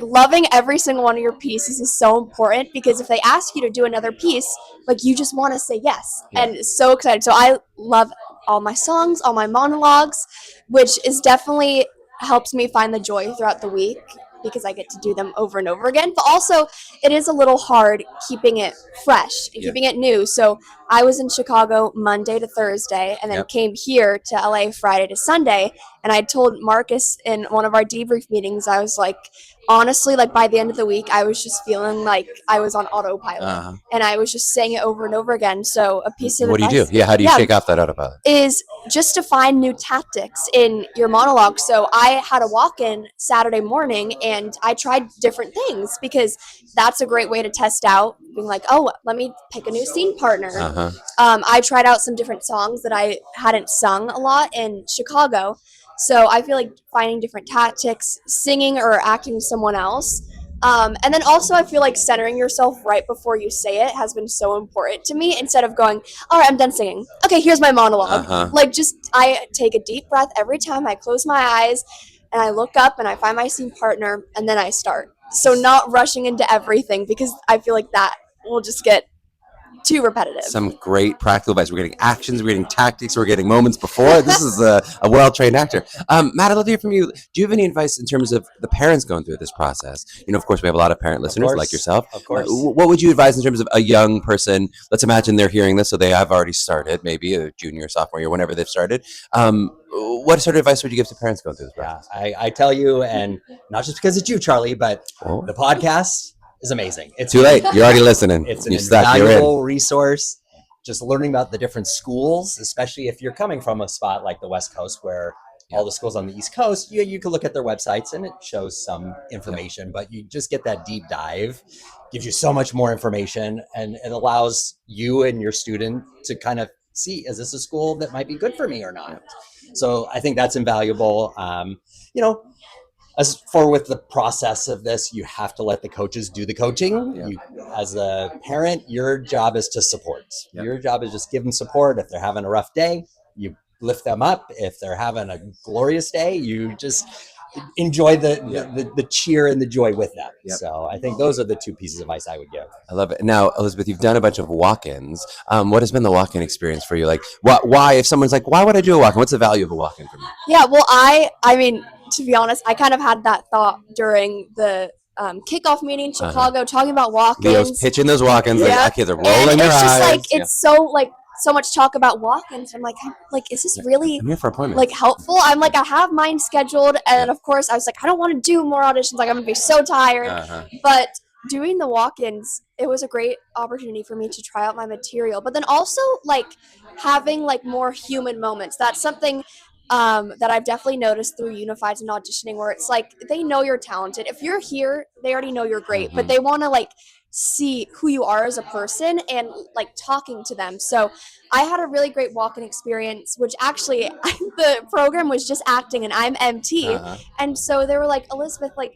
loving every single one of your pieces is so important, because if they ask you to do another piece, like, you just want to say yes. And so excited. So I love all my songs, all my monologues, which is definitely helps me find the joy throughout the week because I get to do them over and over again. But also, it is a little hard keeping it fresh and keeping it new. So I was in Chicago Monday to Thursday, and then came here to LA Friday to Sunday. And I told Marcus in one of our debrief meetings, I was like, honestly, like, by the end of the week, I was just feeling like I was on autopilot, and I was just saying it over and over again. So a piece of What do advice, you do? Yeah, how do you shake off that autopilot? is just to find new tactics in your monologue. So I had a walk-in Saturday morning, and I tried different things because that's a great way to test out, being like, oh, let me pick a new scene partner. I tried out some different songs that I hadn't sung a lot in Chicago. So I feel like finding different tactics, singing or acting someone else. And then also I feel like centering yourself right before you say it has been so important to me, instead of going, all right, I'm done singing. Okay, here's my monologue. I take a deep breath every time I close my eyes, and I look up and I find my scene partner, and then I start. So not rushing into everything, because I feel like that will just get too repetitive. Some great practical advice. We're getting actions, we're getting tactics, we're getting moments before. This is a well-trained actor. Matt, I'd love to hear from you. Do you have any advice in terms of the parents going through this process? You know, of course, we have a lot of parent listeners like yourself. Of course. What would you advise in terms of a young person? Let's imagine they're hearing this, so they have already started, maybe a junior, sophomore year, whenever they've started. What sort of advice would you give to parents going through this process? I tell you, and not just because it's you, Charlie, but the podcast is amazing. It's too late. You're already listening. It's an invaluable resource. Just learning about the different schools, especially if you're coming from a spot like the West Coast, where all the schools on the East Coast, you can look at their websites and it shows some information, but you just get that deep dive, gives you so much more information, and it allows you and your student to kind of see, is this a school that might be good for me or not? So I think that's invaluable. As for with the process of this, you have to let the coaches do the coaching. You, as a parent, your job is to support. Your job is just give them support. If they're having a rough day, you lift them up. If they're having a glorious day, you just enjoy the cheer and the joy with them. So I think those are the two pieces of advice I would give. I love it. Now, Elizabeth, you've done a bunch of walk-ins. What has been the walk-in experience for you? Like, why, if someone's like, why would I do a walk-in? What's the value of a walk-in for me? Yeah, well, I mean, to be honest, I kind of had that thought during the kickoff meeting in Chicago, talking about walk-ins. Leo's pitching those walk-ins. Like, our kids are rolling their eyes. It's just like, it's so much talk about walk-ins. I'm like, is this really I'm here for appointments. like helpful? I'm like, I have mine scheduled, and of course I was like, I don't want to do more auditions. Like, I'm gonna be so tired. But doing the walk-ins, it was a great opportunity for me to try out my material. But then also like having like more human moments. That's something that I've definitely noticed through Unifieds and auditioning, where it's like they know you're talented. If you're here, they already know you're great, but they want to like see who you are as a person and like talking to them. So I had a really great walk-in experience, which actually the program was just acting and I'm MT. And so they were like, Elizabeth, like,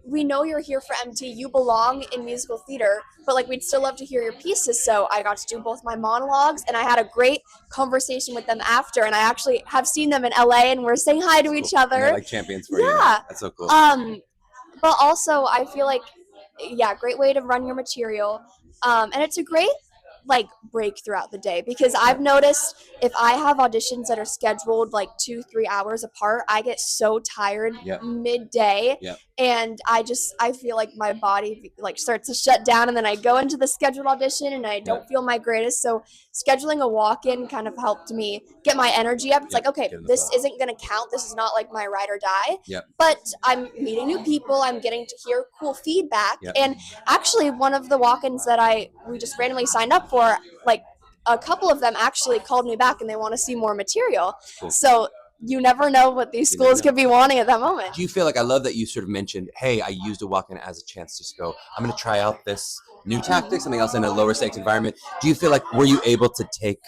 we know you're here for MT, you belong in musical theater, but like we'd still love to hear your pieces. So I got to do both my monologues, and I had a great conversation with them after, and I actually have seen them in LA and we're saying hi to each other. They're like champions for you. That's so cool. But also I feel like great way to run your material. And it's a great like break throughout the day, because I've noticed if I have auditions that are scheduled like 2-3 hours apart, I get so tired midday, and I feel like my body like starts to shut down, and then I go into the scheduled audition and I don't feel my greatest. So scheduling a walk-in kind of helped me get my energy up. It's like, okay, this isn't going to count. This is not like my ride or die, but I'm meeting new people. I'm getting to hear cool feedback. And actually one of the walk-ins that we just randomly signed up for, like a couple of them actually called me back and they want to see more material. So you never know what these schools could be wanting at that moment. Do you feel like, I love that you sort of mentioned, hey, I used a walk-in as a chance to just go, I'm going to try out this new tactic, something else in a lower stakes environment. Do you feel like, were you able to take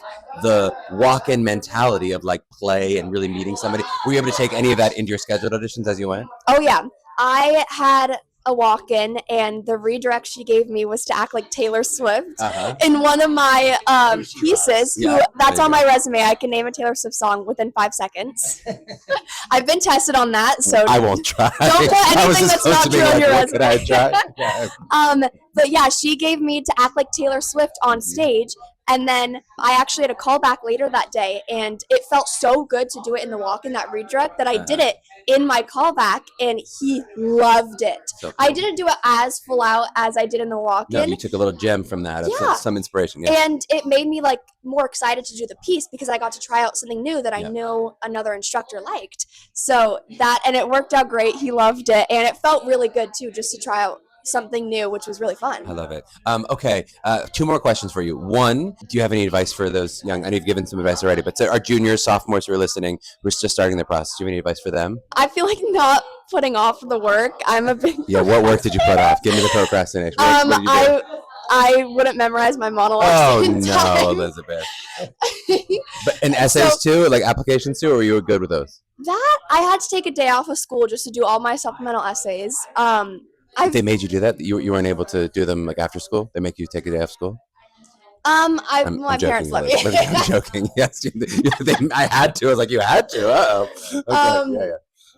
the walk-in mentality of like play and really meeting somebody? Were you able to take any of that into your scheduled auditions as you went? Oh yeah. I had a walk-in, and the redirect she gave me was to act like Taylor Swift in one of my pieces. That's on my resume. I can name a Taylor Swift song within 5 seconds. I've been tested on that, so I won't try. Don't put anything that's not true on your resume. Could I try? But yeah, she gave me to act like Taylor Swift on stage. And then I actually had a call back later that day, and it felt so good to do it in the walk-in, that redirect, that I did it in my callback, and he loved it. So I didn't do it as full out as I did in the walk-in. No, you took a little gem from that, some inspiration. And it made me like more excited to do the piece, because I got to try out something new that I know another instructor liked. So and it worked out great. He loved it, and it felt really good too, just to try out something new, which was really fun. I love it. Okay, 2 more questions for you. One, do you have any advice for those young, I know you've given some advice already, but our juniors, sophomores who are listening, who are just starting their process, do you have any advice for them? I feel like not putting off the work. I'm a big what work did you put off? Give me the procrastination. What did you do? I wouldn't memorize my monologues. Oh no, Elizabeth. And essays too, like applications too, or were you good with those? That I had to take a day off of school just to do all my supplemental essays. They made you do that? You weren't able to do them like after school? They make you take a day off school? My parents let me. I'm joking. Yes, I had to. I was like, you had to. Okay.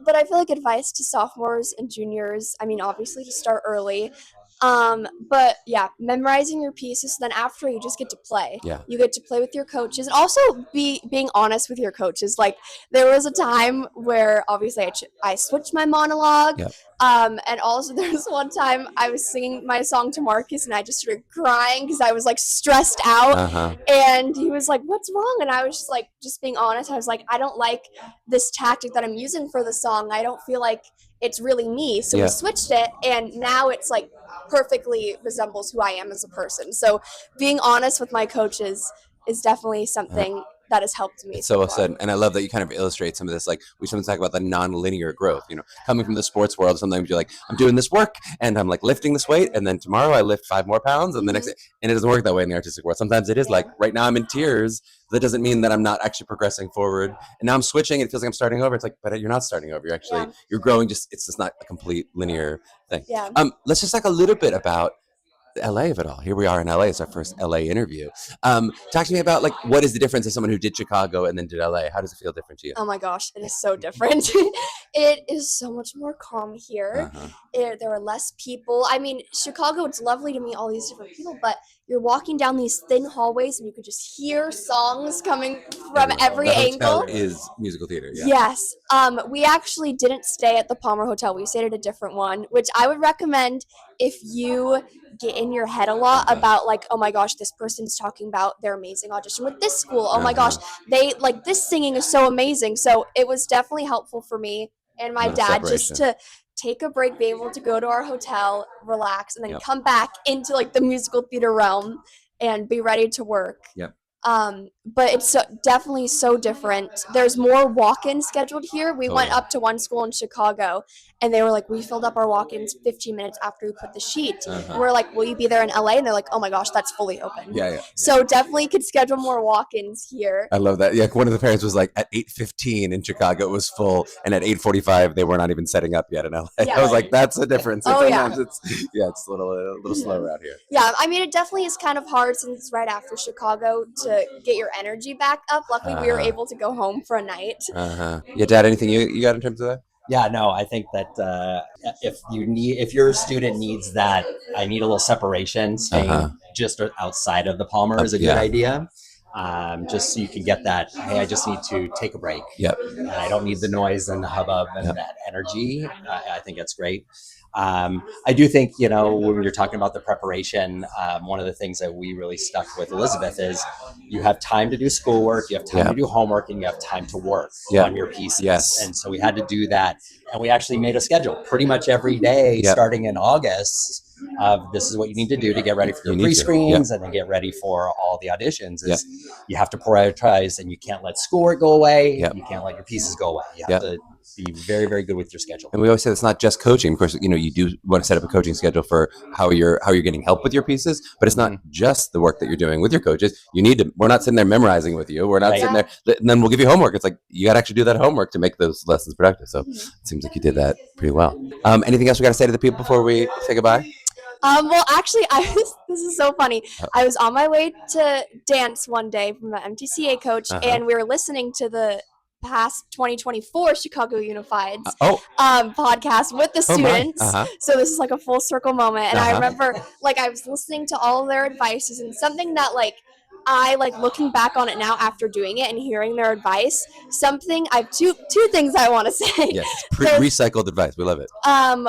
But I feel like advice to sophomores and juniors, I mean, obviously to start early. But yeah, memorizing your pieces, so then after you just get to play. You get to play with your coaches, and also being honest with your coaches. Like there was a time where obviously I switched my monologue. And also there was one time I was singing my song to Marcus, and I just started crying because I was like stressed out. And he was like, "What's wrong?" And I was just like, just being honest. I was like, I don't like this tactic that I'm using for the song. I don't feel like it's really me. So we switched it, and now it's like perfectly resembles who I am as a person. So being honest with my coaches is definitely something that has helped me. So well said. And I love that you kind of illustrate some of this. Like we sometimes talk about the non-linear growth, coming from the sports world. Sometimes you're like, I'm doing this work and I'm like lifting this weight, and then tomorrow I lift 5 more pounds, and the next day, and it doesn't work that way in the artistic world. Sometimes it is like right now I'm in tears. That doesn't mean that I'm not actually progressing forward. And now I'm switching. It feels like I'm starting over. It's like, but you're not starting over. You're actually, you're growing. It's just not a complete linear thing. Let's just talk a little bit about the LA of it all. Here we are in LA. It's our first LA interview. Talk to me about like, what is the difference as someone who did Chicago and then did LA? How does it feel different to you? Oh my gosh, it is so different. It is so much more calm here. There are less people. I mean, Chicago, it's lovely to meet all these different people, but you're walking down these thin hallways and you could just hear songs coming from every angle. Is musical theater. Yes. We actually didn't stay at the Palmer Hotel. We stayed at a different one, which I would recommend if you get in your head a lot about like, oh my gosh, this person's talking about their amazing audition with this school. Oh my gosh, they like this singing is so amazing. So it was definitely helpful for me and my dad just to take a break, be able to go to our hotel, relax, and then come back into like the musical theater realm and be ready to work. But it's definitely so different. There's more walk-ins scheduled here. We went up to one school in Chicago, and they were like, we filled up our walk-ins 15 minutes after we put the sheet. And we're like, will you be there in LA? And they're like, oh my gosh, that's fully open. So definitely could schedule more walk-ins here. I love that. Yeah, one of the parents was like, at 8:15 in Chicago it was full, and at 8:45 they were not even setting up yet in LA. I was like, that's the difference. Sometimes it's a little slower out here. Yeah, I mean, it definitely is kind of hard since it's right after Chicago to get your energy back up. Luckily, we were able to go home for a night. Yeah, Dad, anything you got in terms of that? Yeah, no, I think that if your student needs that, I need a little separation, staying just outside of the Palmer is a good idea. Just so you can get that, hey, I just need to take a break. Yep. And I don't need the noise and the hubbub and that energy. I think that's great. I do think, when you're talking about the preparation, one of the things that we really stuck with Elizabeth is you have time to do schoolwork, you have time to do homework, and you have time to work on your pieces. Yes. And so we had to do that. And we actually made a schedule pretty much every day starting in August of this is what you need to do to get ready for your pre-screens and then get ready for all the auditions. You have to prioritize, and you can't let schoolwork go away. You can't let your pieces go away. You have to be very, very good with your schedule. And we always say it's not just coaching. Of course, you do want to set up a coaching schedule for how you're getting help with your pieces, but it's not just the work that you're doing with your coaches. We're not sitting there memorizing with you. We're not sitting there, and then we'll give you homework. It's like, you got to actually do that homework to make those lessons productive. So it seems like you did that pretty well. Anything else we got to say to the people before we say goodbye? Well, actually, this is so funny. I was on my way to dance one day from the MTCA coach, and we were listening to the past 2024 Chicago Unified's podcast with the students. So this is like a full circle moment. And I remember, I was listening to all of their advices, and something that, I looking back on it now after doing it and hearing their advice, I have two things I want to say. Yes, recycled advice. We love it.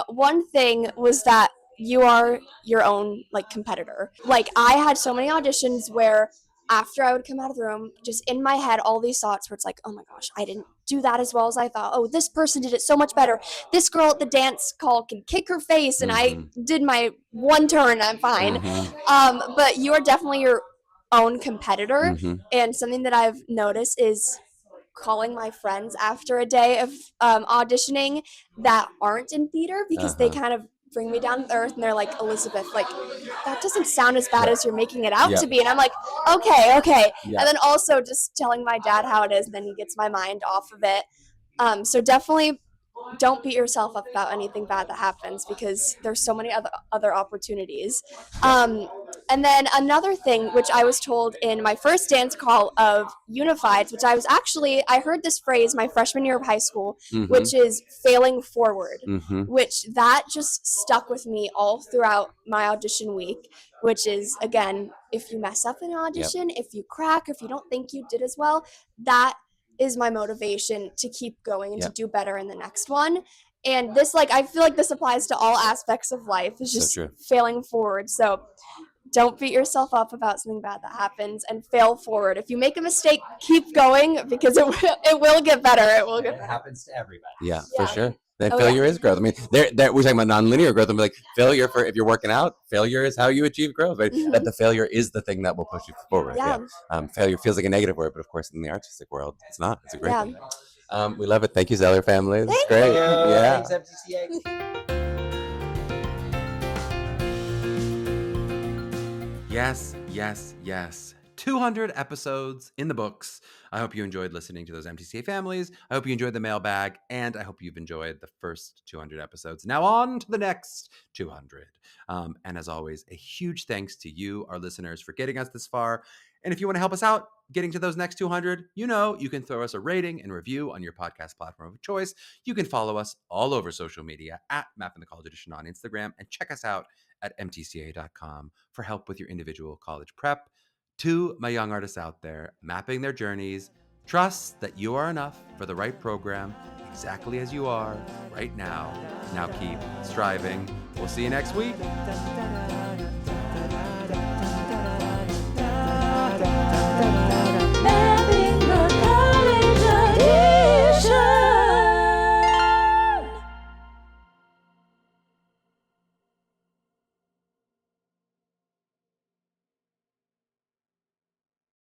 One thing was that you are your own competitor. I had so many auditions where after I would come out of the room, just in my head, all these thoughts where it's like, oh my gosh, I didn't do that as well as I thought. Oh, this person did it so much better. This girl at the dance call can kick her face, and I did my one turn, I'm fine. But you are definitely your own competitor. And something that I've noticed is calling my friends after a day of auditioning that aren't in theater, because they kind of bring me down to earth, and they're like, Elizabeth, that doesn't sound as bad as you're making it out to be. And I'm like, okay. And then also just telling my dad how it is, and then he gets my mind off of it. So definitely don't beat yourself up about anything bad that happens, because there's so many other opportunities. And then another thing, which I was told in my first dance call of Unifieds, which I heard this phrase my freshman year of high school, which is failing forward, which that just stuck with me all throughout my audition week, which is, again, if you mess up in an audition, if you crack, if you don't think you did as well, that is my motivation to keep going and to do better in the next one. And this, I feel like this applies to all aspects of life. It's just failing forward. So don't beat yourself up about something bad that happens, and fail forward. If you make a mistake, keep going, because it will get better. It will get better. It happens to everybody. Yeah, for sure. Then failure is growth. I mean, we're talking about nonlinear growth. I'm like, failure if you're working out, failure is how you achieve growth. Right? That the failure is the thing that will push you forward. Failure feels like a negative word, but of course, in the artistic world, it's not. It's a great thing. We love it. Thank you, Zeller family. It's great. Yeah. Thanks, MTCA. Yes. 200 episodes in the books. I hope you enjoyed listening to those MTCA families. I hope you enjoyed the mailbag, and I hope you've enjoyed the first 200 episodes. Now on to the next 200. And as always, a huge thanks to you, our listeners, for getting us this far. And if you want to help us out getting to those next 200, you can throw us a rating and review on your podcast platform of choice. You can follow us all over social media at Mapping the College Audition on Instagram, and check us out at mtca.com for help with your individual college prep. To my young artists out there mapping their journeys, trust that you are enough for the right program, exactly as you are right now. Now keep striving. We'll see you next week.